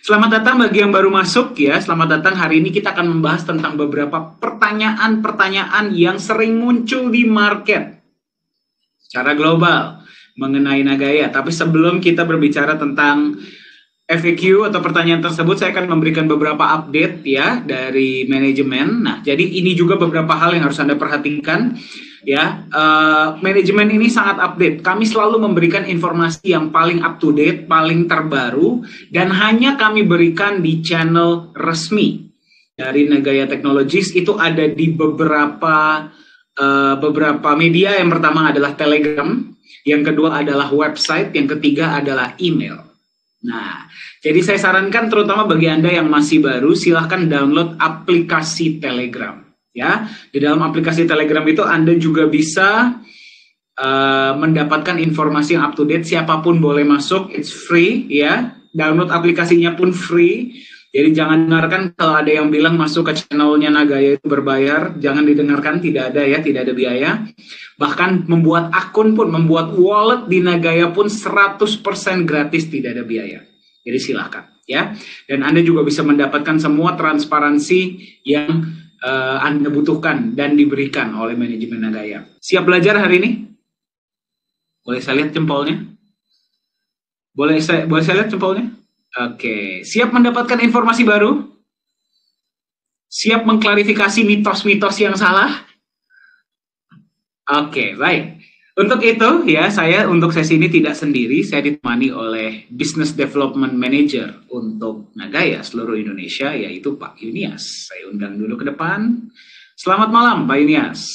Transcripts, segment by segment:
Selamat datang bagi yang baru masuk ya. Selamat datang. Hari ini kita akan membahas tentang beberapa pertanyaan-pertanyaan yang sering muncul di market secara global mengenai Nagaya. Tapi sebelum kita berbicara tentang FAQ atau pertanyaan tersebut, saya akan memberikan beberapa update ya dari manajemen. Nah, jadi ini juga beberapa hal yang harus Anda perhatikan. Ya, manajemen ini sangat update. Kami selalu memberikan informasi yang paling up to date, paling terbaru, dan hanya kami berikan di channel resmi dari Nagaya Technologies. Itu ada di beberapa media. Yang pertama adalah Telegram, yang kedua adalah website, yang ketiga adalah email. Nah, jadi saya sarankan terutama bagi Anda yang masih baru, silahkan download aplikasi Telegram. Ya, di dalam aplikasi Telegram itu Anda juga bisa mendapatkan informasi yang up to date. Siapapun boleh masuk, it's free ya. Download aplikasinya pun free. Jadi jangan dengarkan kalau ada yang bilang masuk ke channelnya Nagaya itu berbayar. Jangan didengarkan, tidak ada ya, tidak ada biaya. Bahkan membuat akun pun, membuat wallet di Nagaya pun 100% gratis, tidak ada biaya. Jadi silahkan ya. Dan Anda juga bisa mendapatkan semua transparansi yang Anda butuhkan dan diberikan oleh manajemen Nagaya. Siap belajar hari ini? Boleh saya lihat jempolnya? Boleh saya lihat jempolnya? Oke. Siap mendapatkan informasi baru? Siap mengklarifikasi mitos-mitos yang salah? Oke, baik. Untuk itu ya, saya untuk sesi ini tidak sendiri, saya ditemani oleh Business Development Manager untuk Nagaya seluruh Indonesia, yaitu Pak Yunias. Saya undang dulu ke depan. Selamat malam Pak Yunias.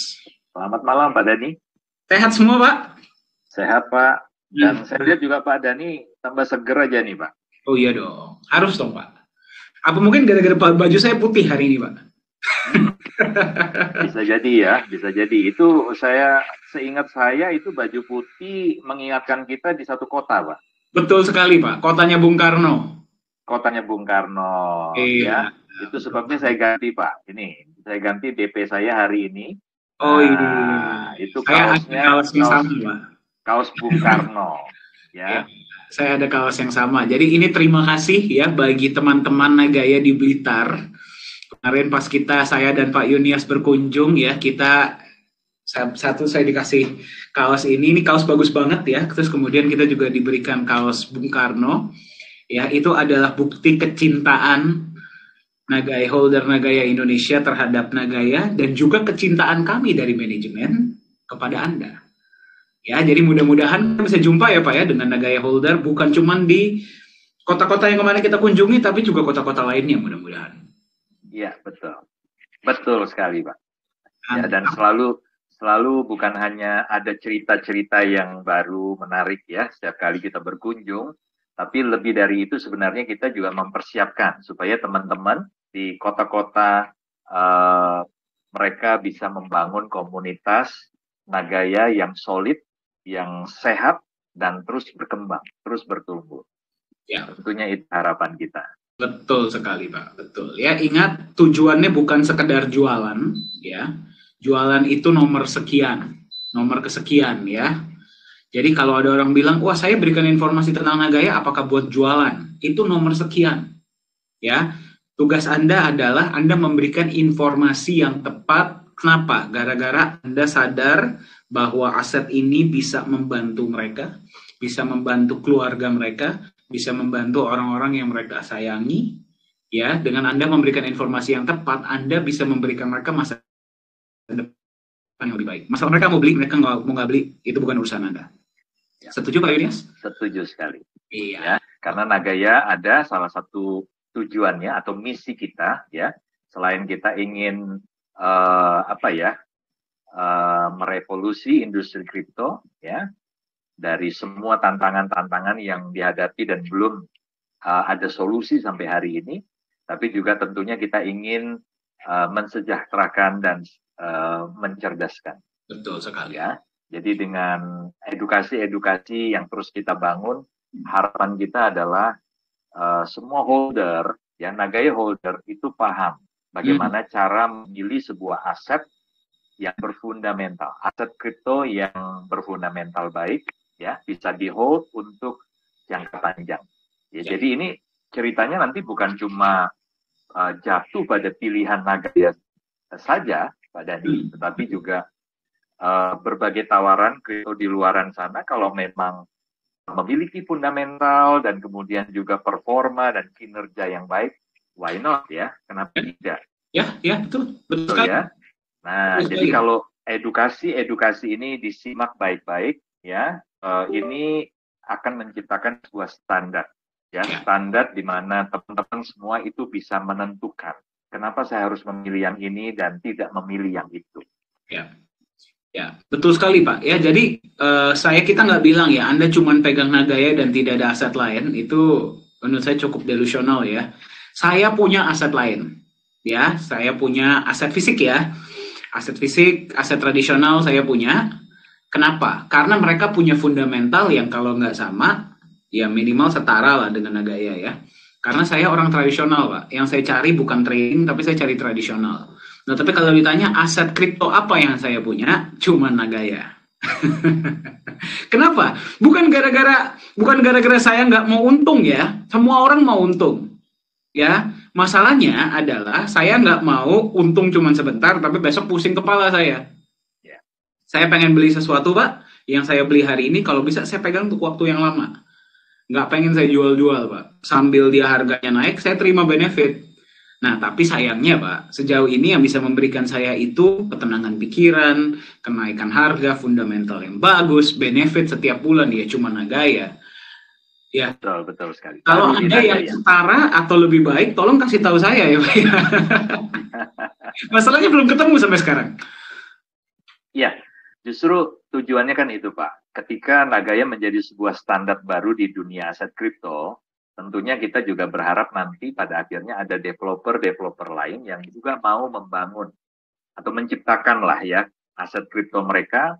Selamat malam Pak Dani. Sehat semua Pak? Sehat Pak. Dan saya lihat juga Pak Dani tambah seger aja nih Pak. Oh iya dong, harus dong Pak. Apa mungkin gara-gara baju saya putih hari ini Pak? Bisa jadi ya, bisa jadi. Itu seingat saya itu baju putih mengingatkan kita di satu kota, Pak. Betul sekali, Pak. Kotanya Bung Karno. Kotanya Bung Karno. Iya. Ya. Itu sebabnya saya ganti, Pak. Ini, saya ganti DP saya hari ini. Oh iya. Itu kaosnya sama, Pak. Kaos Bung Karno. Ya. Saya ada kaos yang sama. Jadi ini terima kasih ya bagi teman-teman Nagaya di Blitar. Kemarin pas saya dan Pak Yunias berkunjung ya, saya dikasih kaos ini kaos bagus banget ya. Terus kemudian kita juga diberikan kaos Bung Karno. Ya, itu adalah bukti kecintaan Nagaya, holder Nagaya Indonesia terhadap Nagaya, dan juga kecintaan kami dari manajemen kepada Anda. Ya, jadi mudah-mudahan bisa jumpa ya Pak ya dengan Nagaya holder, bukan cuma di kota-kota yang kemarin kita kunjungi, tapi juga kota-kota lainnya mudah-mudahan. Iya, betul. Betul sekali, Pak. Ya, dan selalu bukan hanya ada cerita-cerita yang baru menarik ya setiap kali kita berkunjung, tapi lebih dari itu sebenarnya kita juga mempersiapkan supaya teman-teman di kota-kota mereka bisa membangun komunitas Nagaya yang solid, yang sehat, dan terus berkembang, terus bertumbuh. Ya, tentunya itu harapan kita. Betul sekali Pak, betul. Ya, ingat tujuannya bukan sekedar jualan ya. Jualan itu nomor sekian, nomor kesekian ya. Jadi kalau ada orang bilang, wah saya berikan informasi tentang Nagaya, apakah buat jualan? Itu nomor sekian ya. Tugas Anda adalah Anda memberikan informasi yang tepat. Kenapa? Gara-gara Anda sadar bahwa aset ini bisa membantu mereka, bisa membantu keluarga mereka, bisa membantu orang-orang yang mereka sayangi, ya. Dengan Anda memberikan informasi yang tepat, Anda bisa memberikan mereka masa depan yang lebih baik. Masalah mereka mau beli, mereka mau nggak beli, itu bukan urusan Anda. Ya. Setuju Pak Yunias? Setuju sekali. Iya. Ya, karena Nagaya ada salah satu tujuannya atau misi kita, ya, selain kita ingin merevolusi industri kripto, ya. Dari semua tantangan-tantangan yang dihadapi dan belum ada solusi sampai hari ini, tapi juga tentunya kita ingin mensejahterakan dan mencerdaskan. Betul sekali. Ya, jadi dengan edukasi-edukasi yang terus kita bangun, harapan kita adalah semua holder, ya Nagaya holder itu paham bagaimana cara memilih sebuah aset yang berfundamental, aset kripto yang berfundamental baik, ya bisa di hold untuk jangka panjang. Ya, jadi ini ceritanya nanti bukan cuma jatuh pada pilihan Nagaya saja, Pak Dani, tetapi juga berbagai tawaran kripto di luaran sana kalau memang memiliki fundamental dan kemudian juga performa dan kinerja yang baik, why not ya? Kenapa tidak? Ya, betul ya. Nah, jadi kalau edukasi ini disimak baik-baik, ya, ini akan menciptakan sebuah standar, ya, standar di mana teman-teman semua itu bisa menentukan kenapa saya harus memilih yang ini dan tidak memilih yang itu. Ya, betul sekali Pak. Ya, jadi kita nggak bilang ya, Anda cuma pegang Nagaya dan tidak ada aset lain. Itu menurut saya cukup delusional ya. Saya punya aset lain, ya. Saya punya aset fisik ya, aset fisik, aset tradisional saya punya. Kenapa? Karena mereka punya fundamental yang kalau nggak sama, ya minimal setara lah dengan Nagaya ya. Karena saya orang tradisional Pak. Yang saya cari bukan trading, tapi saya cari tradisional. Nah, tapi kalau ditanya aset kripto apa yang saya punya, cuma Nagaya. Kenapa? Bukan gara-gara saya nggak mau untung ya. Semua orang mau untung. Ya, masalahnya adalah saya nggak mau untung cuma sebentar, tapi besok pusing kepala saya. Saya pengen beli sesuatu, Pak. Yang saya beli hari ini, kalau bisa saya pegang untuk waktu yang lama. Nggak pengen saya jual-jual, Pak. Sambil dia harganya naik, saya terima benefit. Nah, tapi sayangnya Pak, sejauh ini yang bisa memberikan saya itu ketenangan pikiran, kenaikan harga, fundamental yang bagus, benefit setiap bulan ya cuma Nagaya. Ya, betul sekali. Kalau ada yang setara atau lebih baik, tolong kasih tahu saya ya Pak. Masalahnya belum ketemu sampai sekarang. Ya, justru tujuannya kan itu Pak. Ketika Nagaya menjadi sebuah standar baru di dunia aset kripto, tentunya kita juga berharap nanti pada akhirnya ada developer lain yang juga mau membangun atau menciptakan lah ya aset kripto mereka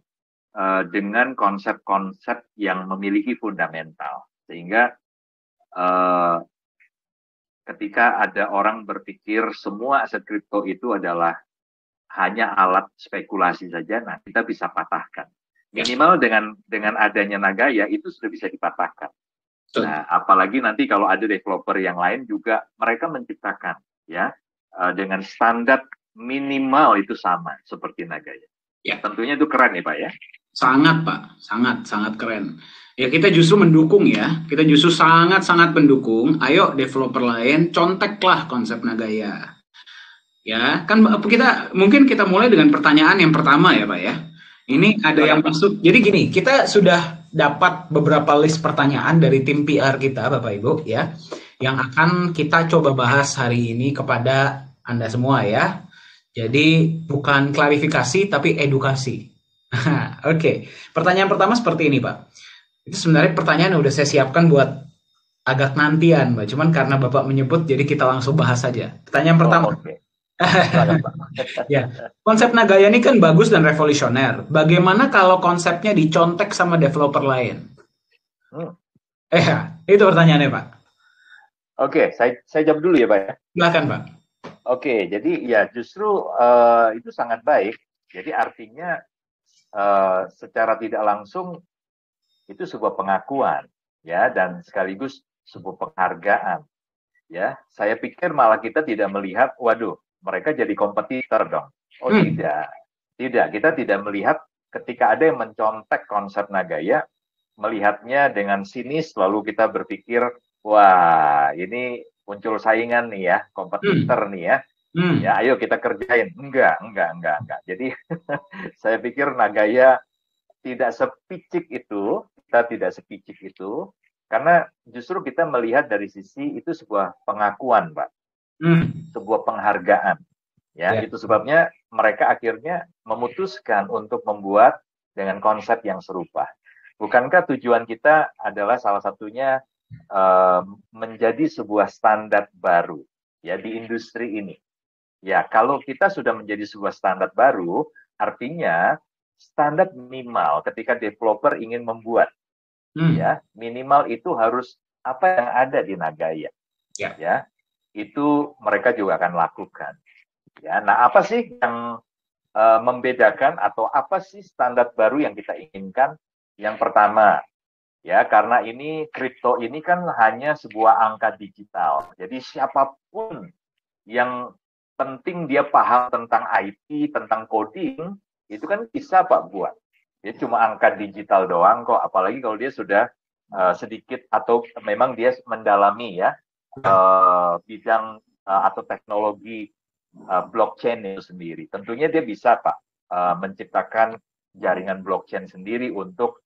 dengan konsep-konsep yang memiliki fundamental. Sehingga ketika ada orang berpikir semua aset kripto itu adalah hanya alat spekulasi saja, nah kita bisa patahkan. Minimal dengan adanya Nagaya itu sudah bisa dipatahkan. Nah, apalagi nanti kalau ada developer yang lain juga mereka menciptakan ya dengan standar minimal itu sama seperti Nagaya. Ya, tentunya itu keren ya Pak ya. Sangat Pak, sangat keren. Ya kita justru mendukung ya, kita justru sangat mendukung. Ayo developer lain conteklah konsep Nagaya. Ya kan mungkin kita mulai dengan pertanyaan yang pertama ya Pak ya. Ini ada yang masuk. Jadi gini, kita sudah dapat beberapa list pertanyaan dari tim PR kita, Bapak Ibu, ya, yang akan kita coba bahas hari ini kepada Anda semua ya. Jadi bukan klarifikasi, tapi edukasi. Oke. Pertanyaan pertama seperti ini, Pak. Itu sebenarnya pertanyaan yang udah saya siapkan buat agak nantian, Pak. Cuman karena Bapak menyebut, jadi kita langsung bahas saja. Pertanyaan pertama. Ya, konsep Nagaya ini kan bagus dan revolusioner. Bagaimana kalau konsepnya dicontek sama developer lain? Itu pertanyaannya Pak. Oke, saya jawab dulu ya Pak ya. Silakan Pak. Oke, jadi ya justru itu sangat baik. Jadi artinya secara tidak langsung itu sebuah pengakuan ya dan sekaligus sebuah penghargaan. Ya, saya pikir malah kita tidak melihat, waduh, mereka jadi kompetitor dong. Oh tidak. Kita tidak melihat ketika ada yang mencontek konsep Nagaya, melihatnya dengan sinis, lalu kita berpikir, wah ini muncul saingan nih ya, kompetitor nih ya. Ya ayo kita kerjain. Enggak. Jadi saya pikir Nagaya tidak sepicik itu, karena justru kita melihat dari sisi itu sebuah pengakuan, Pak. Sebuah penghargaan. Ya, itu sebabnya mereka akhirnya memutuskan untuk membuat dengan konsep yang serupa. Bukankah tujuan kita adalah salah satunya menjadi sebuah standar baru ya di industri ini. Ya, kalau kita sudah menjadi sebuah standar baru, artinya standar minimal ketika developer ingin membuat ya, minimal itu harus apa yang ada di Nagaya. Ya. Itu mereka juga akan lakukan. Ya, nah apa sih yang membedakan atau apa sih standar baru yang kita inginkan? Yang pertama, Ya, karena ini kripto ini kan hanya sebuah angka digital. Jadi siapapun yang penting dia paham tentang IT, tentang coding, itu kan bisa Pak buat. Dia cuma angka digital doang kok, apalagi kalau dia sudah sedikit atau memang dia mendalami ya bidang atau teknologi blockchain itu sendiri. Tentunya dia bisa Pak menciptakan jaringan blockchain sendiri untuk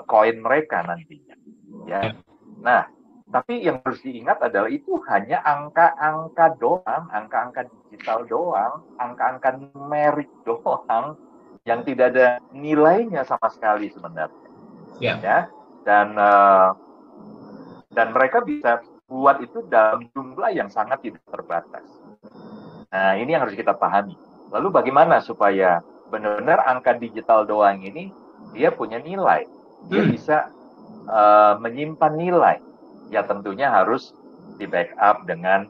koin mereka nantinya. Ya. Nah, tapi yang harus diingat adalah itu hanya angka-angka doang, angka-angka digital doang, angka-angka numerik doang, yang tidak ada nilainya sama sekali sebenarnya. Ya. Dan mereka bisa buat itu dalam jumlah yang sangat tidak terbatas. Nah, ini yang harus kita pahami. Lalu bagaimana supaya benar-benar angka digital doang ini dia punya nilai, dia bisa menyimpan nilai. Ya tentunya harus di backup dengan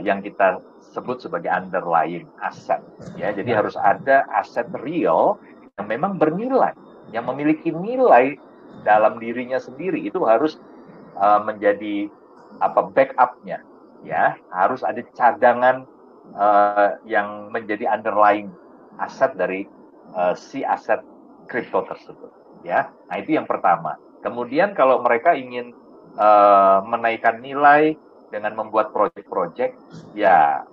yang kita sebut sebagai underlying asset. Ya, jadi harus ada aset real yang memang bernilai, yang memiliki nilai dalam dirinya sendiri. Itu harus menjadi backup-nya. Ya, harus ada cadangan yang menjadi underlying aset dari si aset kripto tersebut. Ya, nah itu yang pertama. Kemudian kalau mereka ingin menaikkan nilai dengan membuat proyek-proyek, ya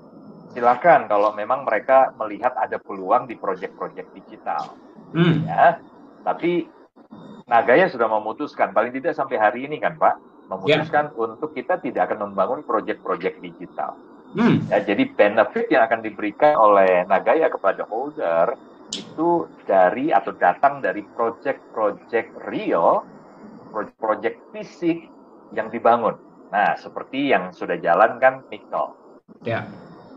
silakan kalau memang mereka melihat ada peluang di proyek-proyek digital. Ya, tapi Nagaya sudah memutuskan, paling tidak sampai hari ini kan Pak, memutuskan untuk kita tidak akan membangun proyek-proyek digital. Ya, jadi benefit yang akan diberikan oleh Nagaya kepada holder itu dari atau datang dari proyek-proyek real, proyek fisik yang dibangun. Nah, seperti yang sudah jalan kan Mikto. Ya.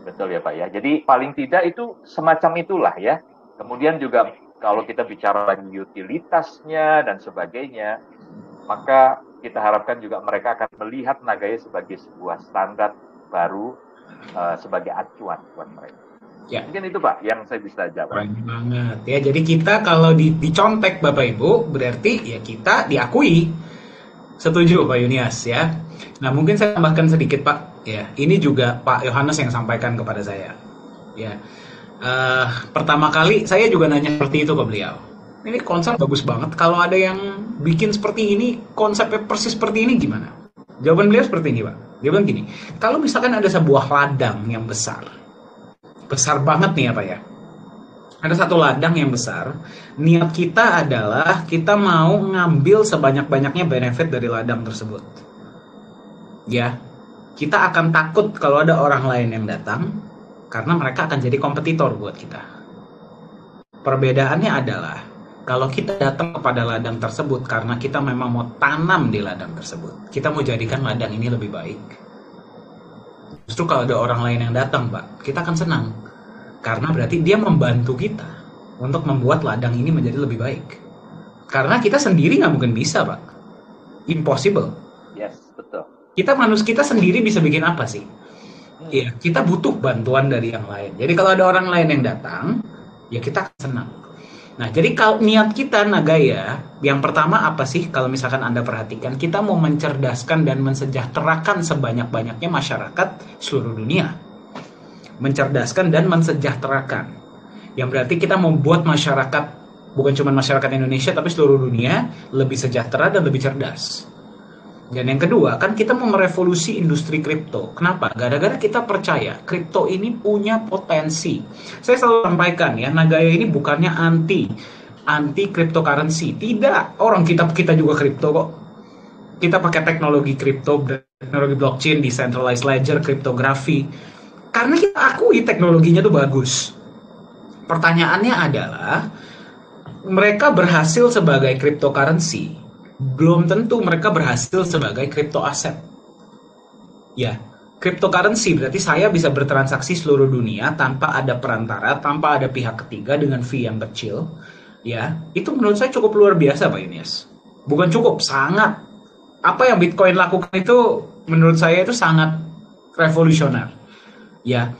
Betul ya Pak ya. Jadi paling tidak itu semacam itulah ya. Kemudian juga kalau kita bicara lagi utilitasnya dan sebagainya, maka kita harapkan juga mereka akan melihat Nagaya sebagai sebuah standar baru, sebagai acuan buat mereka. Ya. Mungkin itu Pak yang saya bisa jawab. Keren banget ya. Jadi kita kalau dicontek Bapak Ibu berarti ya kita diakui. Setuju Pak Yunias ya. Nah mungkin saya tambahkan sedikit Pak. Ya, ini juga Pak Yohanes yang sampaikan kepada saya. Ya, pertama kali saya juga nanya seperti itu ke beliau. Ini konsep bagus banget. Kalau ada yang bikin seperti ini, konsepnya persis seperti ini gimana? Jawaban beliau seperti ini Pak. Dia bilang gini, kalau misalkan ada sebuah ladang yang besar banget nih ya Pak ya. Ada satu ladang yang besar, niat kita adalah kita mau ngambil sebanyak-banyaknya benefit dari ladang tersebut. Ya, kita akan takut kalau ada orang lain yang datang, karena mereka akan jadi kompetitor buat kita. Perbedaannya adalah, kalau kita datang kepada ladang tersebut karena kita memang mau tanam di ladang tersebut, kita mau jadikan ladang ini lebih baik. Justru kalau ada orang lain yang datang, Pak, kita akan senang. Karena berarti dia membantu kita untuk membuat ladang ini menjadi lebih baik. Karena kita sendiri nggak mungkin bisa, Pak. Impossible. Yes, betul. Kita sendiri bisa bikin apa sih? Iya, kita butuh bantuan dari yang lain. Jadi kalau ada orang lain yang datang, ya kita akan senang. Nah, jadi kalau niat kita Nagaya, yang pertama apa sih? Kalau misalkan Anda perhatikan, kita mau mencerdaskan dan mensejahterakan sebanyak-banyaknya masyarakat seluruh dunia. Mencerdaskan dan mensejahterakan. Yang berarti kita membuat masyarakat, bukan cuma masyarakat Indonesia, tapi seluruh dunia lebih sejahtera dan lebih cerdas. Dan yang kedua, kan kita mau merevolusi industri kripto. Kenapa? Gara-gara kita percaya kripto ini punya potensi. Saya selalu sampaikan ya, Nagaya ini bukannya anti cryptocurrency. Tidak, orang kita juga kripto kok. Kita pakai teknologi kripto, teknologi blockchain, decentralized ledger, kriptografi. Karena kita akui teknologinya tuh bagus. Pertanyaannya adalah, mereka berhasil sebagai cryptocurrency, belum tentu mereka berhasil sebagai crypto aset. Ya, cryptocurrency berarti saya bisa bertransaksi seluruh dunia tanpa ada perantara, tanpa ada pihak ketiga dengan fee yang kecil. Ya, itu menurut saya cukup luar biasa Pak Yunias. Bukan cukup, sangat. Apa yang Bitcoin lakukan itu menurut saya itu sangat revolusioner. Ya,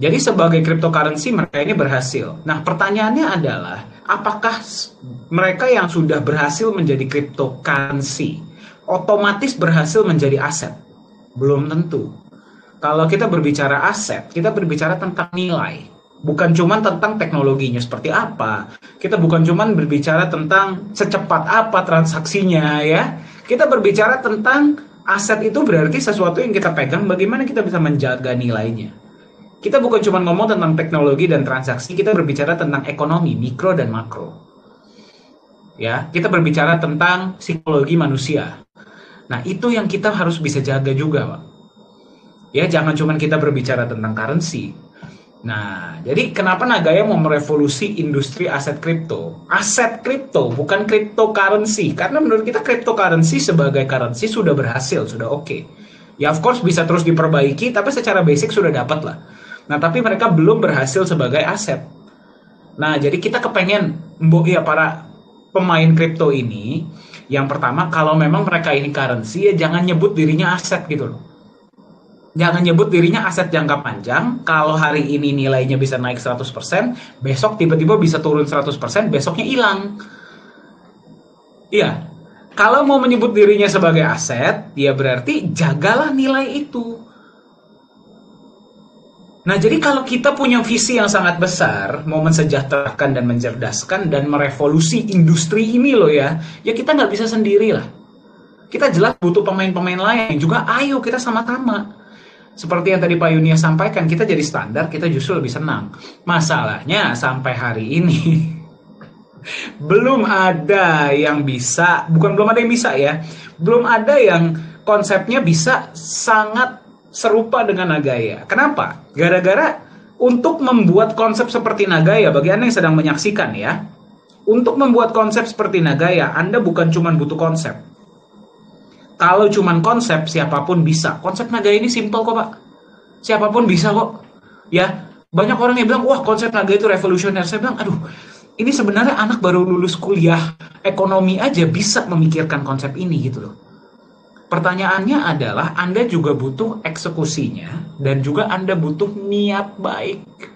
jadi sebagai cryptocurrency mereka ini berhasil. Nah, pertanyaannya adalah, apakah mereka yang sudah berhasil menjadi cryptocurrency otomatis berhasil menjadi aset? Belum tentu. Kalau kita berbicara aset, kita berbicara tentang nilai. Bukan cuma tentang teknologinya seperti apa. Kita bukan cuma berbicara tentang secepat apa transaksinya ya. Kita berbicara tentang aset itu berarti sesuatu yang kita pegang, bagaimana kita bisa menjaga nilainya. Kita bukan cuma ngomong tentang teknologi dan transaksi, kita berbicara tentang ekonomi, mikro dan makro. Ya, kita berbicara tentang psikologi manusia. Nah, itu yang kita harus bisa jaga juga, Pak. Ya, jangan cuma kita berbicara tentang currency. Nah, jadi kenapa Nagaya mau merevolusi industri aset kripto? Aset kripto, bukan cryptocurrency. Karena menurut kita cryptocurrency sebagai currency sudah berhasil, sudah oke. Ya, of course bisa terus diperbaiki, tapi secara basic sudah dapat lah. Nah, tapi mereka belum berhasil sebagai aset. Nah, jadi kita kepengen, ya para pemain kripto ini, yang pertama, kalau memang mereka ini currency, ya jangan nyebut dirinya aset gitu loh. Jangan nyebut dirinya aset jangka panjang, kalau hari ini nilainya bisa naik 100%, besok tiba-tiba bisa turun 100%, besoknya hilang. Iya, kalau mau menyebut dirinya sebagai aset, ya berarti jagalah nilai itu. Nah, jadi kalau kita punya visi yang sangat besar, mau mensejahterakan dan mencerdaskan dan merevolusi industri ini loh ya kita nggak bisa sendiri lah. Kita jelas butuh pemain-pemain lain juga, ayo kita sama-sama. Seperti yang tadi Pak Yunia sampaikan, kita jadi standar, kita justru lebih senang. Masalahnya sampai hari ini, belum ada yang bisa, belum ada yang bisa ya, belum ada yang konsepnya bisa sangat serupa dengan Nagaya. Kenapa? Gara-gara untuk membuat konsep seperti Nagaya, bagi Anda yang sedang menyaksikan ya, untuk membuat konsep seperti Nagaya, Anda bukan cuma butuh konsep. Kalau cuma konsep, siapapun bisa. Konsep Nagaya ini simple kok, Pak. Siapapun bisa kok. Ya, banyak orang yang bilang, wah konsep Nagaya itu revolusioner. Saya bilang, aduh, ini sebenarnya anak baru lulus kuliah ekonomi aja bisa memikirkan konsep ini gitu loh. Pertanyaannya adalah Anda juga butuh eksekusinya dan juga Anda butuh niat baik.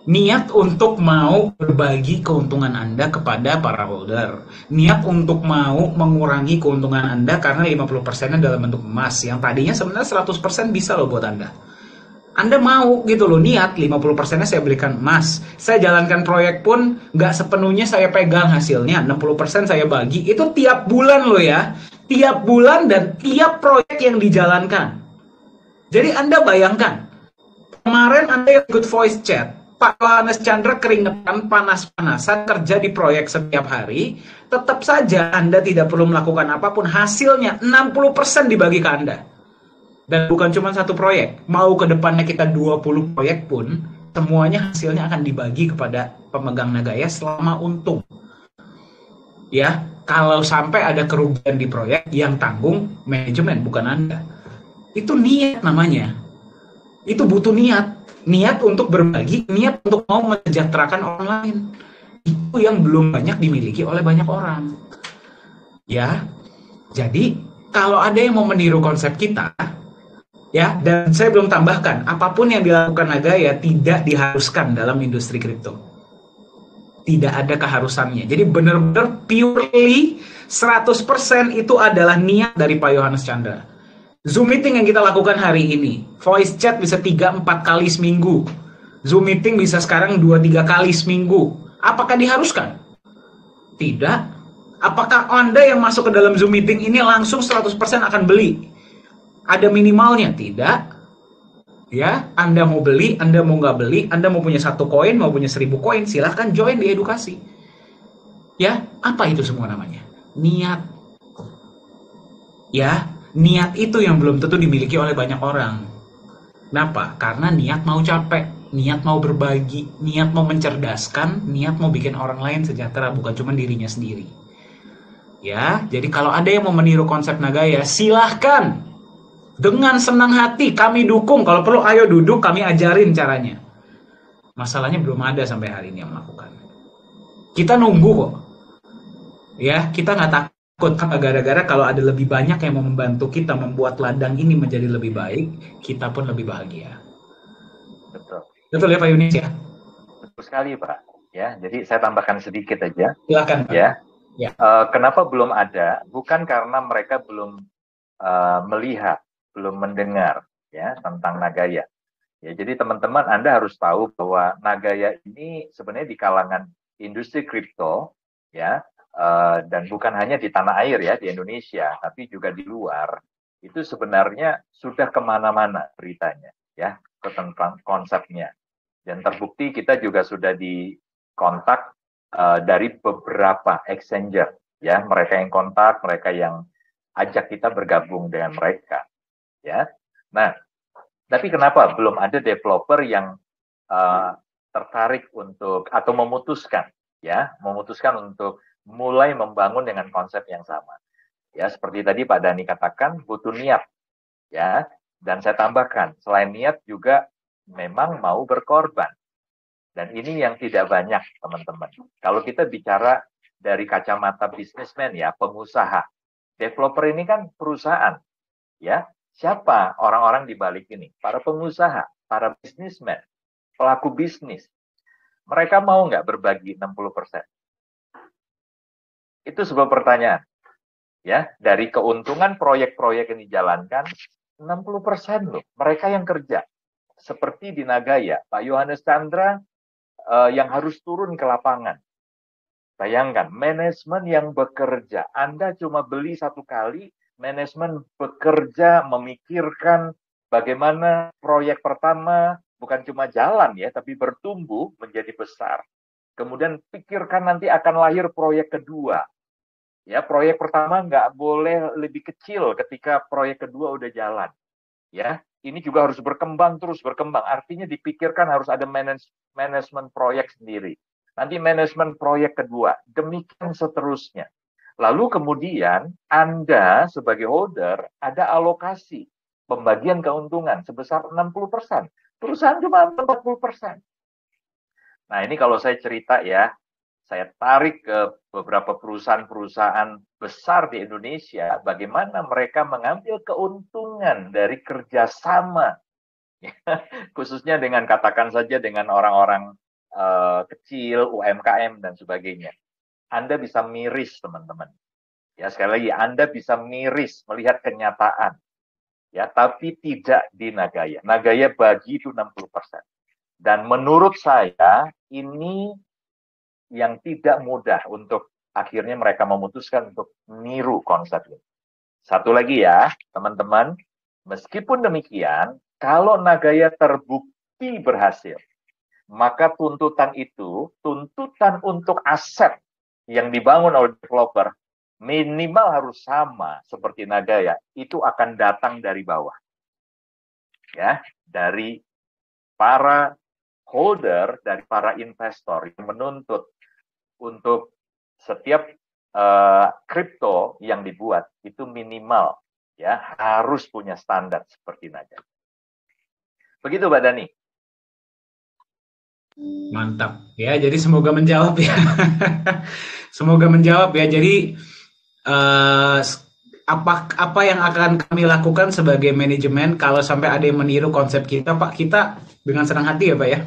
Niat untuk mau berbagi keuntungan Anda kepada para holder. Niat untuk mau mengurangi keuntungan Anda karena 50%-nya dalam bentuk emas. Yang tadinya sebenarnya 100% bisa loh buat Anda. Anda mau gitu loh, niat 50%-nya saya belikan emas. Saya jalankan proyek pun nggak sepenuhnya saya pegang hasilnya. 60% saya bagi. Itu tiap bulan loh ya. Tiap bulan dan tiap proyek yang dijalankan. Jadi Anda bayangkan. Kemarin Anda yang ikut voice chat. Pak Yohanes Chandra keringetan, panas-panasan, kerja di proyek setiap hari. Tetap saja Anda tidak perlu melakukan apapun. Hasilnya 60% dibagi ke Anda. Dan bukan cuma satu proyek, mau ke depannya kita 20 proyek pun, semuanya hasilnya akan dibagi kepada pemegang Nagaya selama untung. Ya, kalau sampai ada kerugian di proyek, yang tanggung manajemen, bukan Anda. Itu niat namanya. Itu butuh niat. Niat untuk berbagi, niat untuk mau mensejahterakan orang lain. Itu yang belum banyak dimiliki oleh banyak orang. Ya, jadi kalau ada yang mau meniru konsep kita, ya, dan saya belum tambahkan, apapun yang dilakukan Nagaya tidak diharuskan dalam industri kripto. Tidak ada keharusannya. Jadi benar-benar purely 100% itu adalah niat dari Pak Yohanes Chandra. Zoom meeting yang kita lakukan hari ini, voice chat bisa 3-4 kali seminggu. Zoom meeting bisa sekarang 2-3 kali seminggu. Apakah diharuskan? Tidak. Apakah Anda yang masuk ke dalam Zoom meeting ini langsung 100% akan beli? Ada minimalnya? Tidak. Ya, Anda mau beli, Anda mau nggak beli, Anda mau punya 1 koin, mau punya 1000 koin, silahkan join di edukasi. Ya, apa itu semua namanya? Niat. Ya, niat itu yang belum tentu dimiliki oleh banyak orang. Kenapa? Karena niat mau capek, niat mau berbagi, niat mau mencerdaskan, niat mau bikin orang lain sejahtera, bukan cuma dirinya sendiri. Ya, jadi kalau ada yang mau meniru konsep Nagaya, silahkan. Dengan senang hati kami dukung. Kalau perlu ayo duduk kami ajarin caranya. Masalahnya belum ada sampai hari ini yang melakukan. Kita nunggu kok. Ya, kita nggak takut gara-gara kalau ada lebih banyak yang mau membantu kita membuat ladang ini menjadi lebih baik, kita pun lebih bahagia. Betul. Betul ya Pak Yunis ya? Betul sekali Pak. Ya, jadi saya tambahkan sedikit aja. Silakan, Pak. Ya. Kenapa belum ada? Bukan karena mereka belum melihat, belum mendengar ya tentang Nagaya. Ya, jadi teman-teman Anda harus tahu bahwa Nagaya ini sebenarnya di kalangan industri kripto ya, dan bukan hanya di tanah air ya di Indonesia, tapi juga di luar itu sebenarnya sudah kemana-mana beritanya ya tentang konsepnya. Dan terbukti kita juga sudah dikontak dari beberapa exchanger ya, mereka yang kontak, mereka yang ajak kita bergabung dengan mereka ya. Nah, tapi kenapa belum ada developer yang tertarik untuk atau memutuskan untuk mulai membangun dengan konsep yang sama ya, seperti tadi Pak Dhani katakan butuh niat ya, dan saya tambahkan selain niat juga memang mau berkorban. Dan ini yang tidak banyak, teman-teman. Kalau kita bicara dari kacamata bisnismen ya, pengusaha. Developer ini kan perusahaan. Ya, siapa orang-orang di balik ini? Para pengusaha, para bisnismen, pelaku bisnis. Mereka mau nggak berbagi 60%? Itu sebuah pertanyaan. Ya, dari keuntungan proyek-proyek yang dijalankan, 60% loh. Mereka yang kerja. Seperti di Nagaya, Pak Yohanes Chandra yang harus turun ke lapangan. Bayangkan, manajemen yang bekerja. Anda cuma beli satu kali, manajemen bekerja memikirkan bagaimana proyek pertama bukan cuma jalan ya, tapi bertumbuh menjadi besar. Kemudian pikirkan nanti akan lahir proyek kedua. Ya, proyek pertama nggak boleh lebih kecil ketika proyek kedua udah jalan. Ya, ini juga harus berkembang terus berkembang. Artinya dipikirkan harus ada manajemen proyek sendiri. Nanti manajemen proyek kedua, demikian seterusnya. Lalu kemudian Anda sebagai holder ada alokasi pembagian keuntungan sebesar 60%. Perusahaan cuma 40%. Nah, ini kalau saya cerita ya, saya tarik ke beberapa perusahaan-perusahaan besar di Indonesia, bagaimana mereka mengambil keuntungan dari kerjasama, khususnya dengan katakan saja dengan orang-orang kecil, UMKM dan sebagainya. Anda bisa miris, teman-teman. Ya, sekali lagi, Anda bisa miris melihat kenyataan. Ya, tapi tidak di Nagaya. Nagaya bagi itu 60%. Dan menurut saya, ini yang tidak mudah untuk akhirnya mereka memutuskan untuk niru konsep ini. Satu lagi ya, teman-teman, meskipun demikian, kalau Nagaya terbukti berhasil, maka tuntutan untuk aset yang dibangun oleh developer, minimal harus sama seperti Nagaya, itu akan datang dari bawah. Ya, dari para holder, dari para investor yang menuntut untuk setiap kripto yang dibuat itu minimal ya harus punya standar seperti Nagaya. Begitu Mbak Dhani. Mantap ya, jadi semoga menjawab ya. Semoga menjawab ya. Jadi apa yang akan kami lakukan sebagai manajemen kalau sampai ada yang meniru konsep kita, Pak? Kita dengan senang hati ya, Pak ya.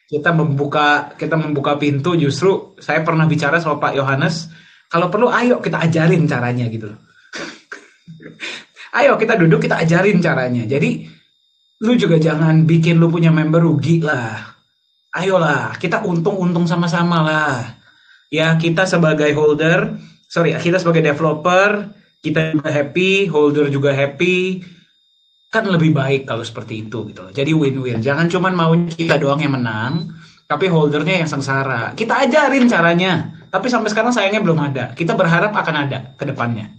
Kita membuka pintu. Justru saya pernah bicara sama Pak Yohanes, kalau perlu ayo kita ajarin caranya gitu loh. Ayo kita duduk, kita ajarin caranya. Jadi lu juga jangan bikin lu punya member rugi lah. Ayolah, kita untung sama-sama lah. Ya, kita sebagai kita sebagai developer, kita juga happy, holder juga happy. Kan lebih baik kalau seperti itu gitu loh. Jadi win-win. Jangan cuman maunya kita doang yang menang, tapi holdernya yang sengsara. Kita ajarin caranya. Tapi sampai sekarang sayangnya belum ada. Kita berharap akan ada ke depannya.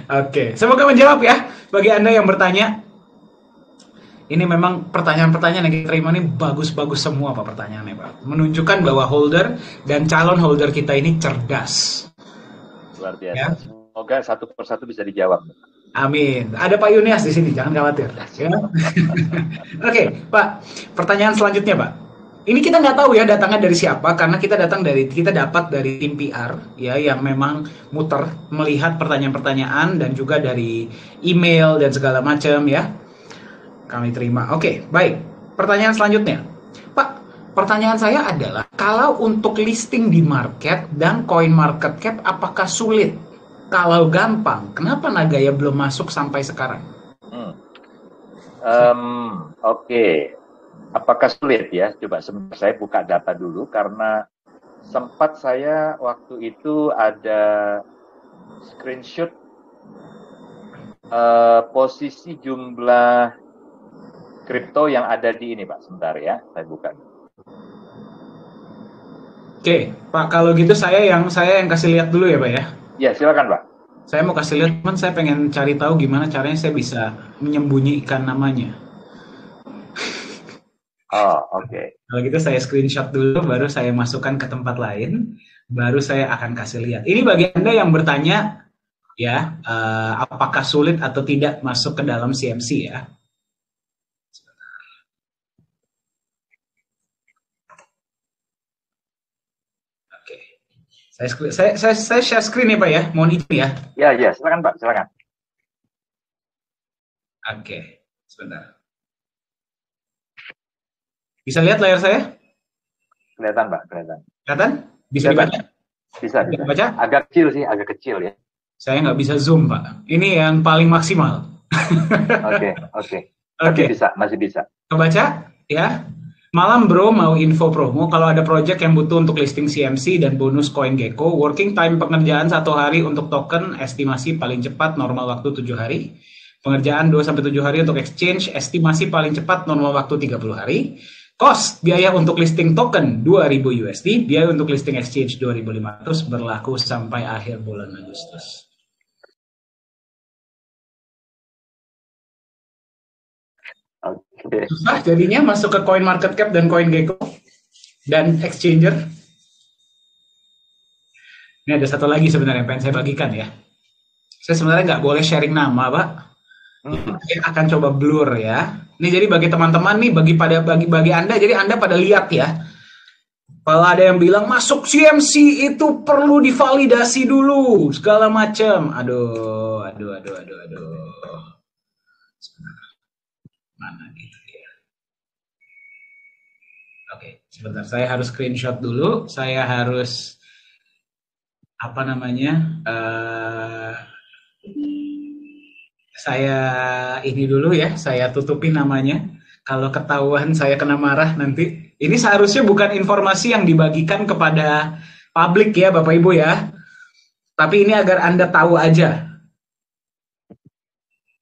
Oke, semoga menjawab ya bagi Anda yang bertanya. Ini memang pertanyaan-pertanyaan yang kita terima ini bagus-bagus semua Pak pertanyaannya Pak. Menunjukkan bahwa holder dan calon holder kita ini cerdas. Luar biasa. Ya? Semoga satu persatu bisa dijawab. Amin. Ada Pak Yunias di sini, jangan khawatir. Ya? Oke, Pak. Pertanyaan selanjutnya, Pak. Ini kita nggak tahu ya datangnya dari siapa, karena kita dapat dari tim PR ya yang memang muter melihat pertanyaan-pertanyaan dan juga dari email dan segala macam ya. Kami terima. Oke, baik. Pertanyaan selanjutnya, Pak. pertanyaan saya adalah, kalau untuk listing di market dan coin market cap, apakah sulit? Kalau gampang, kenapa Nagaya belum masuk sampai sekarang? Oke. Apakah sulit ya? Coba saya buka data dulu, karena sempat saya waktu itu ada screenshot posisi jumlah kripto yang ada di ini, Pak. Sebentar ya, saya buka. Oke, Pak, kalau gitu saya yang kasih lihat dulu ya, Pak ya. Ya, silakan, Pak. Saya mau kasih lihat, teman, saya pengen cari tahu gimana caranya saya bisa menyembunyikan namanya. Oh, oke. Kalau gitu saya screenshot dulu, baru saya masukkan ke tempat lain, baru saya akan kasih lihat. Ini bagi Anda yang bertanya, ya, apakah sulit atau tidak masuk ke dalam CMC ya. Oke. Saya share screen ya, Pak ya. Mohon izin ya. Ya, silakan, Pak, silakan. Oke, sebentar. Bisa lihat layar saya? Kelihatan, Pak, kelihatan. Kelihatan? Bisa dibaca? Bisa dibaca. Agak kecil ya. Saya nggak bisa zoom, Pak. Ini yang paling maksimal. Oke. Tapi masih bisa. Kebaca? Ya. Malam bro, mau info promo. Kalau ada project yang butuh untuk listing CMC dan bonus CoinGecko, working time pengerjaan 1 hari untuk token, estimasi paling cepat normal waktu 7 hari. Pengerjaan 2-7 hari untuk exchange, estimasi paling cepat normal waktu 30 hari. Cost, biaya untuk listing token 2.000 USD, biaya untuk listing exchange 2.500, berlaku sampai akhir bulan Agustus. Okay. Susah jadinya masuk ke coin market cap dan CoinGecko dan exchanger. Ini ada satu lagi sebenarnya yang pengen saya bagikan ya. Saya sebenarnya nggak boleh sharing nama, Pak. Saya akan coba blur ya. Ini jadi bagi teman-teman nih, bagi Anda, jadi Anda pada lihat ya. Kalau ada yang bilang masuk CMC itu perlu divalidasi dulu, segala macam. Aduh. Mana gitu ya. Oke, sebentar. Saya harus screenshot dulu. Saya harus saya ini dulu ya, saya tutupin namanya. Kalau ketahuan saya kena marah nanti. Ini seharusnya bukan informasi yang dibagikan kepada publik ya, Bapak Ibu ya. Tapi ini agar Anda tahu aja.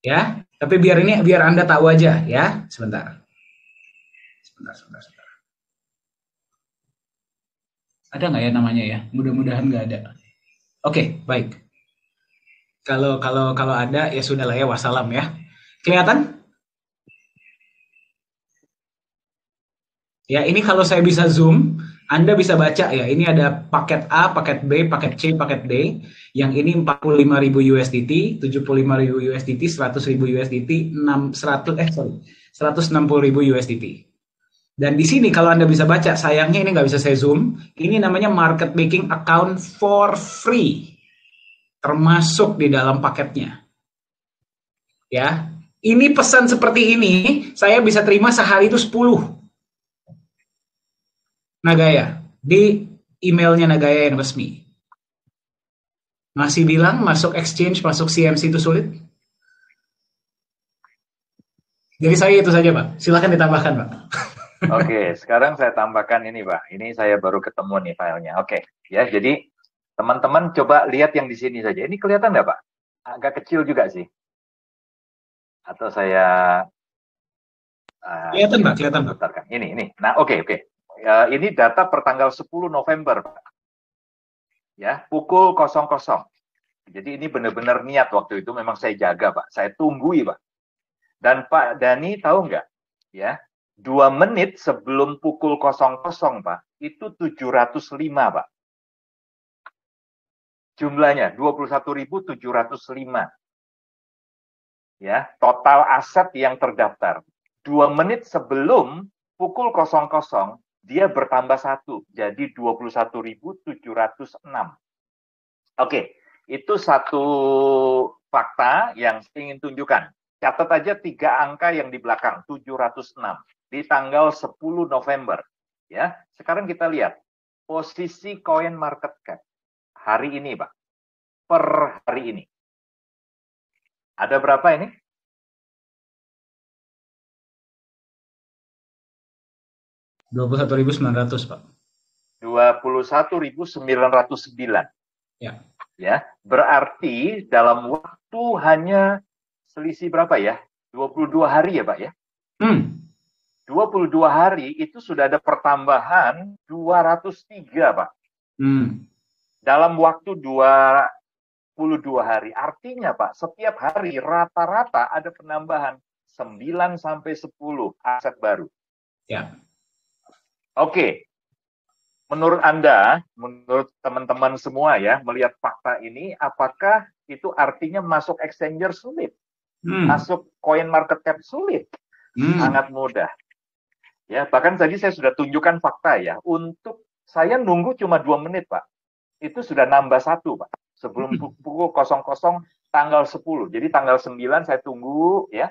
Ya, tapi biar Anda tahu aja ya. Sebentar. Ada nggak ya namanya ya? Mudah-mudahan nggak ada. Oke, baik. Kalau ada ya sudah lah ya, wassalam ya. Kelihatan? Ya, ini kalau saya bisa zoom, Anda bisa baca ya. Ini ada paket A, paket B, paket C, paket D. Yang ini 45.000 USDT, 75.000 USDT, 100.000 USDT, 160.000 USDT. Dan di sini kalau Anda bisa baca, sayangnya ini nggak bisa saya zoom. Ini namanya market making account for free. Termasuk di dalam paketnya. Ya, ini pesan seperti ini, saya bisa terima sehari itu 10. Nagaya, di emailnya Nagaya yang resmi. Masih bilang masuk exchange, masuk CMC itu sulit? Jadi saya itu saja, Pak. Silakan ditambahkan, Pak. Oke, sekarang saya tambahkan ini, Pak. Ini saya baru ketemu nih filenya. Oke, ya. Jadi teman-teman coba lihat yang di sini saja. Ini kelihatan nggak, Pak? Agak kecil juga sih. Atau saya kelihatan, Pak. Kelihatan, Pak. Ini. Nah, oke. Ini data per tanggal 10 November, Pak. Ya, pukul 00. Jadi ini benar-benar niat waktu itu, memang saya jaga, Pak. Saya tunggui, Pak. Dan Pak Dani tahu nggak? Ya, 2 menit sebelum pukul 00, Pak, itu 705, Pak. Jumlahnya 21.705. Ya, total aset yang terdaftar. 2 menit sebelum pukul 00, dia bertambah 1, jadi 21.706. Oke, itu satu fakta yang saya ingin tunjukkan. Catat aja 3 angka yang di belakang, 706. Di tanggal 10 November. Ya, sekarang kita lihat posisi coin market cap hari ini, Pak. Per hari ini. Ada berapa ini? $21.900, Pak. 21.909. Ya. Ya, berarti dalam waktu hanya selisih berapa ya? 22 hari ya, Pak ya? 22 hari itu sudah ada pertambahan 203, Pak. Dalam waktu 22 hari. Artinya, Pak, setiap hari rata-rata ada penambahan 9 sampai 10 aset baru. Ya. Oke. Menurut Anda, menurut teman-teman semua ya, melihat fakta ini, apakah itu artinya masuk exchanger sulit? Masuk coin market cap sulit? Sangat mudah. Ya, bahkan tadi saya sudah tunjukkan fakta ya. Untuk saya nunggu cuma 2 menit, Pak. Itu sudah nambah 1, Pak. Sebelum pukul 00 tanggal 10. Jadi tanggal 9 saya tunggu ya.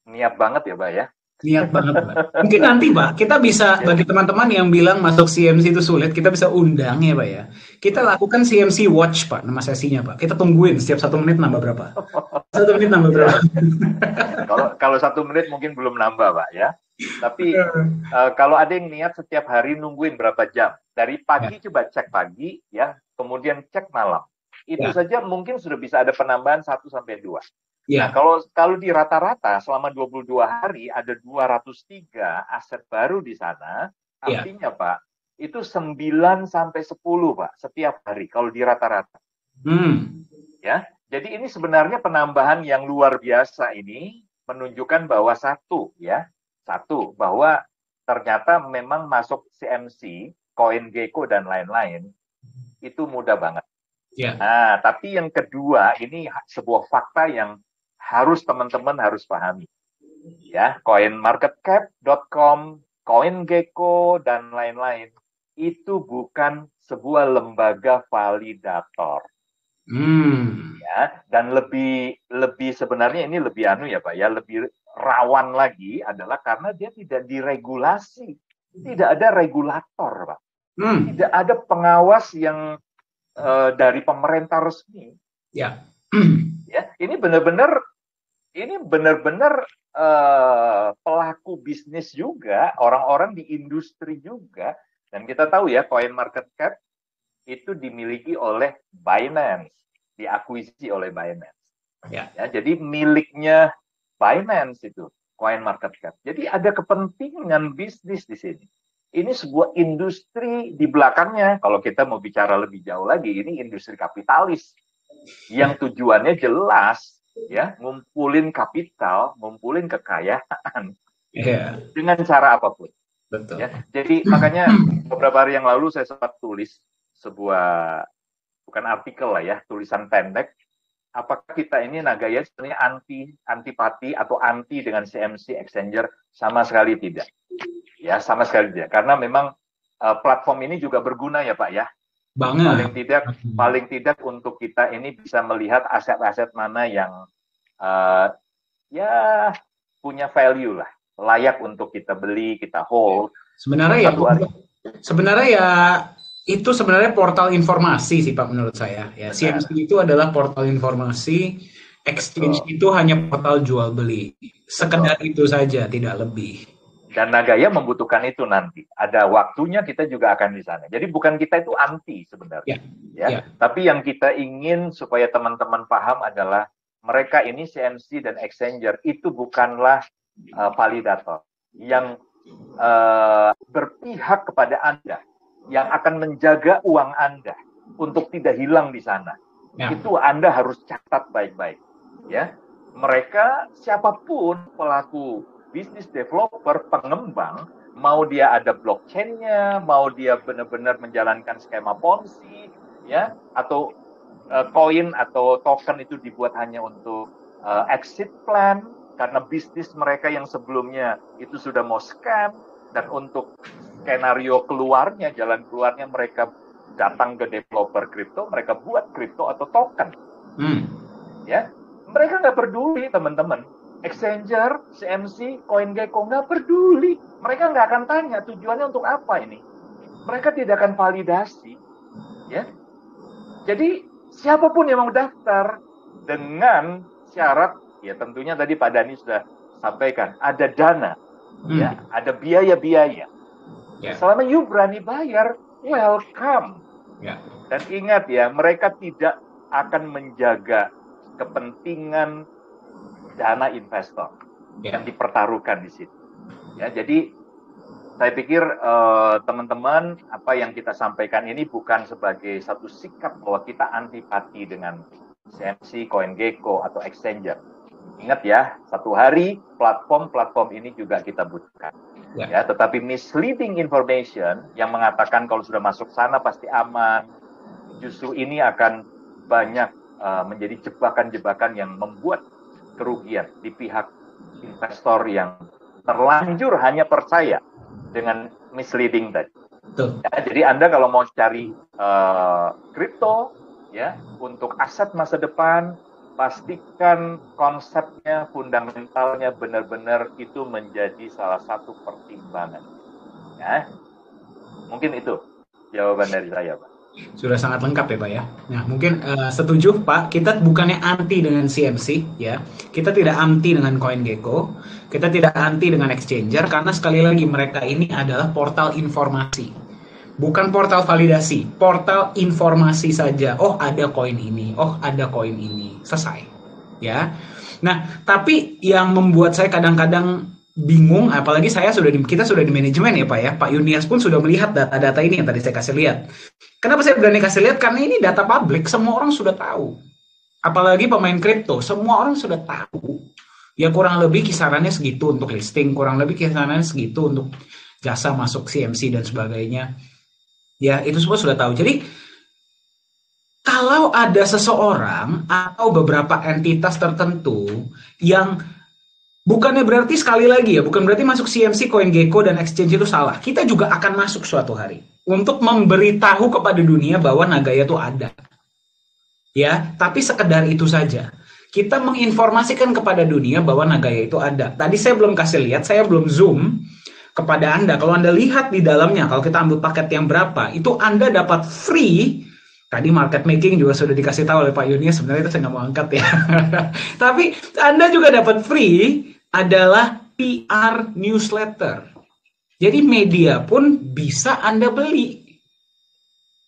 Niat banget ya, Pak ya. Niat banget, Pak. Mungkin nanti, Pak, kita bisa, bagi teman-teman yang bilang masuk CMC itu sulit, kita bisa undang ya, Pak ya. Kita lakukan CMC Watch, Pak, nama sesinya, Pak. Kita tungguin setiap 1 menit nambah berapa. 1 menit nambah berapa. Kalau 1 menit mungkin belum nambah, Pak ya. Tapi kalau ada yang niat setiap hari nungguin berapa jam. Dari pagi coba cek pagi ya, kemudian cek malam. Itu saja mungkin sudah bisa ada penambahan 1 sampai 2. Nah, kalau di rata-rata selama 22 hari ada 203 aset baru di sana, artinya Pak, itu 9 sampai 10, Pak, setiap hari kalau di rata-rata. Ya. Jadi ini sebenarnya penambahan yang luar biasa ini menunjukkan bahwa satu, bahwa ternyata memang masuk CMC, CoinGecko dan lain-lain itu mudah banget. Nah, tapi yang kedua ini sebuah fakta yang harus teman-teman harus pahami. Ya, coinmarketcap.com, CoinGecko dan lain-lain itu bukan sebuah lembaga validator. Ya, dan lebih sebenarnya ini lebih ya, Pak ya, lebih rawan lagi adalah karena dia tidak diregulasi. Tidak ada regulator, Pak. Tidak ada pengawas yang dari pemerintah resmi. Ya, ini benar-benar pelaku bisnis juga, orang-orang di industri juga. Dan kita tahu ya, coin market cap itu dimiliki oleh Binance, diakuisisi oleh Binance. Ya, jadi miliknya Binance itu coin market cap. Jadi ada kepentingan bisnis di sini. Ini sebuah industri di belakangnya. Kalau kita mau bicara lebih jauh lagi, ini industri kapitalis yang tujuannya jelas, ya, ngumpulin kapital, ngumpulin kekayaan dengan cara apapun. Betul. Ya, jadi makanya beberapa hari yang lalu saya sempat tulis sebuah, bukan artikel lah ya, tulisan pendek. Apakah kita ini Nagaya sebenarnya antipati atau anti dengan CMC exchanger? Sama sekali tidak. Ya, sama sekali tidak. Karena memang platform ini juga berguna ya, Pak ya. Banget. Paling tidak untuk kita ini bisa melihat aset-aset mana yang ya punya value lah, layak untuk kita beli, kita hold. Sebenarnya itu sebenarnya portal informasi sih, Pak, menurut saya. Ya, CMC itu adalah portal informasi, exchange itu hanya portal jual beli. Sekedar itu saja, tidak lebih. Dan Nagaya membutuhkan itu nanti. Ada waktunya kita juga akan di sana. Jadi bukan kita itu anti sebenarnya. Tapi yang kita ingin supaya teman-teman paham adalah mereka ini CMC dan exchanger itu bukanlah validator yang berpihak kepada Anda, yang akan menjaga uang Anda untuk tidak hilang di sana. Itu Anda harus catat baik-baik. Ya, mereka siapapun pelaku bisnis developer, pengembang, mau dia ada blockchain-nya, mau dia benar-benar menjalankan skema Ponzi, ya, atau koin atau token itu dibuat hanya untuk exit plan karena bisnis mereka yang sebelumnya itu sudah mau scam, dan untuk skenario keluarnya, jalan keluarnya mereka datang ke developer kripto, mereka buat kripto atau token. Ya, mereka nggak peduli, teman-teman. Exchanger, CMC, CoinGecko nggak peduli. Mereka nggak akan tanya tujuannya untuk apa ini. Mereka tidak akan validasi, ya. Jadi siapapun yang mau daftar dengan syarat, ya tentunya tadi Pak Dhani sudah sampaikan, ada dana, ya, ada biaya-biaya. Yeah. Selama you berani bayar, welcome. Yeah. Dan ingat ya, mereka tidak akan menjaga kepentingan dana investor yang dipertaruhkan di situ. Ya, jadi saya pikir teman-teman, apa yang kita sampaikan ini bukan sebagai satu sikap bahwa kita antipati dengan CMC, CoinGecko atau Exchanger. Ingat ya, satu hari platform-platform ini juga kita butuhkan. Ya, tetapi misleading information yang mengatakan kalau sudah masuk sana pasti aman, justru ini akan banyak menjadi jebakan-jebakan yang membuat kerugian di pihak investor yang terlanjur hanya percaya dengan misleading tadi. Ya, jadi Anda kalau mau cari kripto ya untuk aset masa depan, pastikan konsepnya, fundamentalnya benar-benar itu menjadi salah satu pertimbangan. Ya, mungkin itu jawaban dari saya, Pak. Sudah sangat lengkap ya Pak ya. Nah mungkin setuju Pak, kita bukannya anti dengan CMC ya, kita tidak anti dengan CoinGecko, kita tidak anti dengan Exchanger, karena sekali lagi mereka ini adalah portal informasi, bukan portal validasi, portal informasi saja. Oh ada koin ini, oh ada koin ini, selesai ya. Nah tapi yang membuat saya kadang-kadang bingung, apalagi kita sudah di manajemen ya Pak ya, Pak Yunias pun sudah melihat data-data ini yang tadi saya kasih lihat. Kenapa saya berani kasih lihat? Karena ini data publik, semua orang sudah tahu. Apalagi pemain kripto, semua orang sudah tahu. Ya kurang lebih kisarannya segitu untuk listing, kurang lebih kisarannya segitu untuk jasa masuk CMC dan sebagainya. Ya itu semua sudah tahu. Jadi kalau ada seseorang atau beberapa entitas tertentu yang bukannya berarti sekali lagi ya, bukan berarti masuk CMC, CoinGecko, dan Exchange itu salah. Kita juga akan masuk suatu hari untuk memberitahu kepada dunia bahwa Nagaya itu ada. Ya, tapi sekedar itu saja. Kita menginformasikan kepada dunia bahwa Nagaya itu ada. Tadi saya belum kasih lihat, saya belum zoom kepada Anda. Kalau Anda lihat di dalamnya, kalau kita ambil paket yang berapa, itu Anda dapat free. Tadi market making juga sudah dikasih tahu oleh Pak Yunias, sebenarnya itu saya nggak mau angkat ya. Tapi Anda juga dapat free adalah PR newsletter. Jadi media pun bisa Anda beli.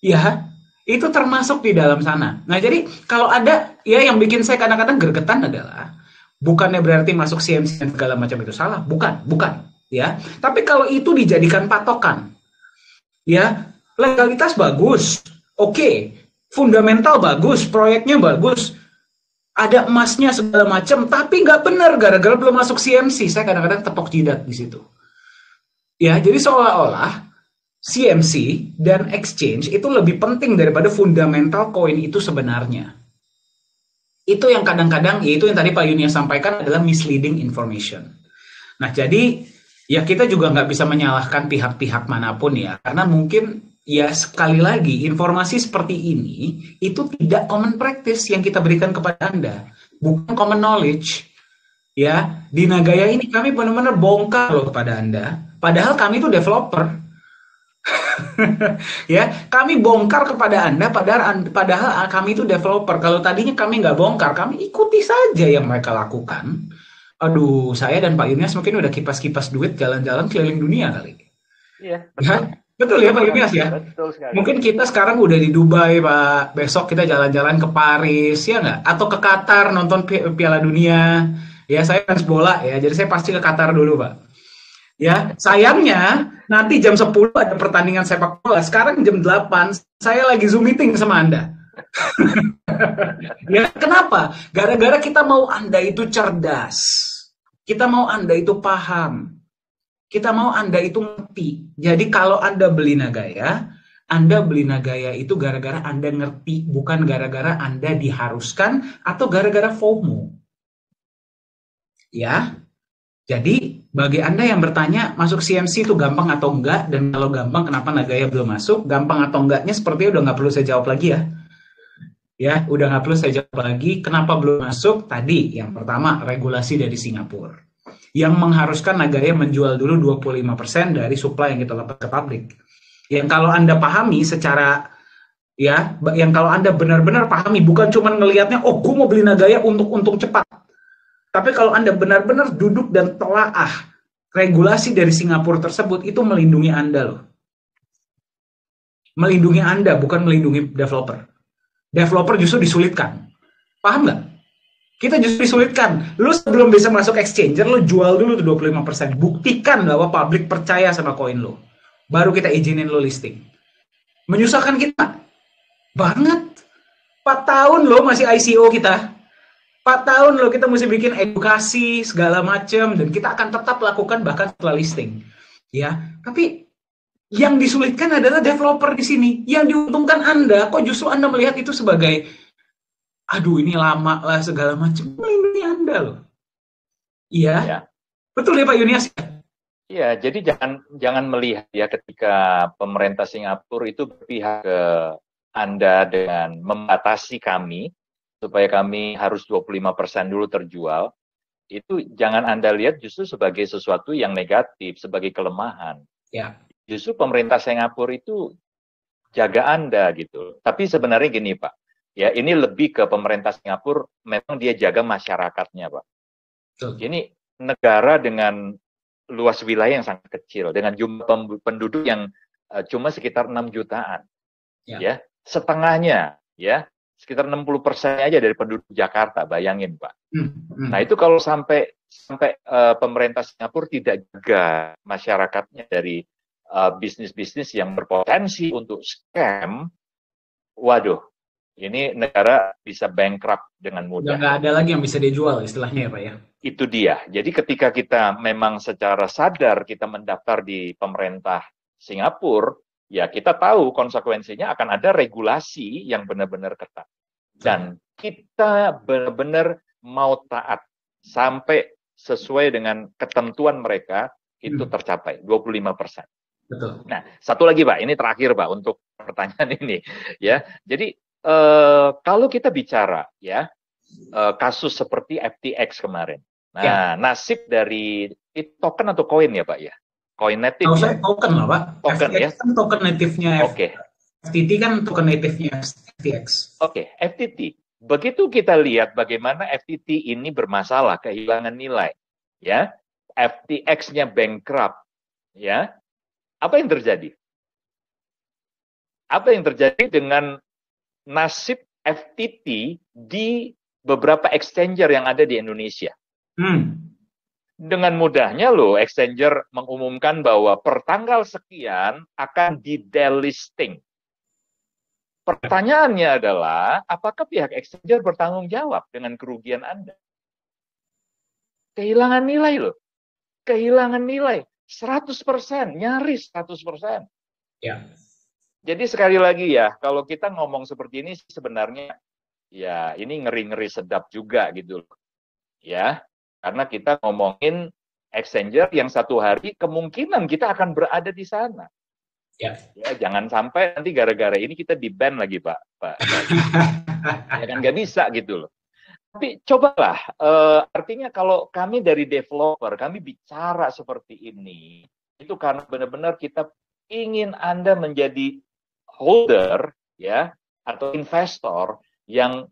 Ya, itu termasuk di dalam sana. Nah, jadi kalau ada, ya yang bikin saya kadang-kadang gregetan adalah, bukannya berarti masuk CMC dan segala macam itu salah. Bukan. Ya. Tapi kalau itu dijadikan patokan, ya, legalitas bagus. Oke, fundamental bagus, proyeknya bagus, ada emasnya segala macam, tapi nggak benar gara-gara belum masuk CMC. Saya kadang-kadang tepok jidat di situ. Ya, jadi seolah-olah CMC dan exchange itu lebih penting daripada fundamental koin itu sebenarnya. Itu yang kadang-kadang, yaitu yang tadi Pak Yunias sampaikan adalah misleading information. Nah, jadi ya kita juga nggak bisa menyalahkan pihak-pihak manapun ya, karena mungkin ya sekali lagi informasi seperti ini itu tidak common practice yang kita berikan kepada Anda, bukan common knowledge. Ya, di Nagaya ini kami benar-benar bongkar loh kepada Anda. Padahal kami itu developer. Ya, kami bongkar kepada Anda padahal kami itu developer. Kalau tadinya kami nggak bongkar, kami ikuti saja yang mereka lakukan. Aduh, saya dan Pak Yunias mungkin udah kipas-kipas duit jalan-jalan keliling dunia kali. Iya, betul. Betul ya Pak Yunias ya? Betul sekali. Mungkin kita sekarang udah di Dubai Pak, besok kita jalan-jalan ke Paris ya nggak? Atau ke Qatar nonton Piala Dunia. Ya saya fans bola ya, jadi saya pasti ke Qatar dulu Pak. Ya, sayangnya nanti jam 10 ada pertandingan sepak bola. Sekarang jam 8 saya lagi Zoom meeting sama Anda. Ya, kenapa? Gara-gara kita mau Anda itu cerdas. Kita mau Anda itu paham. Kita mau Anda itu ngerti. Jadi kalau Anda beli Nagaya itu gara-gara Anda ngerti, bukan gara-gara Anda diharuskan atau gara-gara FOMO. Ya. Jadi bagi Anda yang bertanya masuk CMC itu gampang atau enggak, dan kalau gampang kenapa Nagaya belum masuk, gampang atau enggaknya sepertinya udah nggak perlu saya jawab lagi ya. Ya, udah nggak perlu saya jawab lagi. Kenapa belum masuk? Tadi, yang pertama, regulasi dari Singapura. Yang mengharuskan Nagaya menjual dulu 25% dari supply yang kita lepas ke pabrik. Yang kalau Anda pahami secara, ya, yang kalau Anda benar-benar pahami, bukan cuma ngelihatnya, oh, gue mau beli Nagaya untuk untung cepat. Tapi kalau Anda benar-benar duduk dan telaah regulasi dari Singapura tersebut, itu melindungi Anda loh. Melindungi Anda, bukan melindungi developer. Developer justru disulitkan. Paham nggak? Kita justru disulitkan. Lu sebelum bisa masuk exchanger, lu jual dulu tuh 25%. Buktikan bahwa publik percaya sama koin lu. Baru kita izinin lu listing. Menyusahkan kita. Banget. 4 tahun loh masih ICO kita. 4 tahun loh kita mesti bikin edukasi segala macam, dan kita akan tetap lakukan bahkan setelah listing. Ya, tapi yang disulitkan adalah developer di sini. Yang diuntungkan Anda, kok justru Anda melihat itu sebagai, aduh ini lama lah segala macam. Melindungi Anda loh. Iya, ya. Betul ya Pak Yunias? Iya, jadi jangan melihat ya ketika pemerintah Singapura itu berpihak ke Anda dengan membatasi kami, supaya kami harus 25% dulu terjual, itu jangan Anda lihat justru sebagai sesuatu yang negatif, sebagai kelemahan. Ya. Justru pemerintah Singapura itu jaga Anda gitu. Tapi sebenarnya gini Pak, ya ini lebih ke pemerintah Singapura, memang dia jaga masyarakatnya Pak. Ini negara dengan luas wilayah yang sangat kecil, dengan jumlah penduduk yang cuma sekitar 6 jutaan. Ya, setengahnya ya, sekitar 60% aja dari penduduk Jakarta, bayangin Pak. Nah itu kalau sampai pemerintah Singapura tidak jaga masyarakatnya dari bisnis-bisnis yang berpotensi untuk scam, waduh, ini negara bisa bankrupt dengan mudah. Nggak ada lagi yang bisa dijual istilahnya ya Pak ya. Itu dia. Jadi ketika kita memang secara sadar kita mendaftar di pemerintah Singapura, ya kita tahu konsekuensinya akan ada regulasi yang benar-benar ketat. Dan kita benar-benar mau taat sampai sesuai dengan ketentuan mereka, itu tercapai 25%. Betul. Nah, satu lagi Pak, ini terakhir Pak untuk pertanyaan ini ya. Jadi kalau kita bicara ya kasus seperti FTX kemarin. Nah, nasib dari token atau koin ya Pak ya? Koin native ya? Token lah Pak. Token FTX ya? Kan token native-nya. Oke. FTT kan token native-nya FTX. Oke, FTT. Begitu kita lihat bagaimana FTT ini bermasalah, kehilangan nilai, ya, FTX-nya bankrupt, ya, apa yang terjadi? Apa yang terjadi dengan nasib FTT di beberapa exchanger yang ada di Indonesia? Dengan mudahnya loh, exchanger mengumumkan bahwa per tanggal sekian akan di-delisting. Pertanyaannya adalah, apakah pihak exchanger bertanggung jawab dengan kerugian Anda? Kehilangan nilai loh. Kehilangan nilai. 100%, nyaris 100%. Ya. Jadi sekali lagi ya, kalau kita ngomong seperti ini sebenarnya, ya ini ngeri-ngeri sedap juga gitu loh. Ya, karena kita ngomongin exchanger yang satu hari kemungkinan kita akan berada di sana. Ya, jangan sampai nanti gara-gara ini kita di-ban lagi Pak. Ya kan nggak bisa gitu loh. Tapi cobalah, artinya kalau kami dari developer, kami bicara seperti ini, itu karena benar-benar kita ingin Anda menjadi holder, ya, atau investor yang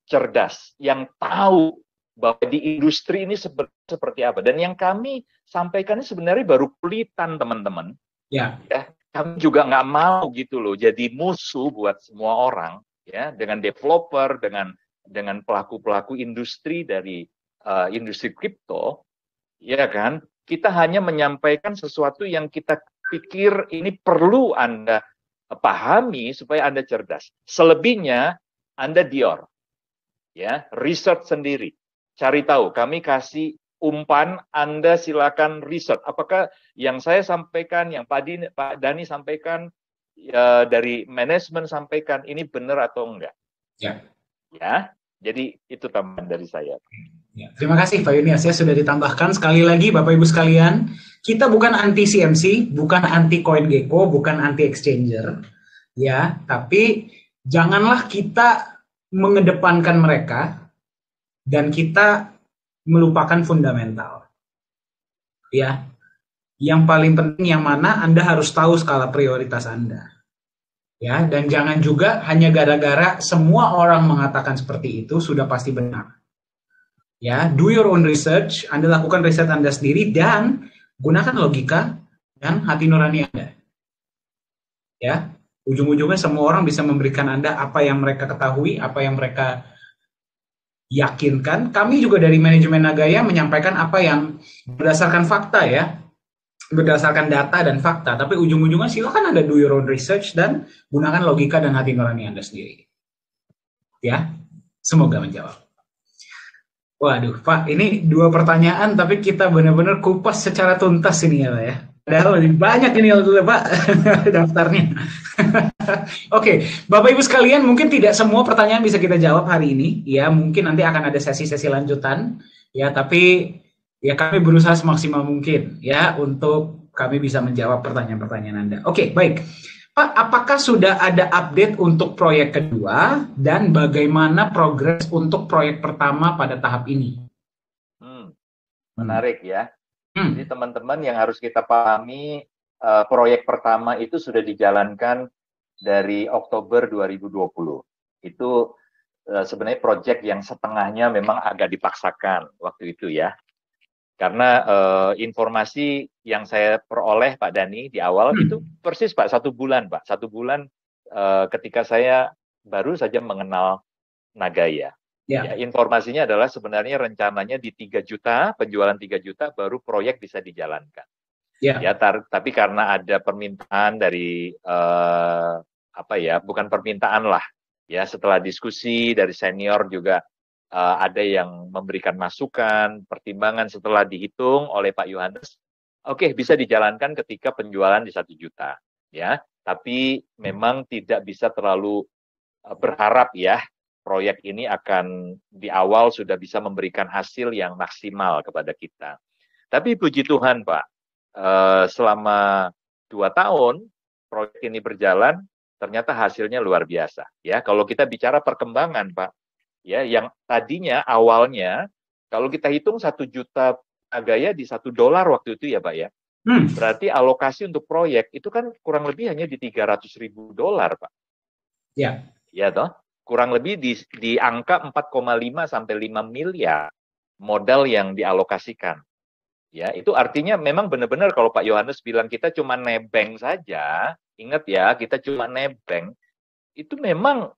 cerdas, yang tahu bahwa di industri ini seperti apa. Dan yang kami sampaikan ini sebenarnya baru kulitan, teman-teman. Ya. Kami juga nggak mau gitu loh, jadi musuh buat semua orang, ya, dengan developer, dengan pelaku-pelaku industri dari industri kripto, ya kan? Kita hanya menyampaikan sesuatu yang kita pikir ini perlu Anda pahami supaya Anda cerdas. Selebihnya Anda dior, ya, research sendiri, cari tahu. Kami kasih umpan, Anda silakan research. Apakah yang saya sampaikan, yang Pak Dhani sampaikan, dari manajemen sampaikan, ini benar atau enggak? Ya. Ya, jadi itu tambahan dari saya. Ya, terima kasih Pak Yunias, ya sudah ditambahkan. Sekali lagi Bapak Ibu sekalian, kita bukan anti CMC, bukan anti CoinGecko, bukan anti exchanger, ya. Tapi janganlah kita mengedepankan mereka dan kita melupakan fundamental. Ya, yang paling penting yang mana Anda harus tahu skala prioritas Anda. Ya, dan jangan juga hanya gara-gara semua orang mengatakan seperti itu sudah pasti benar. Ya, do your own research, Anda lakukan riset Anda sendiri dan gunakan logika dan hati nurani Anda. Ya, ujung-ujungnya semua orang bisa memberikan Anda apa yang mereka ketahui, apa yang mereka yakinkan. Kami juga dari manajemen Nagaya menyampaikan apa yang berdasarkan fakta ya, berdasarkan data dan fakta, tapi ujung-ujungnya silakan Anda do your own research dan gunakan logika dan hati nurani Anda sendiri. Ya, semoga menjawab. Waduh, Pak, ini 2 pertanyaan tapi kita benar-benar kupas secara tuntas ini ya, Pak ya. Padahal lebih banyak ini Pak daftarnya. Oke, Bapak Ibu sekalian, mungkin tidak semua pertanyaan bisa kita jawab hari ini. Ya, mungkin nanti akan ada sesi-sesi lanjutan. Ya, tapi ya kami berusaha semaksimal mungkin ya untuk kami bisa menjawab pertanyaan-pertanyaan Anda. Oke, baik. Pak, apakah sudah ada update untuk proyek kedua dan bagaimana progres untuk proyek pertama pada tahap ini? Menarik ya. Jadi teman-teman yang harus kita pahami, proyek pertama itu sudah dijalankan dari Oktober 2020. Itu sebenarnya proyek yang setengahnya memang agak dipaksakan waktu itu ya. Karena informasi yang saya peroleh Pak Dhani di awal itu persis Pak 1 bulan Pak. 1 bulan ketika saya baru saja mengenal Nagaya. Ya, informasinya adalah sebenarnya rencananya di 3 juta, penjualan 3 juta baru proyek bisa dijalankan. Ya, tapi karena ada permintaan dari bukan permintaan lah. Ya, setelah diskusi dari senior juga ada yang memberikan masukan, pertimbangan setelah dihitung oleh Pak Yohanes. Oke, bisa dijalankan ketika penjualan di 1 juta. Ya, tapi memang tidak bisa terlalu berharap ya proyek ini akan di awal sudah bisa memberikan hasil yang maksimal kepada kita. Tapi puji Tuhan Pak, selama 2 tahun proyek ini berjalan, ternyata hasilnya luar biasa. Ya, kalau kita bicara perkembangan Pak, ya yang tadinya awalnya kalau kita hitung 1 juta Nagaya di $1 waktu itu ya Pak ya, berarti alokasi untuk proyek itu kan kurang lebih hanya di $300.000 Pak. Ya. Ya toh. Kurang lebih di angka 4,5 sampai 5 miliar modal yang dialokasikan. Ya, itu artinya memang benar-benar kalau Pak Yohanes bilang kita cuma nebeng saja, ingat ya, kita cuma nebeng, itu memang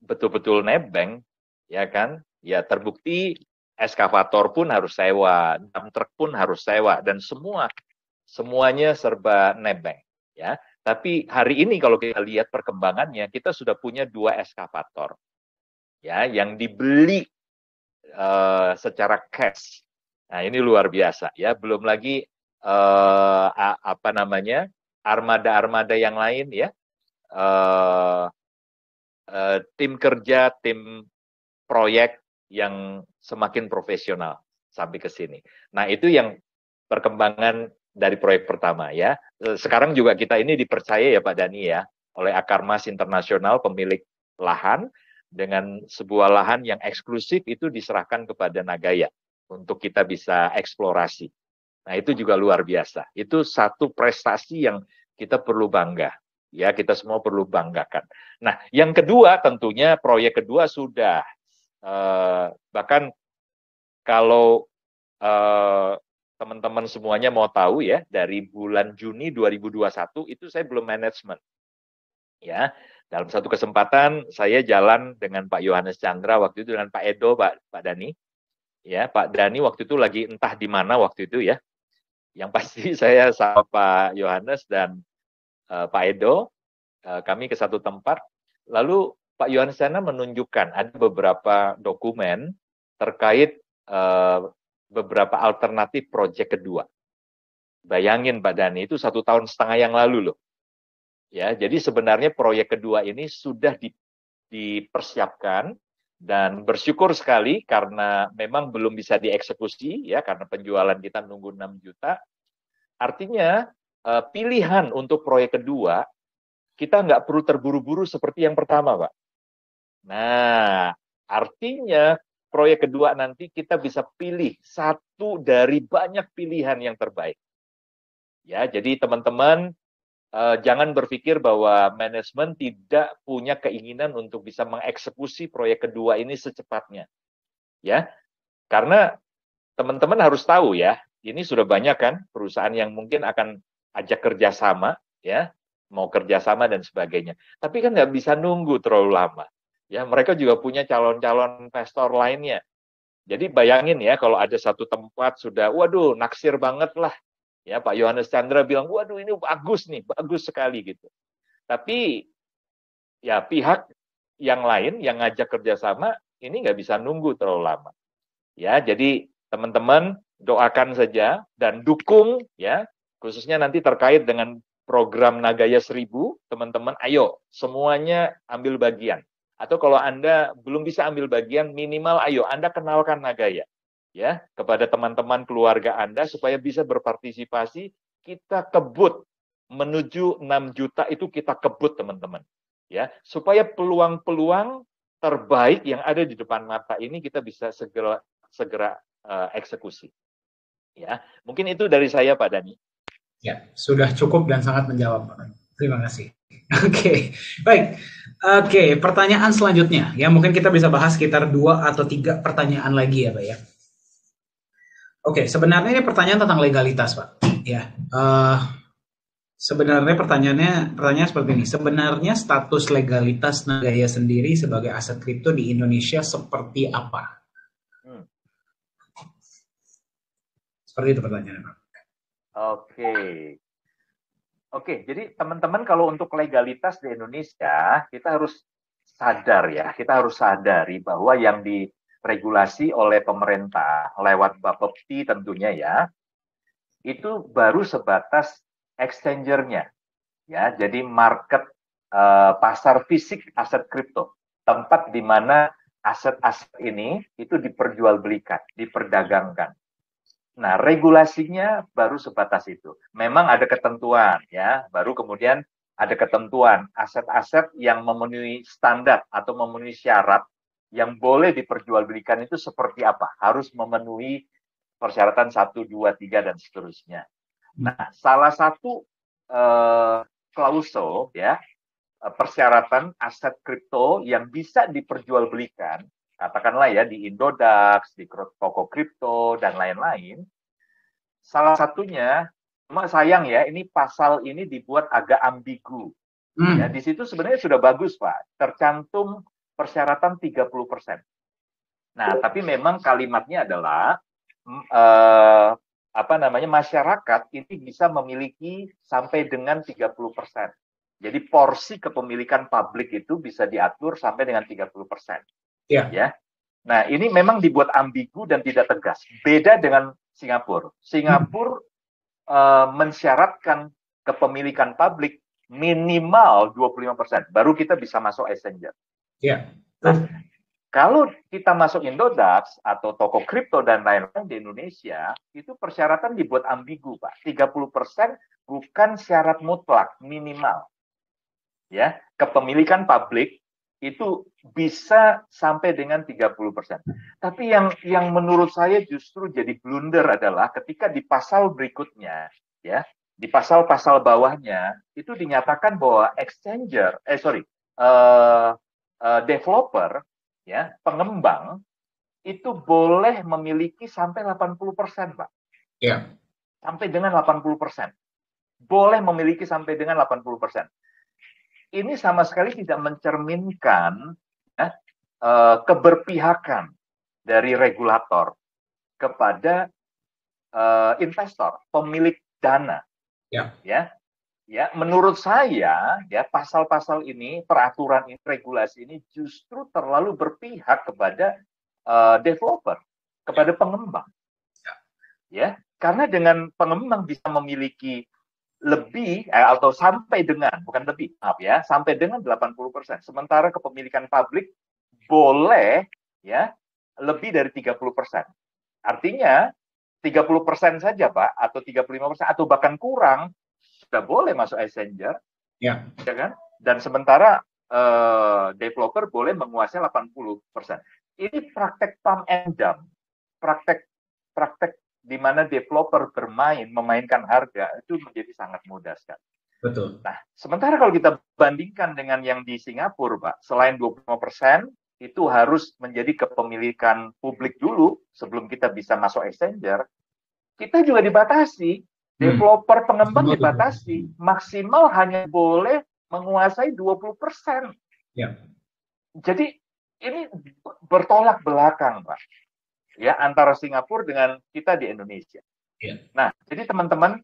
betul-betul nebeng, ya kan? Ya terbukti eskavator pun harus sewa, dump truck pun harus sewa, dan semuanya serba nebeng, ya. Tapi hari ini kalau kita lihat perkembangannya, kita sudah punya 2 eskavator, ya, yang dibeli secara cash. Nah ini luar biasa, ya. Belum lagi armada-armada yang lain, ya, tim kerja, tim proyek yang semakin profesional sampai ke sini. Nah itu yang perkembangan dari proyek pertama ya. Sekarang juga kita ini dipercaya ya Pak Dhani ya oleh Akarmas Internasional, pemilik lahan, dengan sebuah lahan yang eksklusif itu diserahkan kepada Nagaya untuk kita bisa eksplorasi. Nah itu juga luar biasa. Itu satu prestasi yang kita perlu bangga. Ya kita semua perlu banggakan. Nah yang kedua tentunya proyek kedua sudah bahkan kalau teman-teman semuanya mau tahu ya, dari bulan Juni 2021 itu saya belum manajemen. Ya, dalam satu kesempatan saya jalan dengan Pak Yohanes Chandra waktu itu dengan Pak Edo, Pak Dhani. Ya, Pak Dhani waktu itu lagi entah di mana waktu itu ya. Yang pasti saya sama Pak Yohanes dan Pak Edo kami ke satu tempat. Lalu Pak Yohanes Chandra menunjukkan ada beberapa dokumen terkait beberapa alternatif proyek kedua. Bayangin Pak Dhani, itu 1,5 tahun yang lalu loh. Ya, jadi sebenarnya proyek kedua ini sudah dipersiapkan dan bersyukur sekali karena memang belum bisa dieksekusi ya karena penjualan kita nunggu 6 juta. Artinya pilihan untuk proyek kedua kita nggak perlu terburu-buru seperti yang pertama Pak. Nah, artinya proyek kedua nanti kita bisa pilih satu dari banyak pilihan yang terbaik. Ya, jadi teman-teman jangan berpikir bahwa manajemen tidak punya keinginan untuk bisa mengeksekusi proyek kedua ini secepatnya. Ya, karena teman-teman harus tahu ya, ini sudah banyak kan perusahaan yang mungkin akan ajak kerjasama, ya, mau kerjasama dan sebagainya. Tapi kan nggak bisa nunggu terlalu lama. Ya, mereka juga punya calon-calon investor lainnya. Jadi bayangin ya, kalau ada satu tempat sudah, waduh, naksir banget lah. Ya, Pak Yohanes Chandra bilang, waduh ini bagus nih, bagus sekali gitu. Tapi ya pihak yang lain yang ngajak kerjasama ini nggak bisa nunggu terlalu lama. Ya, jadi teman-teman doakan saja dan dukung ya, khususnya nanti terkait dengan program Nagaya 1000, teman-teman ayo semuanya ambil bagian. Atau kalau Anda belum bisa ambil bagian, minimal ayo Anda kenalkan Nagaya ya kepada teman-teman keluarga Anda supaya bisa berpartisipasi. Kita kebut menuju 6 juta itu kita kebut teman-teman. Ya, supaya peluang-peluang terbaik yang ada di depan mata ini kita bisa segera eksekusi. Ya, mungkin itu dari saya Pak Dani. Ya, sudah cukup dan sangat menjawab, Pak. Terima kasih. Oke, baik. Oke, pertanyaan selanjutnya. Ya, mungkin kita bisa bahas sekitar 2 atau 3 pertanyaan lagi ya, Pak ya. Oke, sebenarnya ini pertanyaan tentang legalitas, Pak. Ya, sebenarnya pertanyaannya seperti ini. Sebenarnya status legalitas Nagaya sendiri sebagai aset kripto di Indonesia seperti apa? Seperti itu pertanyaannya, Pak. Oke, jadi teman-teman kalau untuk legalitas di Indonesia, kita harus sadar ya, kita harus sadari bahwa yang diregulasi oleh pemerintah lewat Bapepti tentunya ya, itu baru sebatas exchanger-nya. Ya, jadi market pasar fisik aset kripto, tempat di mana aset-aset ini itu diperjualbelikan, diperdagangkan. Nah, regulasinya baru sebatas itu. Memang ada ketentuan ya, baru kemudian ada ketentuan aset-aset yang memenuhi standar atau memenuhi syarat yang boleh diperjualbelikan itu seperti apa? Harus memenuhi persyaratan 1, 2, 3 dan seterusnya. Nah, salah satu klausul ya, persyaratan aset kripto yang bisa diperjualbelikan, katakanlah ya di Indodax, di toko kripto dan lain-lain. Salah satunya, cuma sayang ya, ini pasal ini dibuat agak ambigu. Ya, di situ sebenarnya sudah bagus, Pak. Tercantum persyaratan 30%. Nah, tapi memang kalimatnya adalah masyarakat ini bisa memiliki sampai dengan 30%. Jadi porsi kepemilikan publik itu bisa diatur sampai dengan 30%. Ya. Nah, ini memang dibuat ambigu dan tidak tegas. Beda dengan Singapura. Singapura mensyaratkan kepemilikan publik minimal 25%. Baru kita bisa masuk exchanger. Nah, kalau kita masuk Indodax atau toko kripto dan lain-lain di Indonesia, itu persyaratan dibuat ambigu, Pak. 30% bukan syarat mutlak, minimal. Ya, kepemilikan publik itu bisa sampai dengan 30%. Tapi yang menurut saya justru jadi blunder adalah ketika di pasal berikutnya, ya, di pasal-pasal bawahnya itu dinyatakan bahwa developer, ya, pengembang itu boleh memiliki sampai 80%, Pak. Ya. Sampai dengan 80%. Boleh memiliki sampai dengan 80%. Ini sama sekali tidak mencerminkan ya, keberpihakan dari regulator kepada investor, pemilik dana. Ya, menurut saya ya pasal-pasal ini, peraturan ini, regulasi ini justru terlalu berpihak kepada developer, kepada pengembang. Ya, karena dengan pengembang bisa memiliki lebih atau sampai dengan, bukan lebih, maaf ya, sampai dengan 80%. Sementara kepemilikan publik boleh ya lebih dari 30%. Artinya 30% saja, Pak, atau 35% atau bahkan kurang sudah boleh masuk exchanger. Ya kan? Dan sementara developer boleh menguasai 80%. Ini praktek pump and dump, praktek di mana developer memainkan harga itu menjadi sangat mudah sekali. Betul. Nah, sementara kalau kita bandingkan dengan yang di Singapura, Pak, selain 25%, itu harus menjadi kepemilikan publik dulu sebelum kita bisa masuk exchanger, kita juga dibatasi. Developer pengembang dibatasi. Maksimal hanya boleh menguasai 20%. Ya. Jadi ini bertolak belakang, Pak. Ya, antara Singapura dengan kita di Indonesia. Ya. Nah, jadi teman-teman,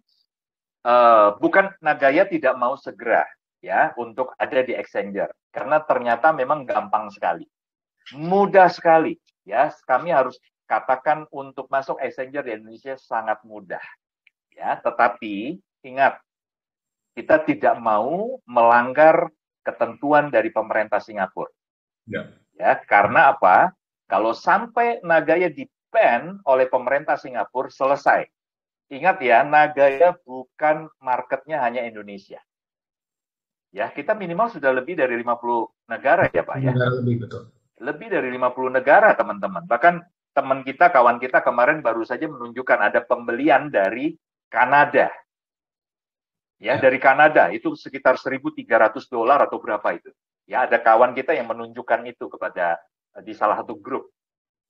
bukan Nagaya tidak mau segera ya untuk ada di exchanger, karena ternyata memang gampang sekali, mudah sekali. Ya, kami harus katakan untuk masuk exchanger di Indonesia sangat mudah. Ya, tetapi ingat, kita tidak mau melanggar ketentuan dari pemerintah Singapura. Ya, karena apa? Kalau sampai Nagaya di-ban oleh pemerintah Singapura, selesai. Ingat ya, Nagaya bukan marketnya hanya Indonesia. Ya, kita minimal sudah lebih dari 50 negara ya Pak ya. Lebih, betul. Lebih dari 50 negara teman-teman. Bahkan teman kita, kawan kita kemarin baru saja menunjukkan ada pembelian dari Kanada. Ya, dari Kanada itu sekitar $1.300 atau berapa itu. Ya, ada kawan kita yang menunjukkan itu kepada di salah satu grup.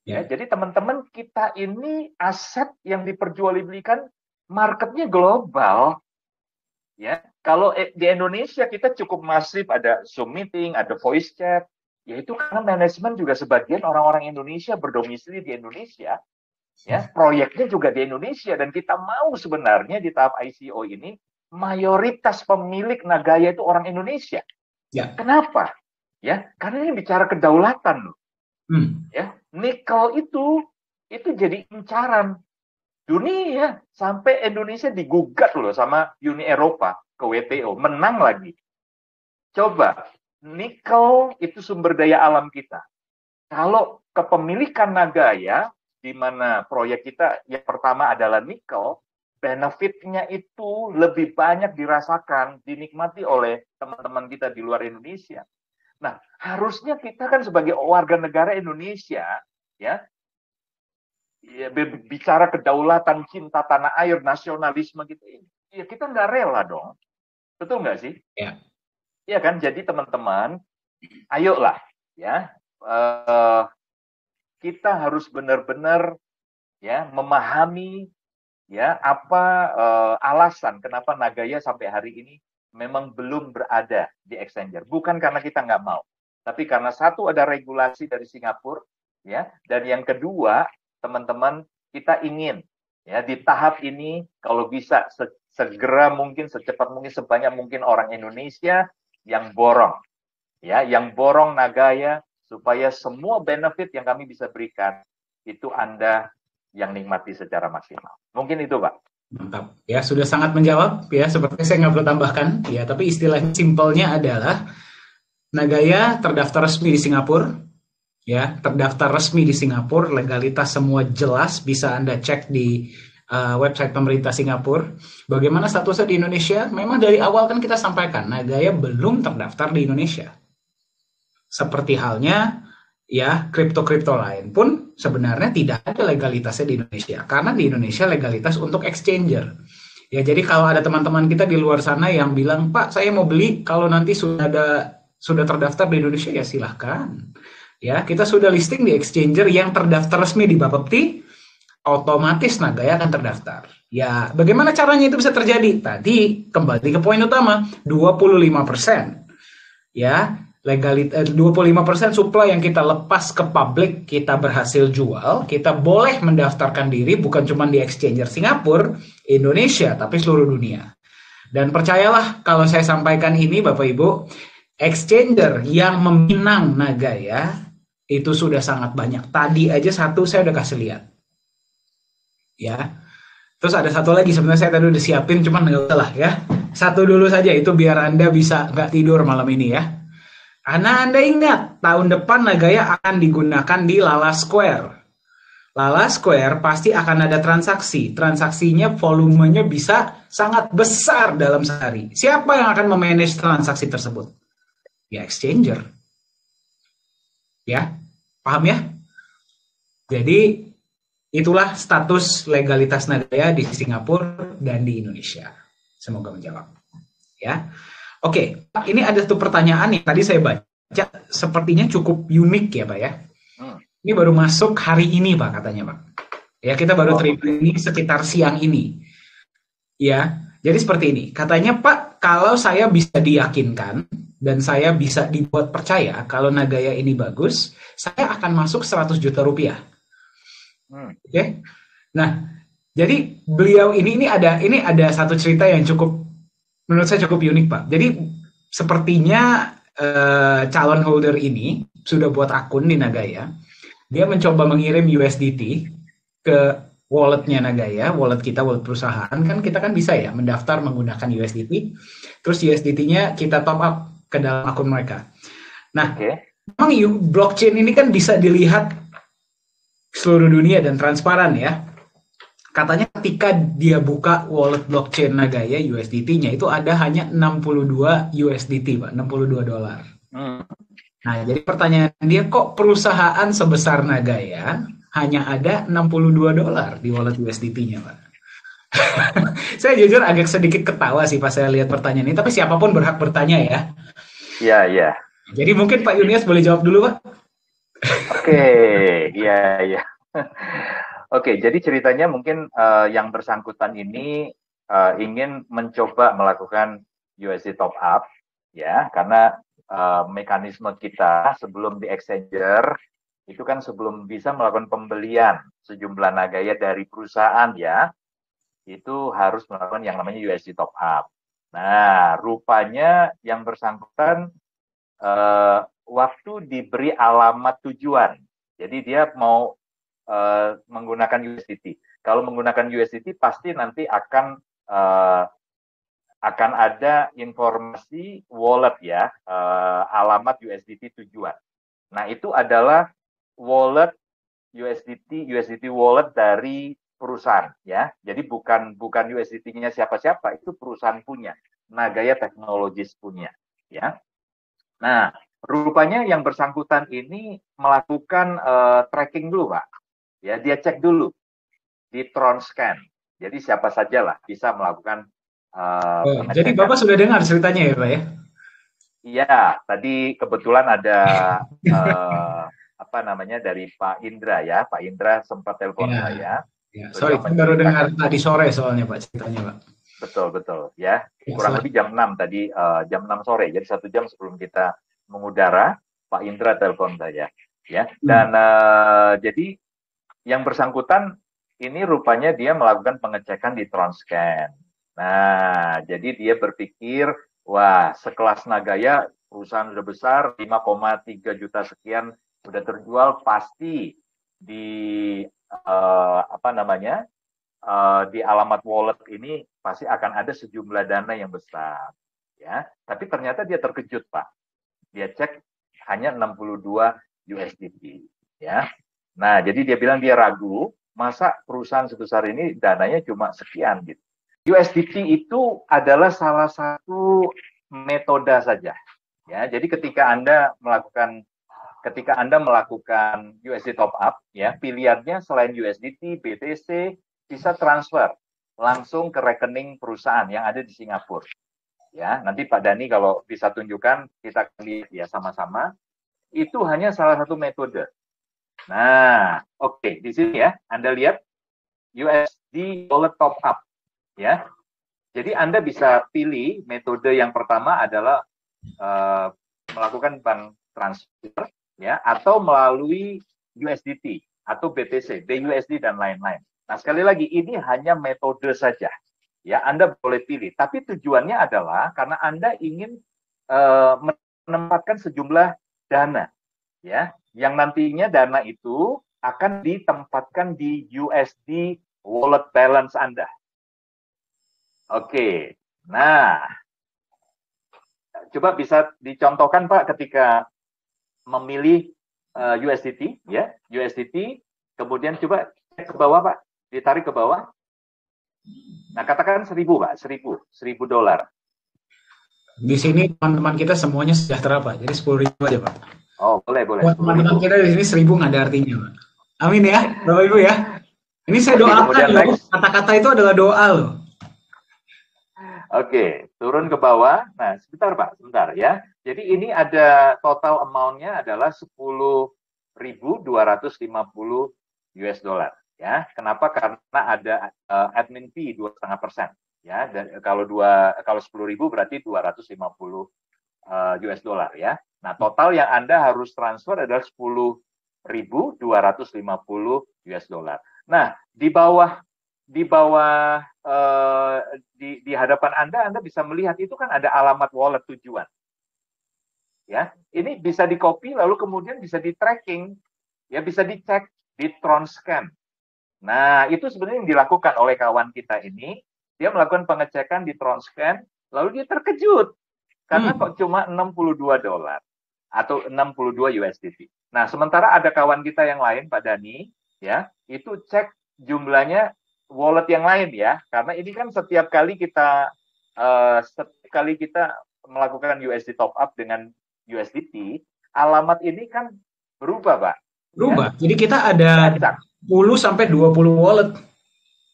Ya, jadi teman-teman, kita ini aset yang diperjualbelikan, marketnya global. Ya, kalau di Indonesia kita cukup masif, ada Zoom meeting, ada voice chat. Ya, itu karena manajemen juga sebagian orang-orang Indonesia berdomisili di Indonesia. Ya, proyeknya juga di Indonesia, dan kita mau sebenarnya di tahap ICO ini mayoritas pemilik Nagaya itu orang Indonesia. Ya. Kenapa? Ya, karena ini bicara kedaulatan loh. Ya, nikel itu jadi incaran dunia, sampai Indonesia digugat loh sama Uni Eropa ke WTO, menang lagi. Coba, nikel itu sumber daya alam kita. Kalau kepemilikan Nagaya, di mana proyek kita yang pertama adalah nikel, benefitnya itu lebih banyak dirasakan, dinikmati oleh teman-teman kita di luar Indonesia. Nah, harusnya kita kan sebagai warga negara Indonesia, ya bicara kedaulatan, cinta tanah air, nasionalisme gitu, ya kita nggak rela dong. Betul nggak sih? Ya. Ya kan, jadi teman-teman, ayolah, ya, kita harus benar-benar ya memahami ya apa alasan kenapa Nagaya sampai hari ini memang belum berada di exchanger. Bukan karena kita nggak mau, tapi karena satu, ada regulasi dari Singapura, ya, dan yang kedua, teman-teman, kita ingin ya di tahap ini kalau bisa segera mungkin, secepat mungkin, sebanyak mungkin orang Indonesia yang borong, ya, yang borong Nagaya, supaya semua benefit yang kami bisa berikan itu Anda yang nikmati secara maksimal. Mungkin itu, Pak. Mantap. Ya, sudah sangat menjawab. Ya, seperti saya nggak perlu tambahkan. Ya, tapi istilahnya simpelnya adalah Nagaya terdaftar resmi di Singapura. Ya, terdaftar resmi di Singapura. Legalitas semua jelas. Bisa Anda cek di website pemerintah Singapura. Bagaimana statusnya di Indonesia? Memang dari awal kan kita sampaikan, Nagaya belum terdaftar di Indonesia. Seperti halnya ya kripto-kripto lain pun sebenarnya tidak ada legalitasnya di Indonesia, karena di Indonesia legalitas untuk exchanger. Ya, jadi kalau ada teman-teman kita di luar sana yang bilang, Pak, saya mau beli kalau nanti sudah terdaftar di Indonesia, ya silahkan. Ya, kita sudah listing di exchanger yang terdaftar resmi di Bapepti, otomatis Nagaya akan terdaftar. Ya, bagaimana caranya itu bisa terjadi? Tadi kembali ke poin utama, 25%. Ya, 25% supply yang kita lepas ke publik, kita berhasil jual, kita boleh mendaftarkan diri bukan cuma di exchanger Singapura, Indonesia, tapi seluruh dunia. Dan percayalah kalau saya sampaikan ini Bapak Ibu, exchanger yang meminang Nagaya itu sudah sangat banyak. Tadi aja satu saya udah kasih lihat. Ya. Terus ada satu lagi, sebenarnya saya tadi udah siapin, cuman nggak usah lah ya. Satu dulu saja, itu biar Anda bisa nggak tidur malam ini ya. Karena Anda ingat, tahun depan Nagaya akan digunakan di Lala Square. Lala Square pasti akan ada transaksi. Transaksinya volumenya bisa sangat besar dalam sehari. Siapa yang akan memanage transaksi tersebut? Ya exchanger. Ya, paham ya? Jadi itulah status legalitas Nagaya di Singapura dan di Indonesia. Semoga menjawab. Ya, oke. Ini ada satu pertanyaan yang tadi saya baca, sepertinya cukup unik ya, Pak ya. Ini baru masuk hari ini, Pak, katanya, Pak. Ya, kita baru terima ini sekitar siang ini. Ya, jadi seperti ini. Katanya, Pak, kalau saya bisa diyakinkan dan saya bisa dibuat percaya kalau Nagaya ini bagus, saya akan masuk 100 juta rupiah. Oke. Nah, jadi beliau ini ada satu cerita yang cukup menurut saya cukup unik, Pak. Jadi sepertinya calon holder ini sudah buat akun di Nagaya. Dia mencoba mengirim USDT ke walletnya Nagaya, wallet kita, wallet perusahaan. Kan kita kan bisa ya mendaftar menggunakan USDT. Terus USDT-nya kita top up ke dalam akun mereka. Nah, memang blockchain ini kan bisa dilihat seluruh dunia dan transparan ya. Katanya ketika dia buka wallet blockchain Nagaya USDT-nya itu ada hanya 62 USDT, Pak, 62 dolar. Nah, jadi pertanyaan dia, kok perusahaan sebesar Nagaya hanya ada 62 dolar di wallet USDT-nya, Pak? Saya jujur agak sedikit ketawa sih pas saya lihat pertanyaan ini, tapi siapapun berhak bertanya ya. Iya, iya. Jadi mungkin Pak Yunias boleh jawab dulu, Pak? Oke, iya, iya. Oke, jadi ceritanya mungkin yang bersangkutan ini ingin mencoba melakukan USD top up, ya, karena mekanisme kita sebelum di exchanger itu kan sebelum bisa melakukan pembelian sejumlah Nagaya dari perusahaan, ya, itu harus melakukan yang namanya USD top up. Nah, rupanya yang bersangkutan waktu diberi alamat tujuan, jadi dia mau menggunakan USDT. Kalau menggunakan USDT pasti nanti akan ada informasi wallet ya, alamat USDT tujuan. Nah, itu adalah wallet USDT wallet dari perusahaan ya. Jadi bukan USDT-nya siapa-siapa, itu perusahaan punya. Nagaya Technologies punya ya. Nah, rupanya yang bersangkutan ini melakukan tracking dulu, Pak. Ya, dia cek dulu di Tronscan. Jadi siapa saja lah bisa melakukan jadi Bapak sudah dengar ceritanya ya, Pak ya? Iya, tadi kebetulan ada apa namanya dari Pak Indra ya. Pak Indra sempat telepon saya. Ya, sorry, saya baru dengar tadi sore soalnya Pak ceritanya, Pak. Betul ya. Kurang lebih jam 6 tadi, jam 6 sore. Jadi 1 jam sebelum kita mengudara, Pak Indra telepon saya. Ya, dan jadi yang bersangkutan ini rupanya dia melakukan pengecekan di Tronscan. Nah, jadi dia berpikir, wah, sekelas Nagaya, perusahaan sudah besar, 5,3 juta sekian sudah terjual, pasti di di alamat wallet ini pasti akan ada sejumlah dana yang besar. Ya, tapi ternyata dia terkejut, Pak. Dia cek hanya 62 USDT. Ya. Nah, jadi dia bilang dia ragu, masa perusahaan sebesar ini dananya cuma sekian gitu. USDT itu adalah salah satu metode saja. Ya, jadi ketika Anda melakukan USD top up, ya, pilihannya selain USDT, BTC, bisa transfer langsung ke rekening perusahaan yang ada di Singapura. Ya, nanti Pak Dhani kalau bisa tunjukkan, kita lihat ya sama-sama. Itu hanya salah satu metode. Nah, oke, di sini ya, Anda lihat USD wallet top up, ya. Jadi Anda bisa pilih metode yang pertama adalah melakukan bank transfer, ya, atau melalui USDT atau BTC, BUSD dan lain-lain. Nah, sekali lagi ini hanya metode saja, ya. Anda boleh pilih, tapi tujuannya adalah karena Anda ingin menempatkan sejumlah dana, ya, yang nantinya dana itu akan ditempatkan di USD wallet balance Anda. Oke, nah, coba bisa dicontohkan Pak ketika memilih USDT, ya, USDT, kemudian coba cek ke bawah Pak, ditarik ke bawah. Nah, katakan 1.000 Pak, 1.000 dolar. Di sini teman-teman kita semuanya sejahtera Pak, jadi 10.000 aja Pak. Oh, boleh, boleh. Buat 10.000. teman-teman kita di sini 1.000 nggak ada artinya Pak. Amin ya, Bapak Ibu ya. Ini saya Oke, doakan kemudian loh, next. kata-kata itu adalah doa loh. Oke, turun ke bawah. Nah, sebentar Pak, sebentar ya. Jadi ini ada total amount-nya adalah 10.250 US dollar. Ya, kenapa? Karena ada admin fee 2,5%. Ya, dan kalau 10.000 berarti 250 US dollar ya. Nah, total yang Anda harus transfer adalah 10.250 US dollar. Nah, di bawah di hadapan Anda bisa melihat itu kan ada alamat wallet tujuan. Ya, ini bisa di copy lalu kemudian bisa di tracking, ya bisa dicek di Tronscan. Nah, itu sebenarnya yang dilakukan oleh kawan kita ini. Dia melakukan pengecekan di Tronscan, lalu dia terkejut karena kok cuma 62 dolar atau 62 USDT. Nah, sementara ada kawan kita yang lain, Pak Dani, ya, itu cek jumlahnya wallet yang lain ya, karena ini kan setiap kali kita melakukan USD top up dengan USDT, alamat ini kan berubah, Pak. Berubah. Ya? Jadi kita ada Diacak. 10 sampai 20 wallet.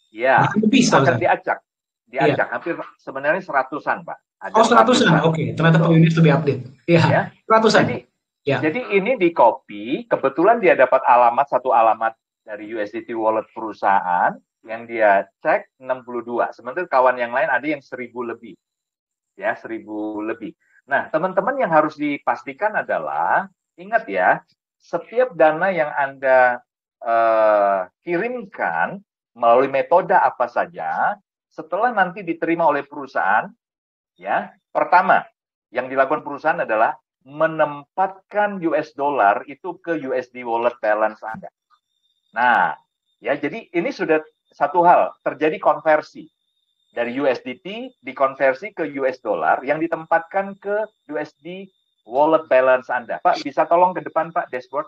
Ya, Bahkan lebih akan saya. diacak. Iya. Diacak hampir sebenarnya seratusan, Pak. Ada Oh, seratusan. ratusan. Oke, ternyata Pak Betul. Yunis lebih update. Ya. Iya, seratusan. Jadi Ya. jadi ini di copy, kebetulan dia dapat satu alamat dari USDT wallet perusahaan yang dia cek 62. Sementara kawan yang lain ada yang 1.000 lebih. Ya, 1.000 lebih. Nah, teman-teman yang harus dipastikan adalah ingat ya, setiap dana yang Anda kirimkan melalui metode apa saja, setelah nanti diterima oleh perusahaan, ya, pertama yang dilakukan perusahaan adalah menempatkan US dollar itu ke USD wallet balance Anda. Nah, ya jadi ini sudah satu hal, terjadi konversi dari USDT dikonversi ke US dollar yang ditempatkan ke USD wallet balance Anda. Pak, bisa tolong ke depan Pak dashboard?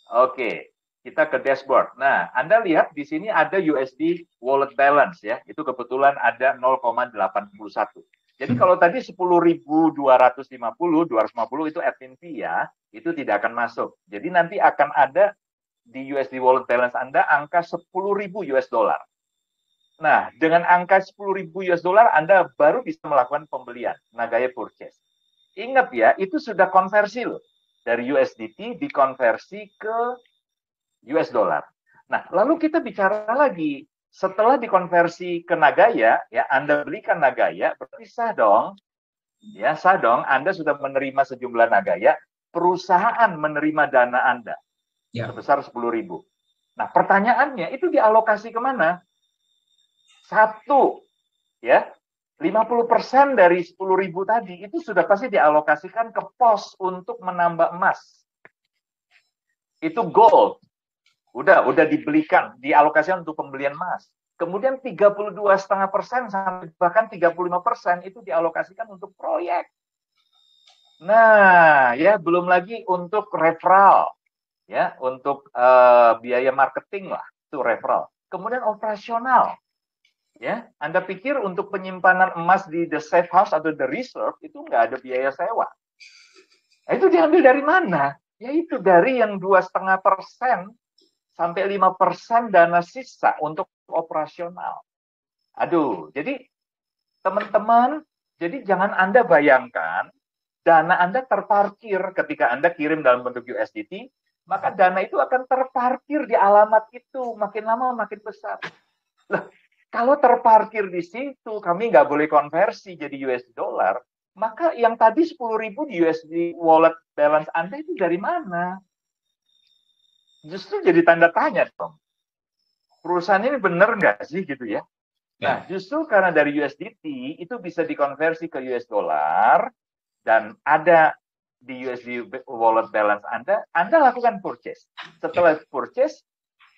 Oke, kita ke dashboard. Nah, Anda lihat di sini ada USD wallet balance ya. Itu kebetulan ada 0,81. Jadi kalau tadi 10.250, 250 itu admin fee ya, itu tidak akan masuk. Jadi nanti akan ada di USD wallet balance Anda angka 10.000 US dollar. Nah, dengan angka 10.000 US dollar Anda baru bisa melakukan pembelian, Nagaya purchase. Ingat ya, itu sudah konversi loh. Dari USDT dikonversi ke US dollar. Nah, lalu kita bicara lagi. Setelah dikonversi ke Nagaya, ya Anda belikan Nagaya, berarti sah dong. Ya, sah dong. Anda sudah menerima sejumlah Nagaya, perusahaan menerima dana Anda sebesar 10.000. Nah, pertanyaannya itu dialokasi kemana? Satu, ya, 50% dari 10.000 tadi itu sudah pasti dialokasikan ke pos untuk menambah emas. Itu gold. Udah dibelikan, dialokasikan untuk pembelian emas. Kemudian 32,5% sampai bahkan 35% itu dialokasikan untuk proyek. Nah, ya belum lagi untuk referral, ya untuk biaya marketing lah, itu referral. Kemudian operasional, ya. Anda pikir untuk penyimpanan emas di the safe house atau the reserve itu nggak ada biaya sewa? Nah, itu diambil dari mana? Yaitu dari yang 2,5% sampai 5% dana sisa untuk operasional. Aduh, jadi teman-teman, jadi jangan Anda bayangkan dana Anda terparkir ketika Anda kirim dalam bentuk USDT, maka dana itu akan terparkir di alamat itu, makin lama makin besar. Lah, kalau terparkir di situ, kami nggak boleh konversi jadi USD dollar, maka yang tadi 10.000 di USD wallet balance Anda itu dari mana? Justru jadi tanda tanya dong. Perusahaan ini benar nggak sih gitu ya? Nah, justru karena dari USDT itu bisa dikonversi ke US dollar dan ada di USD wallet balance Anda lakukan purchase. Setelah purchase,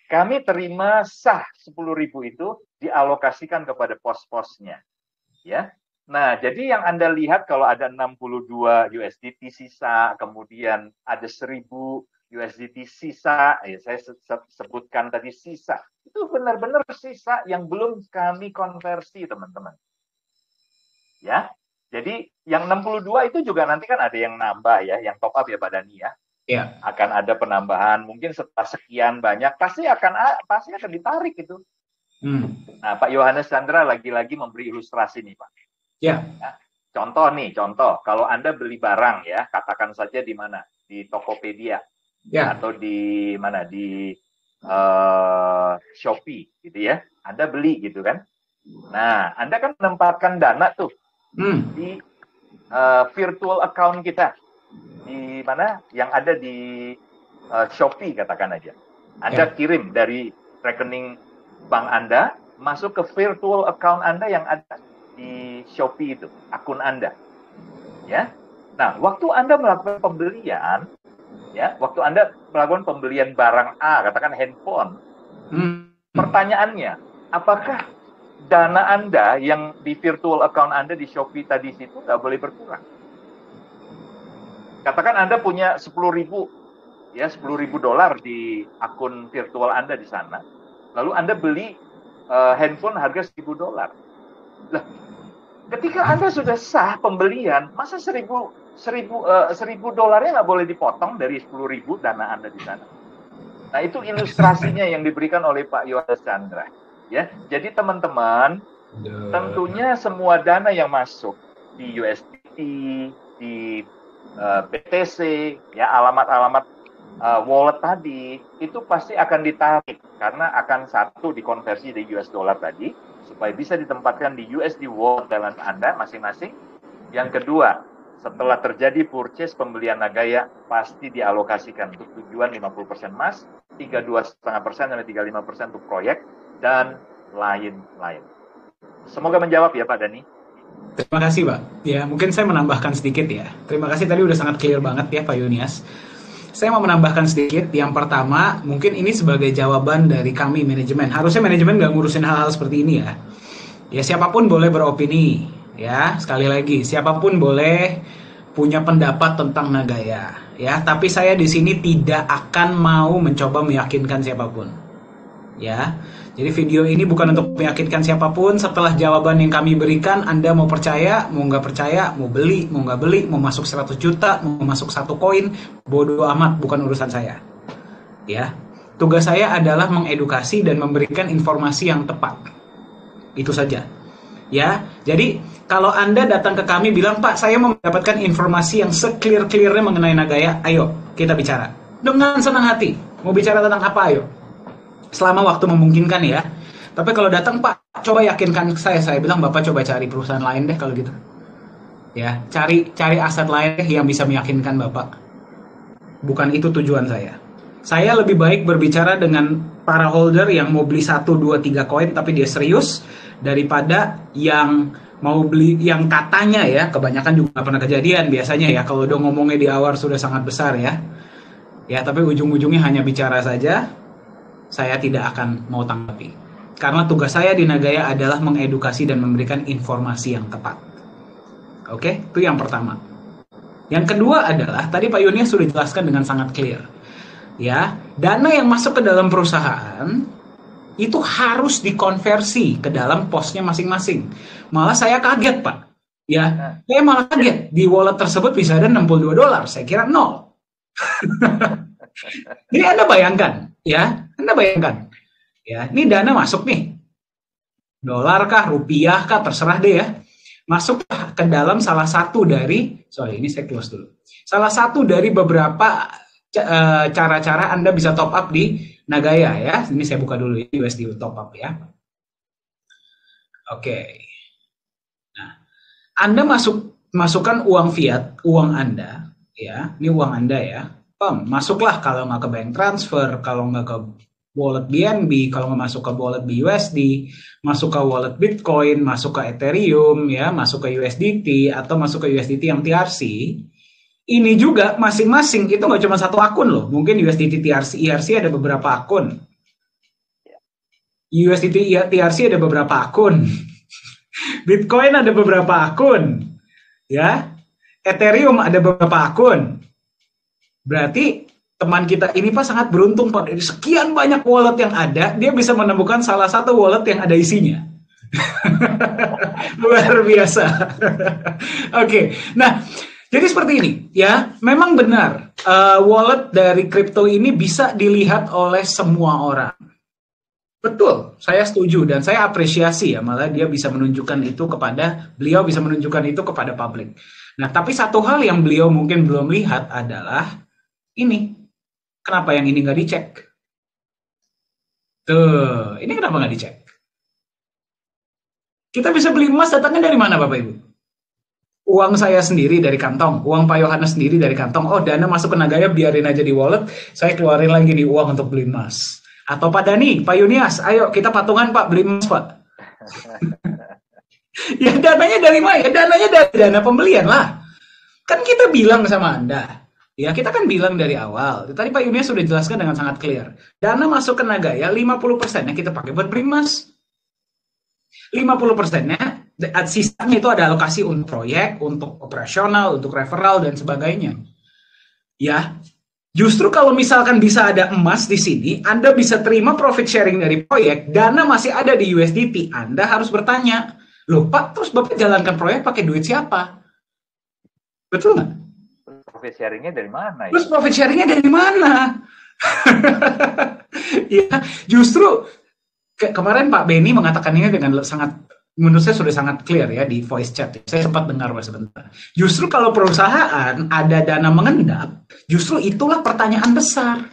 kami terima sah 10.000 itu dialokasikan kepada pos-posnya. Ya. Nah, jadi yang Anda lihat kalau ada 62 USDT sisa, kemudian ada 1.000 USDT sisa, saya sebutkan tadi sisa, itu benar-benar sisa yang belum kami konversi, teman-teman. Ya, jadi yang 62 itu juga nanti kan ada yang nambah ya, yang top up ya Pak Dhani ya. Ya. Akan ada penambahan, mungkin setelah sekian banyak pasti akan ditarik itu. Nah, Pak Yohanes Chandra lagi-lagi memberi ilustrasi nih Pak. Ya. Contoh, kalau Anda beli barang ya, katakan saja di mana, di Tokopedia. Ya. Atau di mana, di Shopee gitu ya, Anda beli gitu kan. Nah, Anda kan menempatkan dana tuh di virtual account kita, di mana yang ada di Shopee katakan aja. Anda kirim dari rekening bank Anda masuk ke virtual account Anda yang ada di Shopee itu, akun Anda. Ya. Nah, waktu Anda melakukan pembelian, barang A, katakan handphone, pertanyaannya, apakah dana Anda yang di virtual account Anda di Shopee tadi situ nggak boleh berkurang? Katakan Anda punya 10.000 $10.000 di akun virtual Anda di sana, lalu Anda beli handphone harga $1.000. Lah, ketika Anda sudah sah pembelian, masa $1.000 nggak boleh dipotong dari 10.000 dana Anda di sana? Nah, itu ilustrasinya yang diberikan oleh Pak Yohanes Chandra. Ya, jadi teman-teman, tentunya semua dana yang masuk di USDT, di BTC, ya alamat-alamat wallet tadi, itu pasti akan ditarik karena akan satu dikonversi di US dollar tadi supaya bisa ditempatkan di USD wallet balance Anda masing-masing. Yang kedua, setelah terjadi purchase pembelian Nagaya pasti dialokasikan untuk tujuan 50% emas, 32,5% sampai 35% untuk proyek dan lain-lain. Semoga menjawab ya Pak Dhani. Terima kasih Pak. Ya, mungkin saya menambahkan sedikit ya. Terima kasih, tadi udah sangat clear banget ya Pak Yunias. Saya mau menambahkan sedikit. Yang pertama, mungkin ini sebagai jawaban dari kami manajemen. Harusnya manajemen nggak ngurusin hal-hal seperti ini ya. Ya, siapapun boleh beropini. Ya, sekali lagi, siapapun boleh punya pendapat tentang Nagaya. Ya, tapi saya di sini tidak akan mau mencoba meyakinkan siapapun. Ya, jadi video ini bukan untuk meyakinkan siapapun. Setelah jawaban yang kami berikan, Anda mau percaya, mau nggak percaya, mau beli, mau nggak beli, mau masuk 100 juta, mau masuk 1 koin, bodoh amat, bukan urusan saya. Ya, tugas saya adalah mengedukasi dan memberikan informasi yang tepat. Itu saja. Ya, jadi kalau Anda datang ke kami bilang, Pak, saya mau mendapatkan informasi yang se-clear-clearnya mengenai Nagaya, ayo kita bicara. Dengan senang hati. Mau bicara tentang apa, ayo. Selama waktu memungkinkan ya. Tapi kalau datang, Pak, coba yakinkan saya bilang, Bapak coba cari perusahaan lain deh kalau gitu. Ya, cari aset lain deh yang bisa meyakinkan Bapak. Bukan itu tujuan saya. Saya lebih baik berbicara dengan para holder yang mau beli 1, 2, 3 koin tapi dia serius, daripada yang mau beli yang katanya ya, kebanyakan juga gak pernah kejadian biasanya ya, kalau udah ngomongnya di awal sudah sangat besar ya. Ya, tapi ujung-ujungnya hanya bicara saja. Saya tidak akan mau tanggapi. Karena tugas saya di Nagaya adalah mengedukasi dan memberikan informasi yang tepat. Oke, itu yang pertama. Yang kedua adalah, tadi Pak Yunias sudah jelaskan dengan sangat clear. Ya, dana yang masuk ke dalam perusahaan itu harus dikonversi ke dalam posnya masing-masing. Malah saya kaget, Pak. Ya, saya malah kaget. Di wallet tersebut bisa ada $62. Saya kira 0. Jadi Anda bayangkan, ya, ya, ini dana masuk nih, dolar kah, rupiah kah, terserah deh ya, masuk ke dalam salah satu dari, ini saya close dulu, salah satu dari beberapa cara-cara Anda bisa top up di Nagaya ya. Ini saya buka dulu USD top up ya. Oke. Nah, Anda masukkan uang fiat, uang Anda ya, ini uang Anda ya. Masuklah, kalau nggak ke bank transfer, kalau nggak ke wallet BNB, kalau nggak masuk ke wallet BUSD, masuk ke wallet Bitcoin, masuk ke Ethereum, ya, masuk ke USDT, atau masuk ke USDT yang TRC. Ini juga masing-masing itu nggak cuma satu akun loh. Mungkin USDT TRC ada beberapa akun. USDT TRC ada beberapa akun. Bitcoin ada beberapa akun. Ya. Ethereum ada beberapa akun. Berarti teman kita ini Pak sangat beruntung Pak, dari sekian banyak wallet yang ada, dia bisa menemukan salah satu wallet yang ada isinya. Luar biasa. Oke, nah jadi seperti ini ya, memang benar wallet dari kripto ini bisa dilihat oleh semua orang. Betul, saya setuju dan saya apresiasi ya, malah dia bisa menunjukkan itu beliau bisa menunjukkan itu kepada publik. Nah, tapi satu hal yang beliau mungkin belum lihat adalah ini. Kenapa yang ini nggak dicek? Tuh, ini kenapa nggak dicek? Kita bisa beli emas datangnya dari mana Bapak Ibu? Uang saya sendiri dari kantong, uang Pak Yohanes sendiri dari kantong. Oh, dana masuk ke Nagaya biarin aja di wallet, saya keluarin lagi di uang untuk beli emas. Atau Pak Dani, Pak Yunias, ayo kita patungan Pak, beli emas Pak. Ya dananya dari mana? Ya dananya dari dana pembelian lah. Kan kita bilang sama Anda, ya kita kan bilang dari awal. Tadi Pak Yunias sudah jelaskan dengan sangat clear. Dana masuk ke Nagaya, 50%-nya kita pakai buat beli emas. 50%-nya, sisanya itu ada alokasi untuk proyek, untuk operasional, untuk referral, dan sebagainya. Ya, justru kalau misalkan bisa ada emas di sini, Anda bisa terima profit sharing dari proyek, dana masih ada di USDT, Anda harus bertanya, loh Pak, terus Bapak jalankan proyek pakai duit siapa? Betul nggak? Profit sharingnya dari mana? Ya? Terus profit sharingnya dari mana? Ya, justru kemarin Pak Benny mengatakan ini dengan sangat, menurut saya sudah sangat clear ya di voice chat. Saya sempat dengar sebentar. Justru kalau perusahaan ada dana mengendap, justru itulah pertanyaan besar.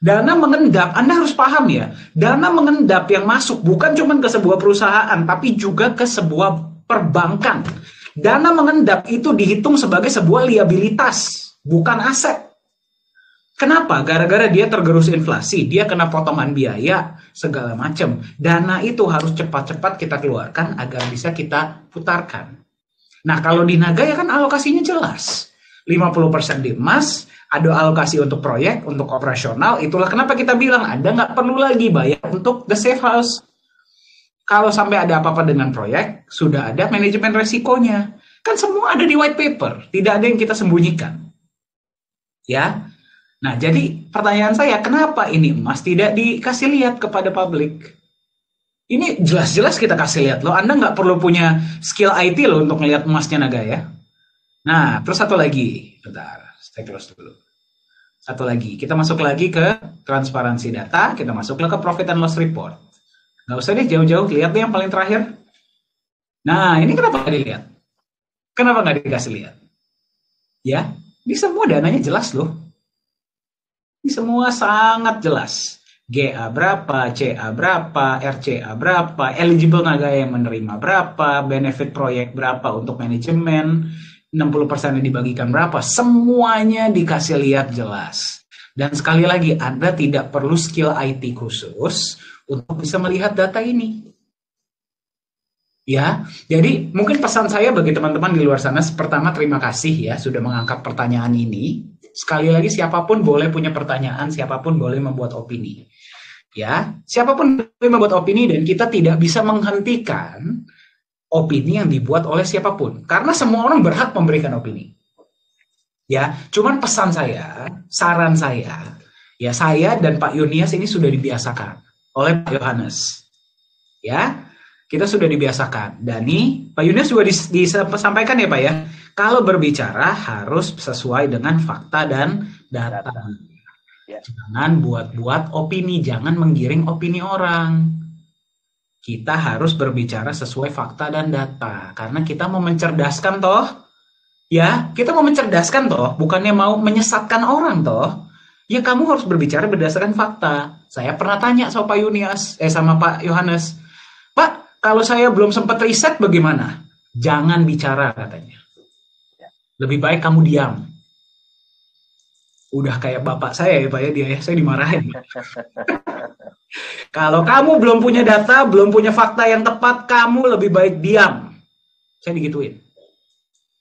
Dana mengendap, Anda harus paham ya, dana mengendap yang masuk bukan cuma ke sebuah perusahaan, tapi juga ke sebuah perbankan. Dana mengendap itu dihitung sebagai sebuah liabilitas, bukan aset. Kenapa? Gara-gara dia tergerus inflasi, dia kena potongan biaya, segala macam. Dana itu harus cepat-cepat kita keluarkan agar bisa kita putarkan. Nah, kalau di Nagaya kan alokasinya jelas. 50% di emas, ada alokasi untuk proyek, untuk operasional. Itulah kenapa kita bilang Anda nggak perlu lagi bayar untuk the safe house. Kalau sampai ada apa-apa dengan proyek, sudah ada manajemen resikonya. Kan semua ada di white paper, tidak ada yang kita sembunyikan. Ya. Nah, jadi pertanyaan saya, kenapa ini emas tidak dikasih lihat kepada publik? Ini jelas-jelas kita kasih lihat loh. Anda nggak perlu punya skill IT loh untuk melihat emasnya Nagaya. Nah, terus satu lagi. Bentar, saya close dulu. Satu lagi, kita masuk lagi ke transparansi data, kita masuk ke profit and loss report. Nggak usah deh jauh-jauh, lihat deh yang paling terakhir. Nah, ini kenapa nggak dilihat? Kenapa nggak dikasih lihat? Ya, di semua dananya jelas loh. Ini semua sangat jelas. GA berapa, CA berapa, RCA berapa, eligible Nagaya yang menerima berapa, benefit proyek berapa untuk manajemen, 60% yang dibagikan berapa, semuanya dikasih lihat jelas. Dan sekali lagi, Anda tidak perlu skill IT khusus untuk bisa melihat data ini. Ya, jadi mungkin pesan saya bagi teman-teman di luar sana, pertama terima kasih ya sudah mengangkat pertanyaan ini. Sekali lagi, siapapun boleh punya pertanyaan, siapapun boleh membuat opini. Ya, siapapun boleh membuat opini dan kita tidak bisa menghentikan opini yang dibuat oleh siapapun. Karena semua orang berhak memberikan opini. Ya, cuman pesan saya, saran saya, ya saya dan Pak Yunias ini sudah dibiasakan oleh Pak Yohanes. Ya, kita sudah dibiasakan. Dani, Pak Yunias juga disampaikan ya Pak ya. Kalau berbicara harus sesuai dengan fakta dan data. Ya. Jangan buat-buat opini, jangan menggiring opini orang. Kita harus berbicara sesuai fakta dan data. Karena kita mau mencerdaskan toh. Ya, kita mau mencerdaskan toh, bukannya mau menyesatkan orang toh. Ya kamu harus berbicara berdasarkan fakta. Saya pernah tanya sama Pak Yunias, sama Pak Yohanes. Pak, kalau saya belum sempat riset bagaimana? Jangan bicara katanya. Lebih baik kamu diam. Udah kayak bapak saya ya Pak ya, dia ya, saya dimarahin. Kalau kamu belum punya data, belum punya fakta yang tepat, kamu lebih baik diam. Saya digituin.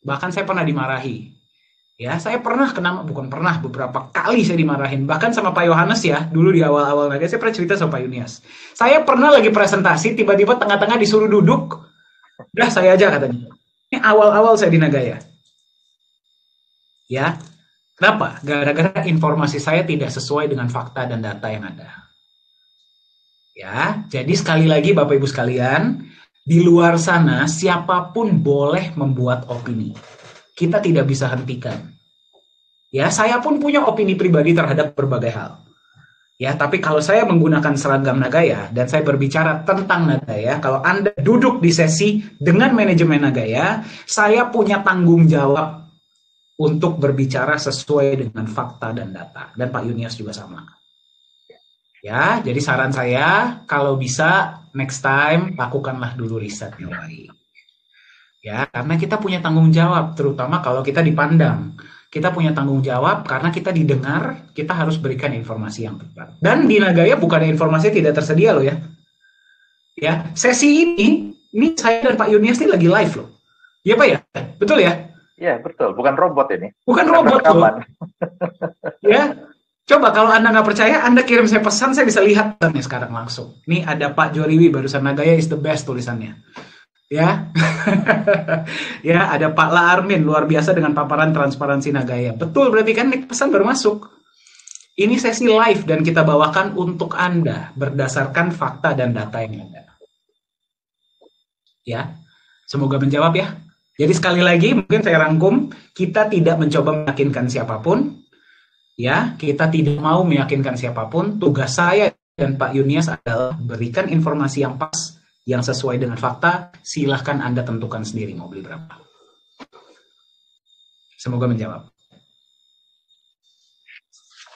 Bahkan saya pernah dimarahi. Ya, saya pernah beberapa kali saya dimarahin. Bahkan sama Pak Yohanes ya, dulu di awal-awal saya pernah cerita sama Pak Yunias. Saya pernah lagi presentasi, tiba-tiba tengah-tengah disuruh duduk. Udah saya aja katanya. Ini awal-awal saya di Nagaya. Ya, Kenapa? Gara-gara informasi saya tidak sesuai dengan fakta dan data yang ada. Ya, jadi sekali lagi Bapak Ibu sekalian, di luar sana siapapun boleh membuat opini. Kita tidak bisa hentikan. Ya, saya pun punya opini pribadi terhadap berbagai hal. Ya, tapi kalau saya menggunakan seragam Nagaya dan saya berbicara tentang Nagaya, kalau Anda duduk di sesi dengan manajemen Nagaya, saya punya tanggung jawab untuk berbicara sesuai dengan fakta dan data. Dan Pak Yunias juga sama. Ya, jadi saran saya kalau bisa next time lakukanlah dulu riset yang baik. Ya, karena kita punya tanggung jawab, terutama kalau kita dipandang. Kita punya tanggung jawab karena kita didengar, kita harus berikan informasi yang tepat. Dan di Nagaya bukan informasi tidak tersedia loh ya. Ya, sesi ini saya dan Pak Yunias ini lagi live loh. Iya Pak ya? Betul ya? Iya, betul. Bukan robot ini. Bukan robot loh. Ya, coba kalau Anda nggak percaya, Anda kirim saya pesan, saya bisa lihat nih sekarang langsung. Nih ada Pak Joriwi barusan, Nagaya is the best tulisannya. Ya, ya ada Pak La Armin luar biasa dengan paparan transparansi Nagaya. Betul, berarti kan pesan baru masuk. Ini sesi live dan kita bawakan untuk Anda berdasarkan fakta dan data yang ada. Ya, semoga menjawab ya. Jadi sekali lagi mungkin saya rangkum, kita tidak mencoba meyakinkan siapapun. Ya, kita tidak mau meyakinkan siapapun. Tugas saya dan Pak Yunias adalah berikan informasi yang pas, yang sesuai dengan fakta. Silahkan Anda tentukan sendiri mau beli berapa. Semoga menjawab.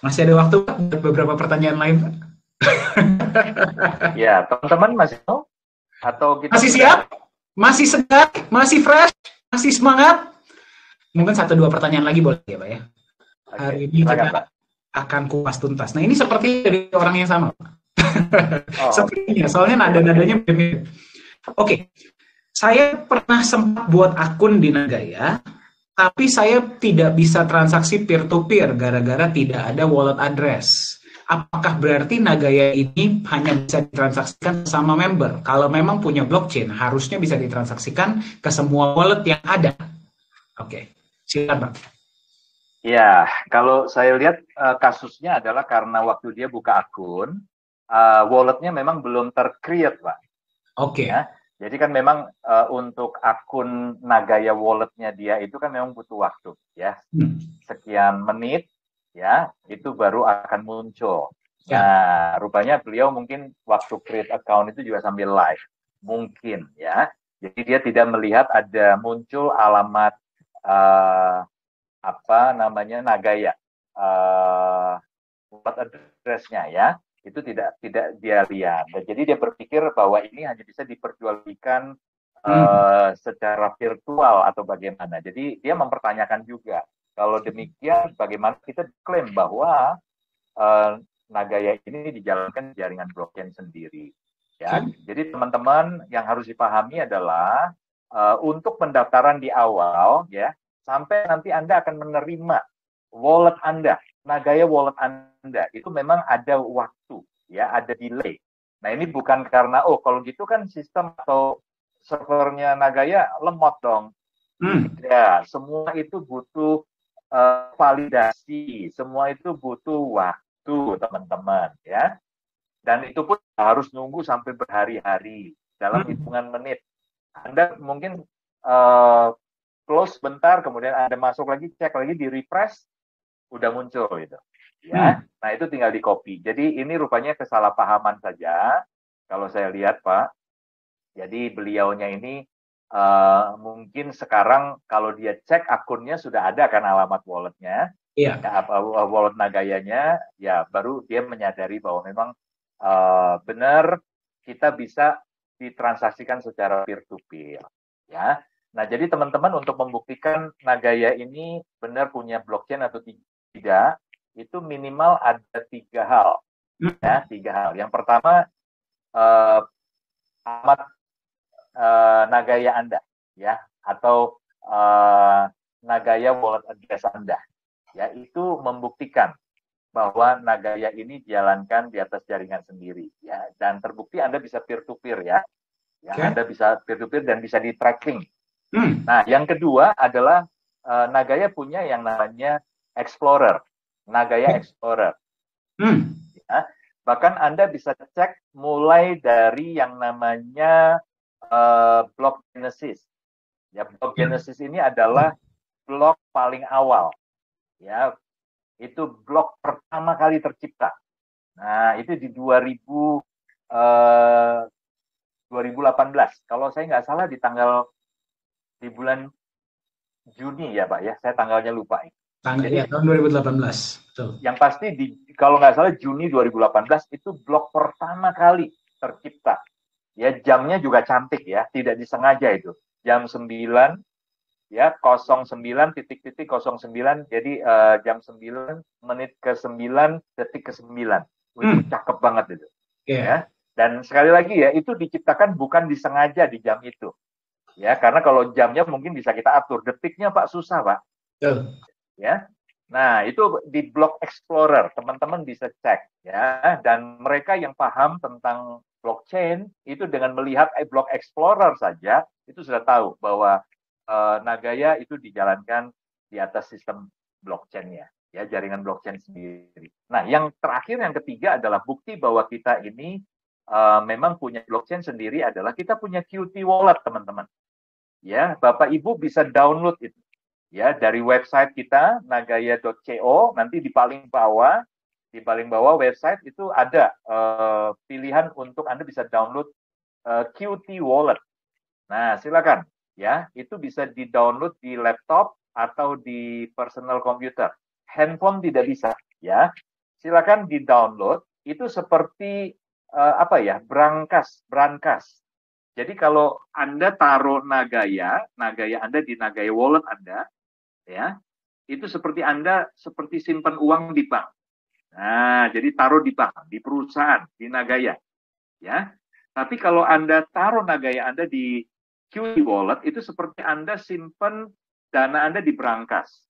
Masih ada waktu buat beberapa pertanyaan lain, Pak? Ya, teman-teman masih mau? Atau kita masih siap? Masih segar? Masih fresh? Masih semangat? Mungkin 1-2 pertanyaan lagi boleh ya, Pak ya? Hari ini kita akan kupas tuntas. Nah, ini seperti dari orang yang sama. Sepertinya, soalnya nada-nadanya mirip. Oke, saya pernah sempat buat akun di Nagaya, tapi saya tidak bisa transaksi peer-to-peer gara-gara tidak ada wallet address. Apakah berarti Nagaya ini hanya bisa ditransaksikan sama member? Kalau memang punya blockchain, harusnya bisa ditransaksikan ke semua wallet yang ada. Oke, silakan Pak. Ya, kalau saya lihat kasusnya adalah karena waktu dia buka akun, walletnya memang belum tercreate, Pak. Oke. Ya, jadi kan memang untuk akun Nagaya walletnya dia itu kan memang butuh waktu, ya. Sekian menit, ya, itu baru akan muncul. Ya. Nah, rupanya beliau mungkin waktu create account itu juga sambil live, mungkin, ya. Jadi dia tidak melihat ada muncul alamat apa namanya Nagaya wallet address-nya, ya, itu tidak dia lihat. Dan jadi dia berpikir bahwa ini hanya bisa diperjualbelikan secara virtual atau bagaimana. Jadi dia mempertanyakan juga, kalau demikian bagaimana kita klaim bahwa Nagaya ini dijalankan jaringan blockchain sendiri, ya. Jadi teman-teman yang harus dipahami adalah untuk pendaftaran di awal, ya, sampai nanti Anda akan menerima wallet Anda, Nagaya wallet Anda, itu memang ada waktu, ya, ada delay. Nah, ini bukan karena, oh kalau gitu kan sistem atau servernya Nagaya lemot dong. Tidak, semua itu butuh validasi, semua itu butuh waktu, teman-teman, ya. Dan itu pun harus nunggu sampai berhari-hari, dalam hitungan menit. Anda mungkin close bentar, kemudian Anda masuk lagi, cek lagi, di refresh, udah muncul gitu. Ya, nah itu tinggal di copy. Jadi ini rupanya kesalahpahaman saja, kalau saya lihat, Pak. Jadi beliaunya ini mungkin sekarang kalau dia cek akunnya sudah ada kan alamat walletnya, ya, wallet Nagayanya, ya baru dia menyadari bahwa memang benar kita bisa ditransaksikan secara peer-to-peer, ya. Nah, jadi teman-teman untuk membuktikan Nagaya ini benar punya blockchain atau tidak, itu minimal ada 3 hal. Ya, 3 hal. Yang pertama, alamat Nagaya Anda, ya, atau Nagaya wallet address Anda. Ya, itu membuktikan bahwa Nagaya ini dijalankan di atas jaringan sendiri, ya, dan terbukti Anda bisa peer-to-peer, ya. Anda bisa peer-to-peer dan bisa di-tracking. Nah, yang kedua adalah Nagaya punya yang namanya Explorer, Nagaya Explorer. Ya, bahkan Anda bisa cek mulai dari yang namanya blog Genesis. Ya, blog Genesis ini adalah blog paling awal. Ya, itu blog pertama kali tercipta. Nah, itu di 2018. Kalau saya nggak salah di bulan Juni ya Pak ya, saya tanggalnya lupa. Jadi, ya, tahun 2018. Betul. Yang pasti kalau nggak salah Juni 2018 itu blog pertama kali tercipta. Ya, jamnya juga cantik ya, tidak disengaja itu. Jam 9 ya, 09:09. Jadi jam 9 menit ke 9 detik ke 9. Itu cakep banget itu. Ya. Dan sekali lagi ya, itu diciptakan bukan disengaja di jam itu. Ya, karena kalau jamnya mungkin bisa kita atur, detiknya Pak susah Pak. Ya. Nah, itu di Blog Explorer, teman-teman bisa cek ya. Dan mereka yang paham tentang blockchain itu dengan melihat Blog Explorer saja itu sudah tahu bahwa Nagaya itu dijalankan di atas sistem blockchain-nya, ya, jaringan blockchain sendiri. Nah, yang terakhir, yang ketiga adalah bukti bahwa kita ini memang punya blockchain sendiri adalah kita punya Qt Wallet, teman-teman. Ya, Bapak Ibu bisa download itu. Ya, dari website kita nagaya.co, nanti di paling bawah website itu ada pilihan untuk Anda bisa download Qt Wallet. Nah, silakan ya, itu bisa di-download di laptop atau di personal computer. Handphone tidak bisa ya. Silakan di-download, itu seperti brankas. Jadi kalau Anda taruh Nagaya Anda di Nagaya Wallet Anda, ya, itu seperti Anda simpan uang di bank. Nah, jadi taruh di bank, di perusahaan, di Nagaya, ya. Tapi kalau Anda taruh Nagaya Anda di Qt Wallet, itu seperti Anda simpan dana Anda di brankas.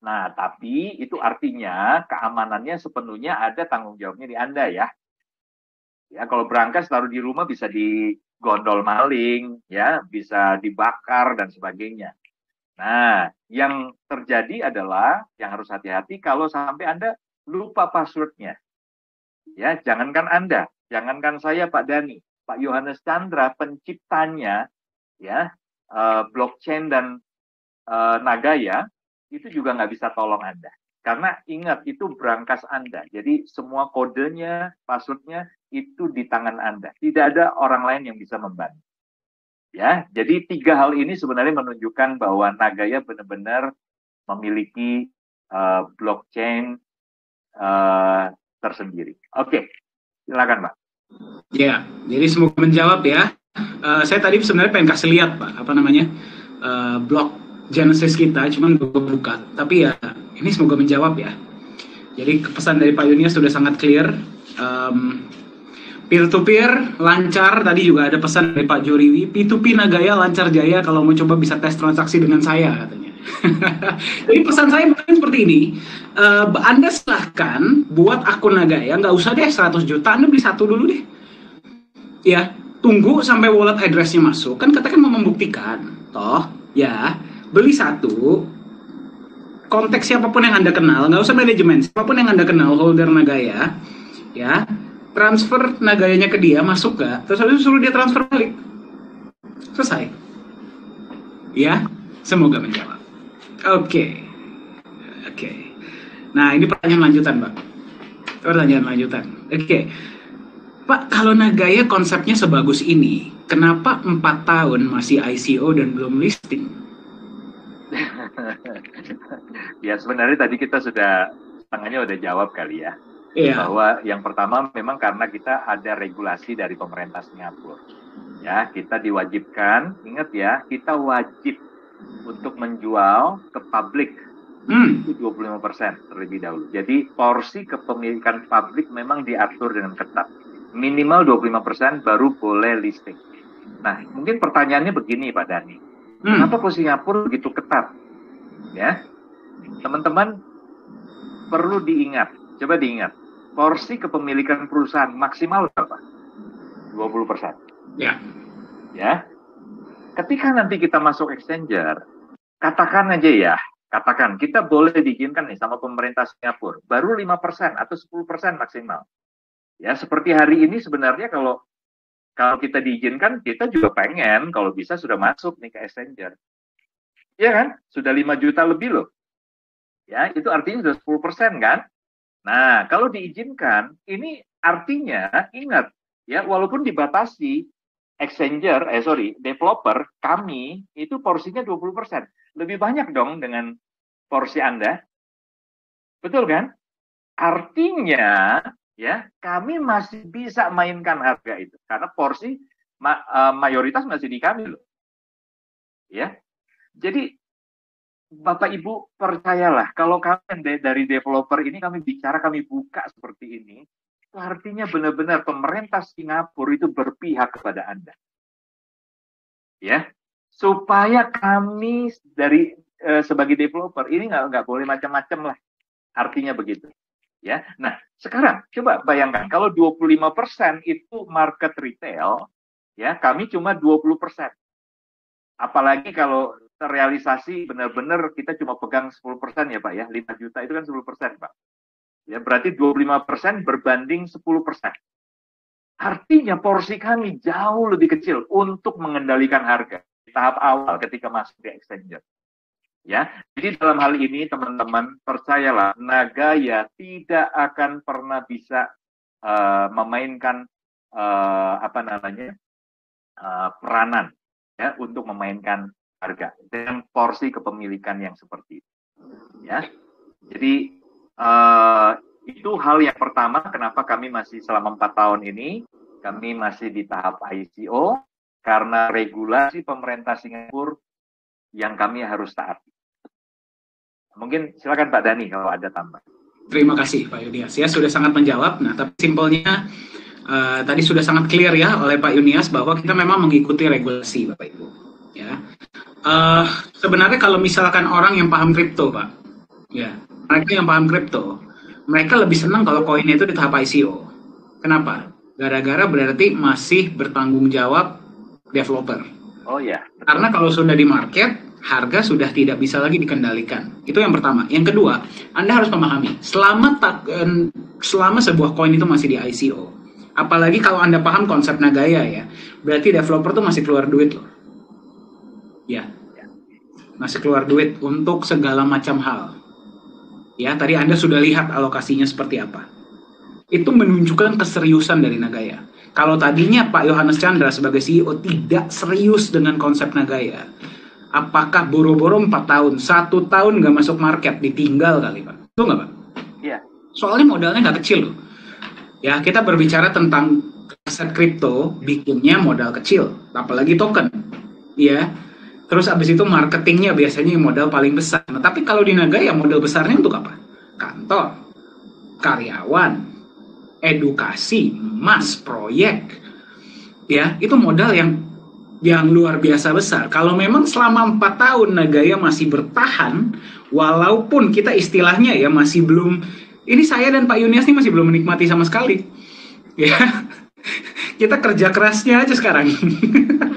Nah, tapi itu artinya keamanannya sepenuhnya ada tanggung jawabnya di Anda ya. Ya, kalau brankas taruh di rumah bisa digondol maling, ya, bisa dibakar dan sebagainya. Nah, yang terjadi adalah yang harus hati-hati kalau sampai Anda lupa passwordnya. Ya, jangankan Anda, jangankan saya, Pak Dhani, Pak Yohanes Chandra, penciptanya, ya, blockchain dan Nagaya, itu juga nggak bisa tolong Anda. Karena ingat, itu brankas Anda. Jadi semua kodenya, passwordnya, itu di tangan Anda. Tidak ada orang lain yang bisa membantu. Ya, jadi 3 hal ini sebenarnya menunjukkan bahwa Nagaya benar-benar memiliki blockchain tersendiri. Oke, silakan Pak. Ya, jadi semoga menjawab ya. Saya tadi sebenarnya pengen kasih lihat Pak, blog Genesis kita, cuman gue buka. Tapi ya, ini semoga menjawab ya. Jadi pesan dari Pak Yunia sudah sangat clear. Peer-to-peer lancar, tadi juga ada pesan dari Pak Joriwi. P2P Nagaya lancar jaya, kalau mau coba bisa tes transaksi dengan saya, katanya. Jadi pesan saya mungkin seperti ini. Anda silahkan buat akun Nagaya, nggak usah deh 100 juta, Anda beli satu dulu deh. Ya, tunggu sampai wallet address-nya masuk. Kan katakan mau membuktikan. Toh, ya, beli satu, konteks siapapun yang Anda kenal, nggak usah manajemen, siapapun yang Anda kenal, holder Nagaya, ya, transfer Nagayanya ke dia, masuk gak? Terus habis itu suruh dia transfer balik. Selesai. Ya, semoga menjawab. Oke. Nah, ini pertanyaan lanjutan, Pak. Oke. Pak, kalau Nagaya konsepnya sebagus ini, kenapa 4 tahun masih ICO dan belum listing? Ya, sebenarnya tadi kita setengahnya udah jawab kali ya. Iya. Bahwa yang pertama memang karena kita ada regulasi dari pemerintah Singapura. Ya, kita diwajibkan, ingat ya, kita wajib untuk menjual ke publik itu 25% terlebih dahulu. Jadi porsi kepemilikan publik memang diatur dengan ketat. Minimal 25% baru boleh listing. Nah, mungkin pertanyaannya begini Pak Dhani. Kenapa kok Singapura begitu ketat? Ya, teman-teman perlu diingat, coba diingat. Porsi kepemilikan perusahaan maksimal berapa? 20%. Ya. Ya. Ketika nanti kita masuk exchanger, katakan aja ya, Katakan kita boleh diizinkan nih sama pemerintah Singapura, baru 5% atau 10% maksimal. Ya, seperti hari ini sebenarnya kalau kita diizinkan, kita juga pengen kalau bisa sudah masuk nih ke exchanger. Ya kan? Sudah 5 juta lebih loh. Ya, itu artinya sudah 10% kan? Nah, kalau diizinkan, ini artinya ingat ya, walaupun dibatasi developer kami itu porsinya 20%. Lebih banyak dong dengan porsi Anda. Betul kan? Artinya ya, kami masih bisa mainkan harga itu karena porsi mayoritas masih di kami loh. Ya. Jadi Bapak Ibu percayalah, kalau kami dari developer ini kami bicara, kami buka seperti ini, itu artinya benar-benar pemerintah Singapura itu berpihak kepada Anda. Ya, supaya kami dari sebagai developer ini nggak boleh macam-macam lah, artinya begitu. Ya, nah sekarang coba bayangkan kalau 25% itu market retail, ya kami cuma 20%. Apalagi kalau terrealisasi benar-benar kita cuma pegang 10% ya Pak ya, 5 juta itu kan 10% Pak. Ya berarti 25% berbanding 10%. Artinya porsi kami jauh lebih kecil untuk mengendalikan harga di tahap awal ketika masuk di exchanger. Ya, jadi dalam hal ini teman-teman percayalah, Nagaya tidak akan pernah bisa memainkan peranan ya untuk memainkan harga dengan porsi kepemilikan yang seperti itu. Ya, jadi itu hal yang pertama kenapa kami masih selama 4 tahun ini kami masih di tahap ICO karena regulasi pemerintah Singapura yang kami harus taati. Mungkin silakan Pak Dhani kalau ada tambah. Terima kasih Pak Yunias. Ya sudah sangat menjawab. Nah, tapi simpelnya tadi sudah sangat clear ya oleh Pak Yunias bahwa kita memang mengikuti regulasi Bapak Ibu. Ya. Sebenarnya kalau misalkan orang yang paham kripto Pak, ya mereka yang paham kripto, mereka lebih senang kalau koinnya itu di tahap ICO. Kenapa? Gara-gara berarti masih bertanggung jawab developer. Oh ya. Karena kalau sudah di market, harga sudah tidak bisa lagi dikendalikan. Itu yang pertama. Yang kedua, Anda harus memahami, selama sebuah koin itu masih di ICO, apalagi kalau Anda paham konsep Nagaya ya, berarti developer tuh masih keluar duit loh. Ya, masih keluar duit untuk segala macam hal. Ya, tadi Anda sudah lihat alokasinya seperti apa. Itu menunjukkan keseriusan dari Nagaya. Kalau tadinya Pak Yohanes Chandra sebagai CEO tidak serius dengan konsep Nagaya, apakah boro-boro 4 tahun, 1 tahun nggak masuk market, ditinggal kali Pak? Itu nggak Pak? Iya. Soalnya modalnya nggak kecil loh. Ya, kita berbicara tentang aset kripto, bikinnya modal kecil, apalagi token. Ya, terus abis itu marketingnya biasanya modal paling besar. Nah, tapi kalau di Nagaya modal besarnya untuk apa? Kantor, karyawan, edukasi, emas, proyek. Ya, itu modal yang luar biasa besar. Kalau memang selama 4 tahun Nagaya masih bertahan, walaupun kita istilahnya ya masih belum, ini saya dan Pak Yunias ini masih belum menikmati sama sekali. Ya, kita kerja kerasnya aja sekarang,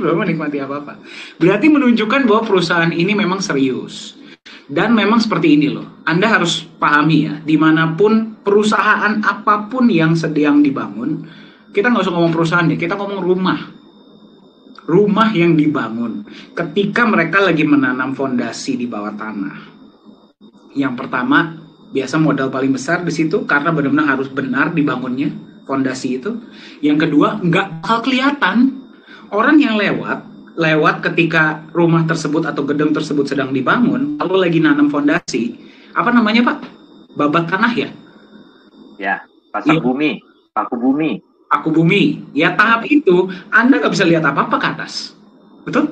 belum menikmati apa-apa. Berarti menunjukkan bahwa perusahaan ini memang serius. Dan memang seperti ini loh, Anda harus pahami ya, dimanapun perusahaan apapun yang sedang dibangun, kita nggak usah ngomong perusahaan ya, kita ngomong rumah yang dibangun ketika mereka lagi menanam fondasi di bawah tanah. Yang pertama, biasa modal paling besar di situ karena benar-benar harus benar dibangunnya fondasi itu. Yang kedua, nggak bakal kelihatan orang yang lewat ketika rumah tersebut atau gedung tersebut sedang dibangun, kalau lagi nanam fondasi, apa namanya Pak? Babat tanah ya? Ya, pasang bumi, paku bumi. Paku bumi. Ya tahap itu, Anda nggak bisa lihat apa-apa ke atas. Betul?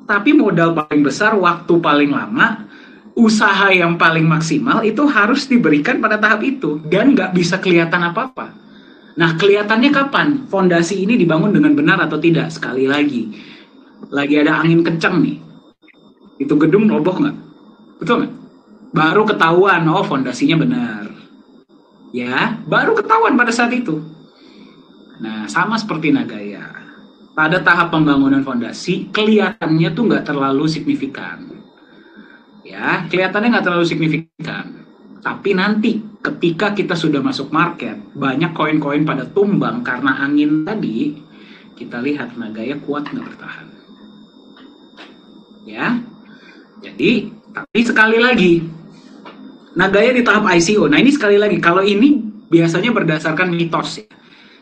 Tapi modal paling besar, waktu paling lama, usaha yang paling maksimal itu harus diberikan pada tahap itu. Dan nggak bisa kelihatan apa-apa. Nah, kelihatannya kapan fondasi ini dibangun dengan benar atau tidak? Sekali lagi ada angin kencang nih. Itu gedung roboh nggak? Betul nggak? Baru ketahuan, oh fondasinya benar. Ya, baru ketahuan pada saat itu. Nah, sama seperti Nagaya. Pada tahap pembangunan fondasi, kelihatannya tuh nggak terlalu signifikan. Ya, kelihatannya nggak terlalu signifikan. Tapi nanti ketika kita sudah masuk market, banyak koin-koin pada tumbang karena angin tadi, kita lihat Nagaya kuat nggak bertahan. Ya, jadi tapi sekali lagi, Nagaya di tahap ICO. Nah ini sekali lagi, kalau ini biasanya berdasarkan mitos ya.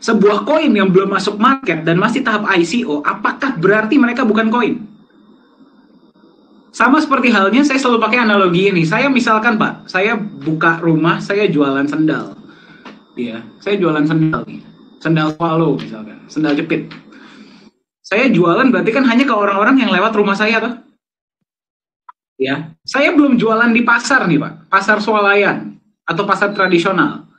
Sebuah koin yang belum masuk market dan masih tahap ICO, apakah berarti mereka bukan koin? Sama seperti halnya saya selalu pakai analogi ini. Saya misalkan Pak, saya buka rumah, saya jualan sendal. Ya, saya jualan sendal nih. Sendal swallow misalkan, sendal jepit. Saya jualan berarti kan hanya ke orang-orang yang lewat rumah saya toh. Ya, saya belum jualan di pasar nih Pak, pasar swalayan atau pasar tradisional.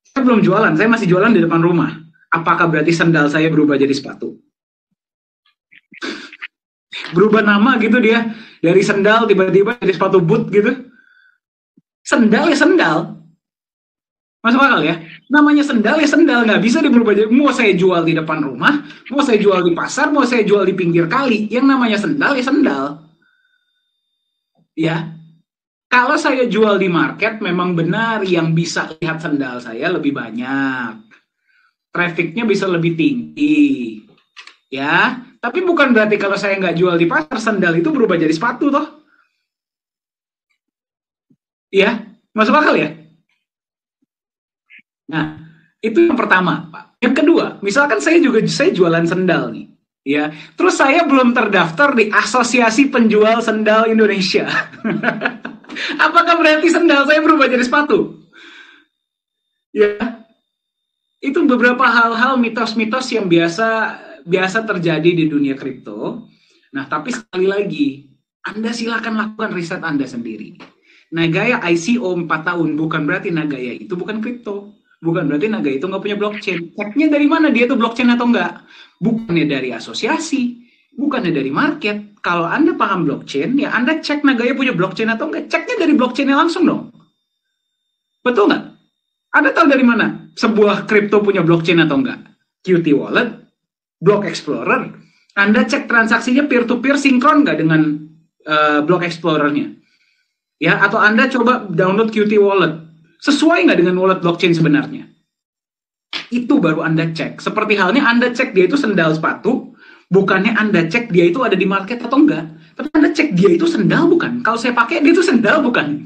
Saya belum jualan, saya masih jualan di depan rumah. Apakah berarti sendal saya berubah jadi sepatu? Berubah nama gitu dia, dari sendal tiba-tiba jadi sepatu boot gitu. Sendal ya sendal, masuk akal ya. Namanya sendal ya sendal, nggak bisa berubah jadi. Mau saya jual di depan rumah, mau saya jual di pasar, mau saya jual di pinggir kali, yang namanya sendal ya sendal. Ya, kalau saya jual di market, memang benar yang bisa lihat sendal saya lebih banyak, trafficnya bisa lebih tinggi, ya. Tapi bukan berarti kalau saya nggak jual di pasar, sendal itu berubah jadi sepatu toh. Ya, masuk akal ya? Nah, itu yang pertama, Pak. Yang kedua, misalkan saya jualan sendal nih, ya. Terus saya belum terdaftar di Asosiasi Penjual Sendal Indonesia. Apakah berarti sendal saya berubah jadi sepatu? Ya, itu beberapa hal-hal mitos-mitos yang biasa terjadi di dunia kripto. Nah, tapi sekali lagi, Anda silakan lakukan riset Anda sendiri. Nagaya ICO 4 tahun bukan berarti Nagaya itu bukan kripto. Bukan berarti Nagaya itu nggak punya blockchain. Ceknya dari mana dia itu blockchain atau enggak? Bukannya dari asosiasi, bukannya dari market. Kalau Anda paham blockchain, ya Anda cek Nagaya punya blockchain atau enggak. Ceknya dari blockchainnya langsung dong. Betul nggak? Anda tahu dari mana sebuah kripto punya blockchain atau enggak? Qt Wallet, Block Explorer. Anda cek transaksinya peer-to-peer sinkron nggak dengan Block Explorer-nya? Ya, atau Anda coba download Qt Wallet. Sesuai nggak dengan wallet blockchain sebenarnya? Itu baru Anda cek. Seperti halnya Anda cek dia itu sendal sepatu, bukannya Anda cek dia itu ada di market atau enggak. Tapi Anda cek dia itu sendal bukan? Kalau saya pakai dia itu sendal bukan?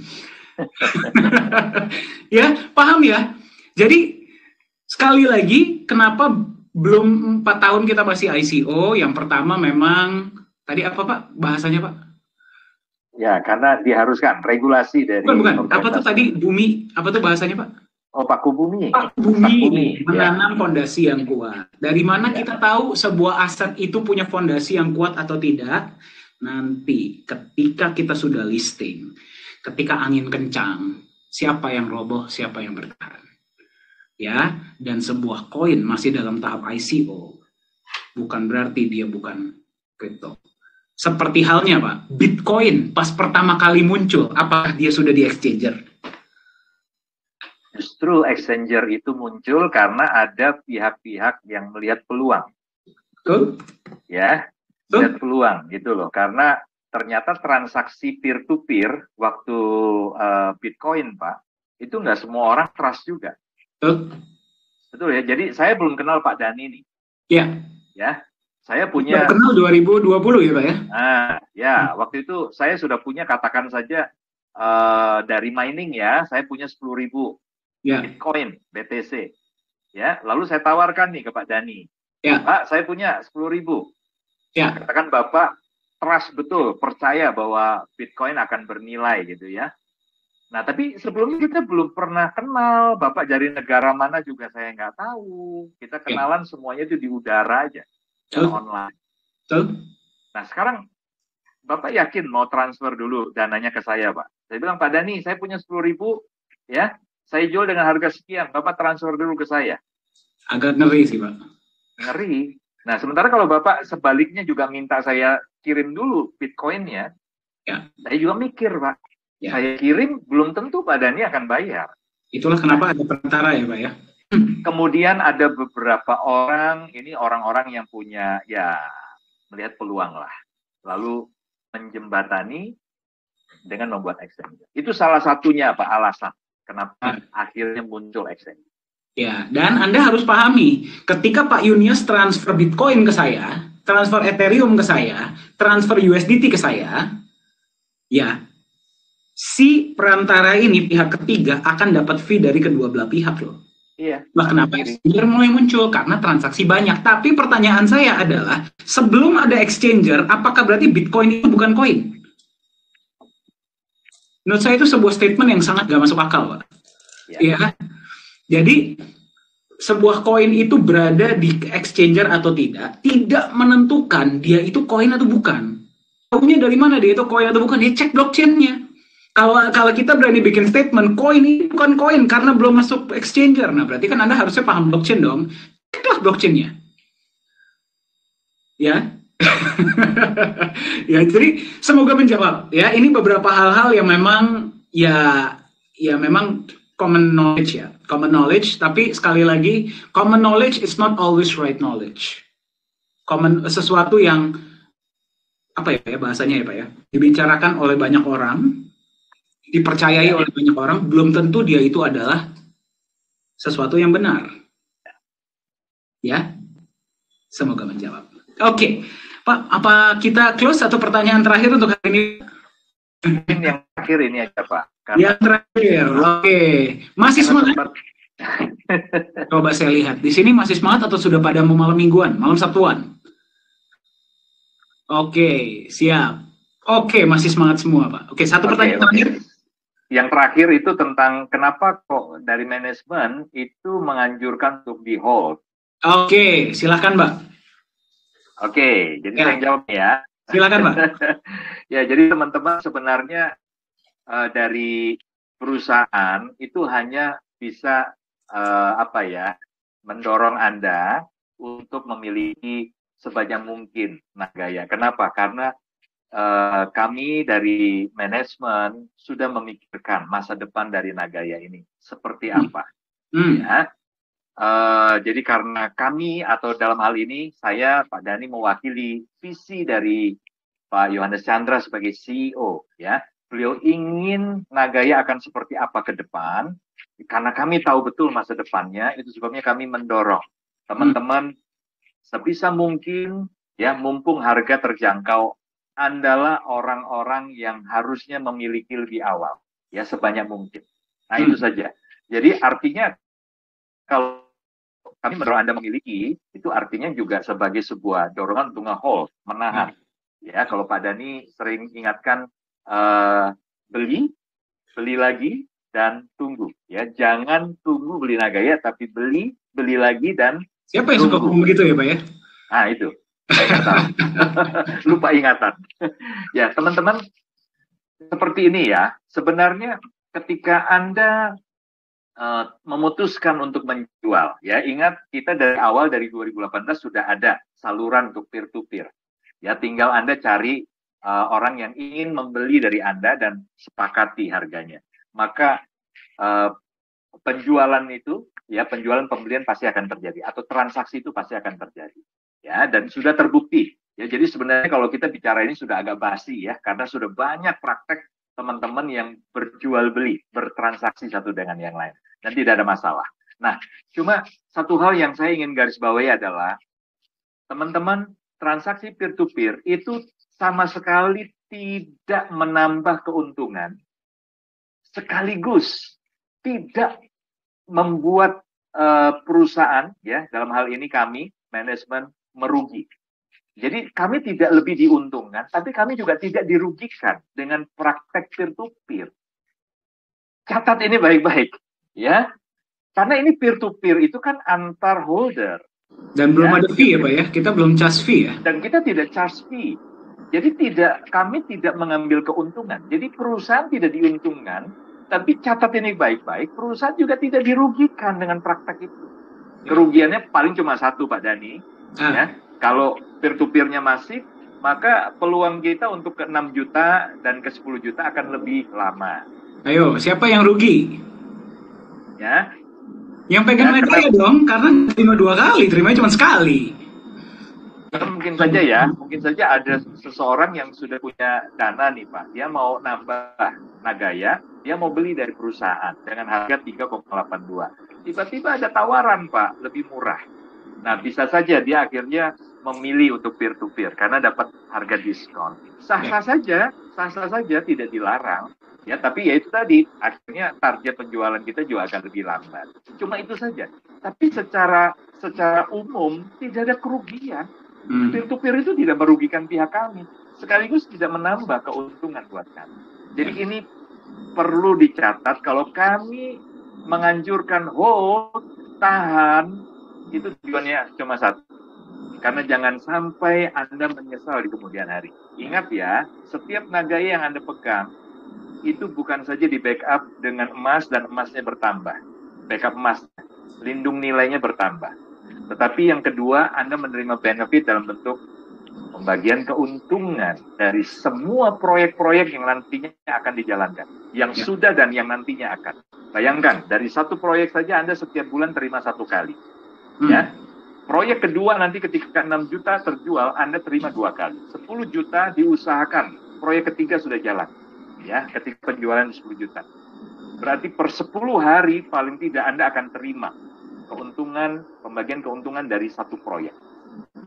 Ya, paham ya? Jadi, sekali lagi, kenapa belum 4 tahun kita masih ICO? Yang pertama memang, tadi apa Pak bahasanya Pak? Ya, karena diharuskan regulasi dari bukan. Apa tuh tadi bumi? Apa tuh bahasanya Pak? Oh, paku bumi. Paku bumi menanam fondasi yang kuat. Dari mana kita tahu sebuah aset itu punya fondasi yang kuat atau tidak? Nanti ketika kita sudah listing, ketika angin kencang, siapa yang roboh, siapa yang bertahan. Ya, dan sebuah koin masih dalam tahap ICO, bukan berarti dia bukan kripto. Seperti halnya Pak, Bitcoin pas pertama kali muncul, apakah dia sudah di exchanger? Justru exchanger itu muncul karena ada pihak-pihak yang melihat peluang. Betul? Ya, melihat peluang gitu loh. Karena ternyata transaksi peer-to-peer waktu Bitcoin Pak, itu nggak semua orang trust juga. Betul ya, jadi saya belum kenal Pak Dhani nih. Iya. Ya, saya punya... Kenal 2020 ya Pak ya? Ya, waktu itu saya sudah punya, katakan saja dari mining ya, saya punya 10.000 Bitcoin, BTC. Ya, lalu saya tawarkan nih ke Pak Dhani. Ya. Pak, saya punya 10.000. Ya. Katakan Bapak trust betul, percaya bahwa Bitcoin akan bernilai gitu ya. Nah, tapi sebelumnya kita belum pernah kenal. Bapak dari negara mana juga saya nggak tahu. Kita kenalan semuanya itu di udara aja. Online. Nah, sekarang Bapak yakin mau transfer dulu dananya ke saya, Pak? Saya bilang, Pak Dhani, saya punya 10.000, ya. Saya jual dengan harga sekian. Bapak transfer dulu ke saya. Agak ngeri sih, Pak. Ngeri. Nah, sementara kalau Bapak sebaliknya juga minta saya kirim dulu Bitcoin-nya, saya juga mikir, Pak. Ya. Saya kirim, belum tentu Pak Dhani akan bayar. Itulah kenapa ada perantara ya, Pak ya. Kemudian ada beberapa orang, ini orang-orang yang punya, ya, melihat peluang lah. Lalu menjembatani, dengan membuat exchanger. Itu salah satunya Pak alasan kenapa akhirnya muncul exchanger. Ya, dan Anda harus pahami, ketika Pak Yunius transfer Bitcoin ke saya, transfer Ethereum ke saya, transfer USDT ke saya, ya, si perantara ini, pihak ketiga, akan dapat fee dari kedua belah pihak loh. Iya. Nah, kenapa exchanger mulai muncul? Karena transaksi banyak. Tapi pertanyaan saya adalah, sebelum ada exchanger, apakah berarti Bitcoin itu bukan koin? Menurut saya itu sebuah statement yang sangat gak masuk akal, Pak. Iya kan? Jadi, sebuah koin itu berada di exchanger atau tidak menentukan dia itu koin atau bukan. Tahunya dari mana dia itu koin atau bukan? Dia cek blockchain-nya. Kalau kita berani bikin statement, koin ini bukan koin karena belum masuk exchanger. Nah, berarti kan Anda harusnya paham blockchain dong. Ceklah blockchain-nya. Ya. Ya, jadi semoga menjawab. Ya, ini beberapa hal-hal yang memang ya memang common knowledge ya, common knowledge. Tapi sekali lagi, common knowledge is not always right knowledge. Sesuatu yang apa ya bahasanya ya Pak ya, dibicarakan oleh banyak orang, dipercayai oleh banyak orang, belum tentu dia itu adalah sesuatu yang benar. Ya, semoga menjawab. Oke, Pak, apa kita close atau pertanyaan terakhir untuk hari ini? Yang terakhir ini aja Pak. Yang terakhir, oke. Masih semangat? Coba saya lihat. Di sini masih semangat atau sudah pada mau malam mingguan, malam Sabtuan? Oke, siap. Oke, masih semangat semua, Pak. Oke, satu pertanyaan terakhir. Yang terakhir itu tentang kenapa kok dari manajemen itu menganjurkan untuk di hold. Oke, silakan, Pak. Oke, jadi saya jawab ya. Silakan, Pak. Ya, jadi teman-teman sebenarnya dari perusahaan itu hanya bisa mendorong Anda untuk memiliki sebanyak mungkin Nagaya. Kenapa? Karena kami dari manajemen sudah memikirkan masa depan dari Nagaya ini seperti apa. Ya. Jadi karena kami atau dalam hal ini saya Pak Dhani mewakili visi dari Pak Yohanes Chandra sebagai CEO, ya. Beliau ingin Nagaya akan seperti apa ke depan, karena kami tahu betul masa depannya, itu sebabnya kami mendorong teman-teman sebisa mungkin, ya, mumpung harga terjangkau, Andalah orang-orang yang harusnya memiliki lebih awal, ya, sebanyak mungkin. Nah, itu saja. Jadi artinya kalau kami mendorong Anda memiliki, itu artinya juga sebagai sebuah dorongan untuk nge-hold, menahan. Ya, kalau Pak Dhani sering ingatkan beli lagi dan tunggu. Ya, jangan tunggu beli Nagaya, tapi beli lagi dan siapa yang suka ngomong begitu ya Pak ya? Nah itu, lupa ingatan. Ya teman-teman, seperti ini ya. Sebenarnya ketika Anda memutuskan untuk menjual, ya ingat kita dari awal dari 2018 sudah ada saluran untuk peer-to-peer. Ya, tinggal Anda cari orang yang ingin membeli dari Anda dan sepakati harganya. Maka penjualan itu, ya penjualan pembelian pasti akan terjadi atau transaksi itu pasti akan terjadi. Ya, dan sudah terbukti. Ya, jadi sebenarnya kalau kita bicara ini sudah agak basi ya, karena sudah banyak praktek teman-teman yang berjual beli, bertransaksi satu dengan yang lain, dan tidak ada masalah. Nah, cuma satu hal yang saya ingin garis bawahi adalah teman-teman, transaksi peer-to-peer itu sama sekali tidak menambah keuntungan, sekaligus tidak membuat perusahaan, ya dalam hal ini kami manajemen merugi. Jadi kami tidak lebih diuntungkan, tapi kami juga tidak dirugikan dengan praktek peer-to-peer. Catat ini baik-baik, ya, karena ini peer-to-peer itu kan antar holder. Dan belum ada fee ya Pak ya, kita belum charge fee ya. Dan kita tidak charge fee. Jadi kami tidak mengambil keuntungan. Jadi perusahaan tidak diuntungkan, tapi catat ini baik-baik, perusahaan juga tidak dirugikan dengan praktek itu. Kerugiannya paling cuma satu Pak Dhani. Ya, kalau peer-to-peer-nya masif, maka peluang kita untuk ke 6 juta dan ke 10 juta akan lebih lama. Ayo, siapa yang rugi? Ya. Yang pegang Nagaya dong, karena terima 2 kali, terimanya cuma sekali. Mungkin saja ada seseorang yang sudah punya dana nih Pak, dia mau nambah Nagaya, dia mau beli dari perusahaan dengan harga 3,82. Tiba-tiba ada tawaran Pak, lebih murah. Nah, bisa saja dia akhirnya memilih untuk peer-to-peer karena dapat harga diskon. Sah-sah saja tidak dilarang. Ya, tapi ya itu tadi, akhirnya target penjualan kita juga akan lebih lambat. Cuma itu saja. Tapi secara umum tidak ada kerugian. Peer-to-peer itu tidak merugikan pihak kami, sekaligus tidak menambah keuntungan buat kami. Jadi ini perlu dicatat, kalau kami menganjurkan hold, tahan, itu tujuannya cuma satu. Karena jangan sampai Anda menyesal di kemudian hari. Ingat ya, setiap Nagaya yang Anda pegang, itu bukan saja di backup dengan emas dan emasnya bertambah. Backup emas, lindung nilainya bertambah. Tetapi yang kedua, Anda menerima benefit dalam bentuk pembagian keuntungan dari semua proyek-proyek yang nantinya akan dijalankan. Yang sudah dan yang nantinya akan. Bayangkan, dari satu proyek saja Anda setiap bulan terima 1 kali. Ya. Proyek kedua nanti ketika 6 juta terjual, Anda terima 2 kali. 10 juta diusahakan, proyek ketiga sudah jalan. Ya, ketika penjualan 10 juta. Berarti per 10 hari paling tidak Anda akan terima pembagian keuntungan dari satu proyek.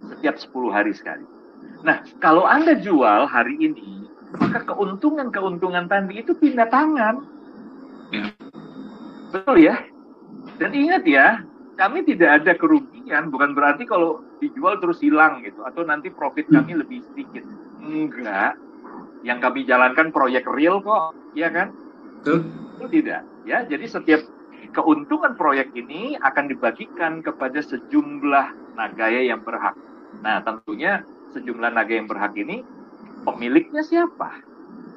Setiap 10 hari sekali. Nah, kalau Anda jual hari ini, maka keuntungan tadi itu pindah tangan. Betul ya? Dan ingat ya, kami tidak ada kerugian, bukan berarti kalau dijual terus hilang gitu, atau nanti profit kami lebih sedikit. Enggak. Yang kami jalankan proyek real kok, ya kan? Itu tidak. Ya, jadi setiap keuntungan proyek ini akan dibagikan kepada sejumlah Nagaya yang berhak. Nah, tentunya sejumlah Nagaya yang berhak ini pemiliknya siapa?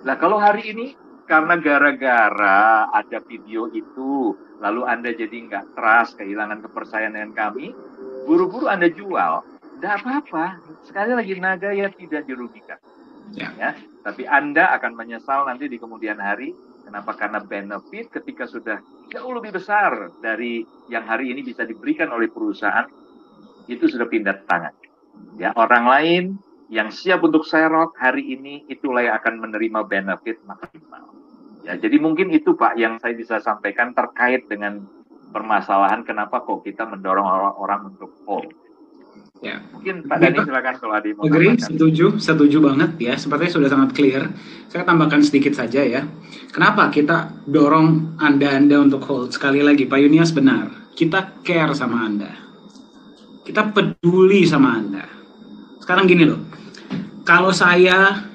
Nah, kalau hari ini karena gara-gara ada video itu, lalu Anda jadi nggak trust, kehilangan kepercayaan dengan kami, buru-buru Anda jual, nggak apa-apa. Sekali lagi, Nagaya tidak dirugikan. Ya, tapi Anda akan menyesal nanti di kemudian hari. Kenapa? Karena benefit ketika sudah jauh lebih besar dari yang hari ini bisa diberikan oleh perusahaan, itu sudah pindah tangan. Ya, orang lain yang siap untuk serok hari ini, itulah yang akan menerima benefit maksimal. Ya, jadi mungkin itu Pak yang saya bisa sampaikan terkait dengan permasalahan kenapa kok kita mendorong orang untuk hold. Ya, mungkin Pak Dhani silakan kalau ada mau tambahkan. Setuju banget ya, sepertinya sudah sangat clear. Saya tambahkan sedikit saja ya. Kenapa kita dorong Anda untuk hold? Sekali lagi, Pak Yunias benar. Kita care sama Anda. Kita peduli sama Anda. Sekarang gini loh. Kalau saya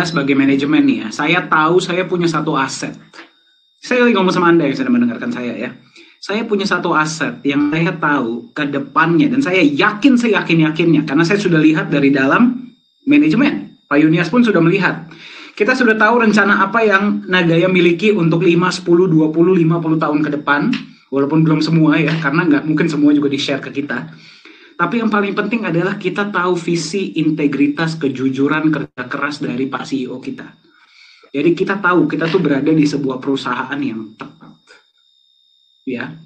sebagai manajemen nih ya, saya tahu saya punya satu aset. Saya lagi ngomong sama Anda yang sedang mendengarkan saya ya. Saya punya satu aset yang saya tahu ke depannya, dan saya yakin seyakin-yakinnya, karena saya sudah lihat dari dalam manajemen. Pak Yunias pun sudah melihat. Kita sudah tahu rencana apa yang Nagaya miliki untuk 5, 10, 20, 50 tahun ke depan, walaupun belum semua ya, karena nggak mungkin semua juga di-share ke kita. Tapi yang paling penting adalah kita tahu visi, integritas, kejujuran, kerja keras dari Pak CEO kita. Jadi kita tahu kita tuh berada di sebuah perusahaan yang tepat. Ya,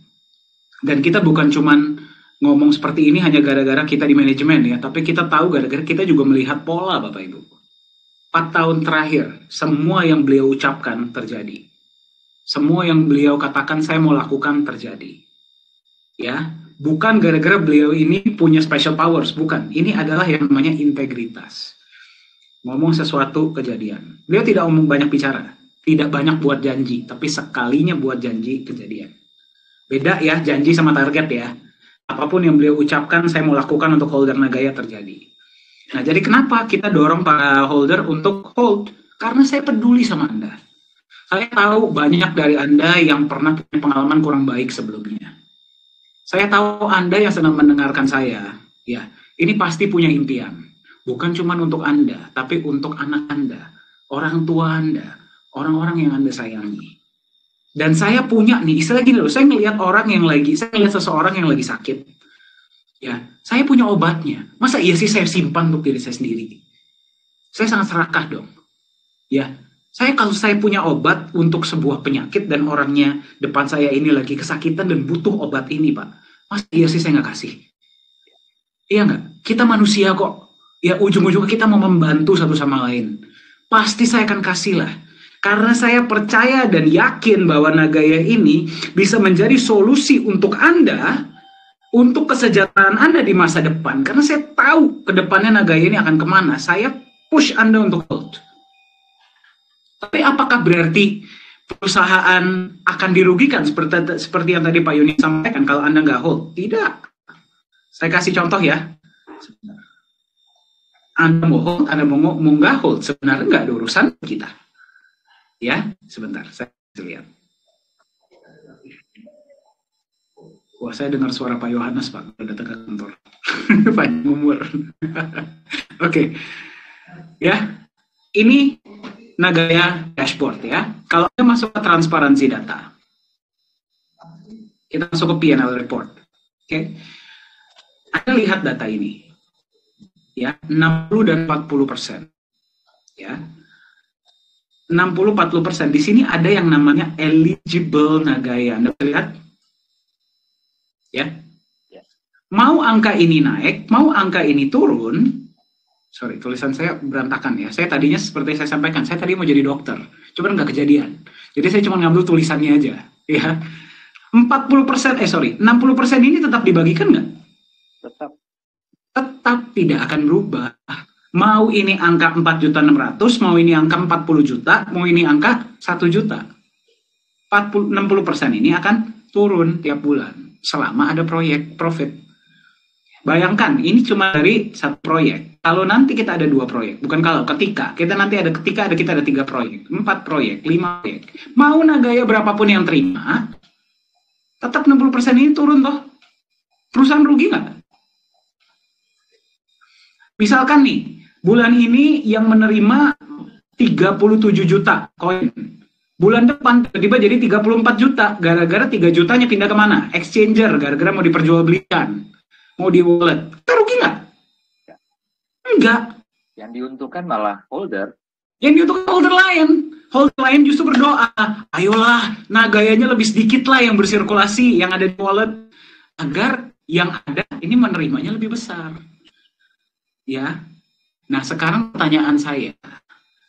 dan kita bukan cuman ngomong seperti ini hanya gara-gara kita di manajemen ya, tapi kita tahu gara-gara kita juga melihat pola Bapak Ibu. 4 tahun terakhir, semua yang beliau ucapkan terjadi. Semua yang beliau katakan saya mau lakukan terjadi. Ya, bukan gara-gara beliau ini punya special powers, bukan. Ini adalah yang namanya integritas. Ngomong sesuatu kejadian. Beliau tidak banyak bicara, tidak banyak buat janji, tapi sekalinya buat janji kejadian. Beda ya, janji sama target ya. Apapun yang beliau ucapkan, saya mau lakukan untuk holder Nagaya terjadi. Nah, jadi kenapa kita dorong para holder untuk hold? Karena saya peduli sama Anda. Saya tahu banyak dari Anda yang pernah punya pengalaman kurang baik sebelumnya. Saya tahu Anda yang sedang mendengarkan saya, ya, ini pasti punya impian. Bukan cuma untuk Anda, tapi untuk anak Anda, orang tua Anda, orang-orang yang Anda sayangi. Dan saya punya nih, istilah gini loh, saya ngelihat seseorang yang lagi sakit. Ya, saya punya obatnya. Masa iya sih saya simpan untuk diri saya sendiri? Saya sangat serakah dong. Ya, kalau saya punya obat untuk sebuah penyakit dan orangnya depan saya ini lagi kesakitan dan butuh obat ini, Pak. Masa iya sih saya nggak kasih? Iya nggak? Kita manusia kok. Ya ujung-ujungnya kita mau membantu satu sama lain. Pasti saya akan kasih lah. Karena saya percaya dan yakin bahwa Nagaya ini bisa menjadi solusi untuk Anda, untuk kesejahteraan Anda di masa depan. Karena saya tahu ke depannya Nagaya ini akan kemana. Saya push Anda untuk hold. Tapi apakah berarti perusahaan akan dirugikan seperti yang tadi Pak Yuni sampaikan kalau Anda nggak hold? Tidak. Saya kasih contoh ya. Anda mau hold, Anda mau nggak hold, sebenarnya nggak ada urusan kita. Ya, sebentar, saya lihat. Wah, saya dengar suara Pak Yohanes, Pak, udah datang ke kantor. Panjang umur. Oke. Ya, ini Nagaya dashboard ya. Kalau kita masuk ke transparansi data, kita masuk ke P&L report. Oke. Anda lihat data ini. Ya, 60 dan 40%. Ya. 60-40%. Di sini ada yang namanya eligible Nagaya. Anda lihat? Ya. Mau angka ini naik, mau angka ini turun. Sorry, tulisan saya berantakan ya. Saya tadinya seperti saya sampaikan, saya tadi mau jadi dokter. Cuma nggak kejadian. Jadi saya cuma ngambil tulisannya aja. Ya. 60%, 60% ini tetap dibagikan nggak? Tetap tidak akan berubah. Mau ini angka 4.600.000, mau ini angka 40 juta, mau ini angka 1 juta. 60% ini akan turun tiap bulan selama ada proyek profit. Bayangkan, ini cuma dari satu proyek. Kalau nanti kita ada 2 proyek, bukan kalau, ketika kita ada 3 proyek, 4 proyek, 5 proyek. Mau Nagaya berapapun yang terima, tetap 60% ini turun toh. Perusahaan rugi nggak? Misalkan nih, bulan ini yang menerima 37 juta koin. Bulan depan tiba-tiba jadi 34 juta. Gara-gara 3 jutanya pindah kemana? Exchanger, gara-gara mau diperjualbelikan. Mau di wallet. Kita rugi nggak? Enggak. Yang diuntungkan malah holder. Yang diuntungkan holder lain. Holder lain justru berdoa, ayolah, Nagayanya lebih sedikit lah yang bersirkulasi, yang ada di wallet. Agar yang ada ini menerimanya lebih besar. Ya, nah sekarang pertanyaan saya,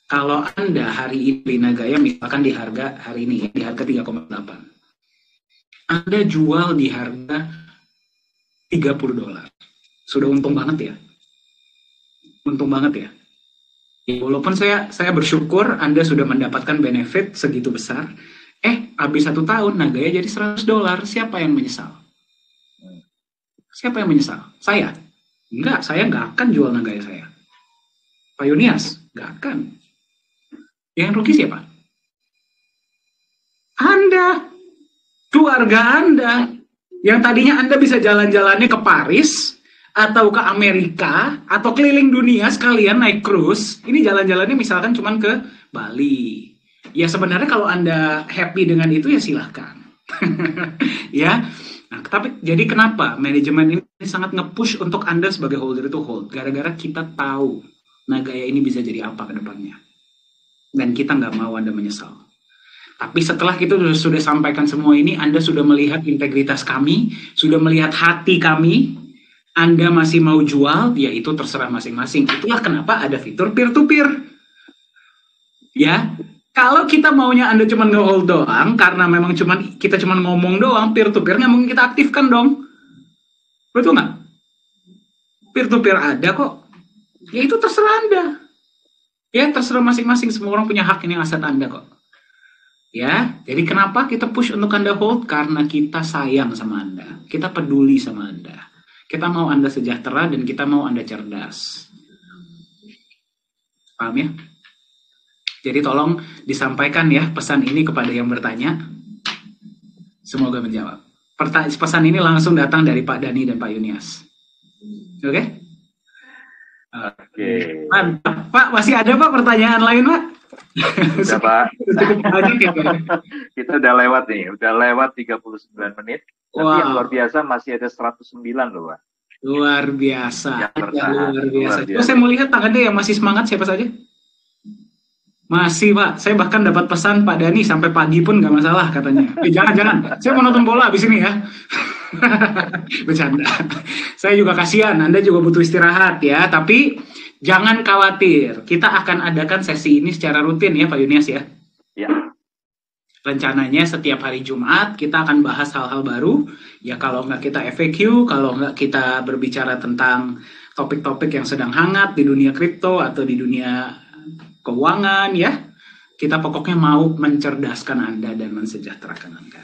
kalau Anda hari ini beli Nagaya misalkan di harga hari ini, di harga 3,8, Anda jual di harga $30, sudah untung banget ya, untung banget ya. Walaupun saya bersyukur Anda sudah mendapatkan benefit segitu besar, habis 1 tahun Nagaya jadi $100, siapa yang menyesal? Siapa yang menyesal? Saya. Enggak, saya nggak akan jual Nagaya saya. Pak Yunias, nggak akan. Yang rugi siapa? Anda. Keluarga Anda. Yang tadinya Anda bisa jalan-jalannya ke Paris, atau ke Amerika, atau keliling dunia sekalian naik cruise. Ini jalan-jalannya misalkan cuma ke Bali. Ya sebenarnya kalau Anda happy dengan itu ya silahkan. Ya. Nah, tapi jadi kenapa manajemen ini sangat nge-push untuk Anda sebagai holder itu hold? Gara-gara kita tahu Nagaya ini bisa jadi apa ke depannya. Dan kita nggak mau Anda menyesal. Tapi setelah kita sudah sampaikan semua ini, Anda sudah melihat integritas kami, sudah melihat hati kami, Anda masih mau jual, ya itu terserah masing-masing. Itulah kenapa ada fitur peer-to-peer. Ya. Kalau kita maunya Anda cuma nge-hold doang, karena memang kita cuma ngomong doang, peer-to-peer nggak mungkin kita aktifkan dong. Betul nggak? Peer-to-peer ada kok. Ya itu terserah Anda. Ya terserah masing-masing, semua orang punya hak ini aset Anda kok. Ya, jadi kenapa kita push untuk Anda hold? Karena kita sayang sama Anda. Kita peduli sama Anda. Kita mau Anda sejahtera dan kita mau Anda cerdas. Paham ya? Jadi tolong disampaikan ya pesan ini kepada yang bertanya. Semoga menjawab. Pesan ini langsung datang dari Pak Dani dan Pak Yunias. Oke? Oke. Mantap. Pak, masih ada Pak pertanyaan lain Pak? Sudah Pak. Kita udah lewat nih. Udah lewat 39 menit. Tapi yang luar biasa masih ada 109 loh Pak. Luar biasa. Luar biasa. Terus saya mau lihat tangannya yang masih semangat siapa saja? Masih Pak, saya bahkan dapat pesan Pak Dani sampai pagi pun nggak masalah katanya. Jangan, saya mau nonton bola abis ini ya. Bercanda. Saya juga kasihan, Anda juga butuh istirahat ya. Tapi jangan khawatir, kita akan adakan sesi ini secara rutin ya Pak Yunias ya. Ya. Rencananya setiap hari Jumat kita akan bahas hal-hal baru. Ya kalau nggak kita FAQ, kalau nggak kita berbicara tentang topik-topik yang sedang hangat di dunia kripto atau di dunia keuangan ya. Kita pokoknya mau mencerdaskan Anda dan mensejahterakan Anda.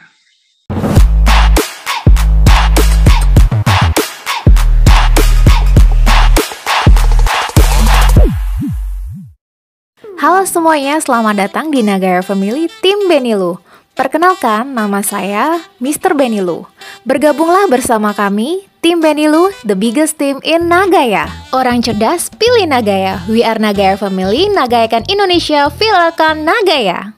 Halo semuanya, selamat datang di Nagaya Family Tim Benilu. Perkenalkan, nama saya Mr. Benilu. Bergabunglah bersama kami, Tim Benilu, the biggest team in Nagaya. Orang cerdas, pilih Nagaya. We are Nagaya Family, nagayakan Indonesia, viralkan Nagaya.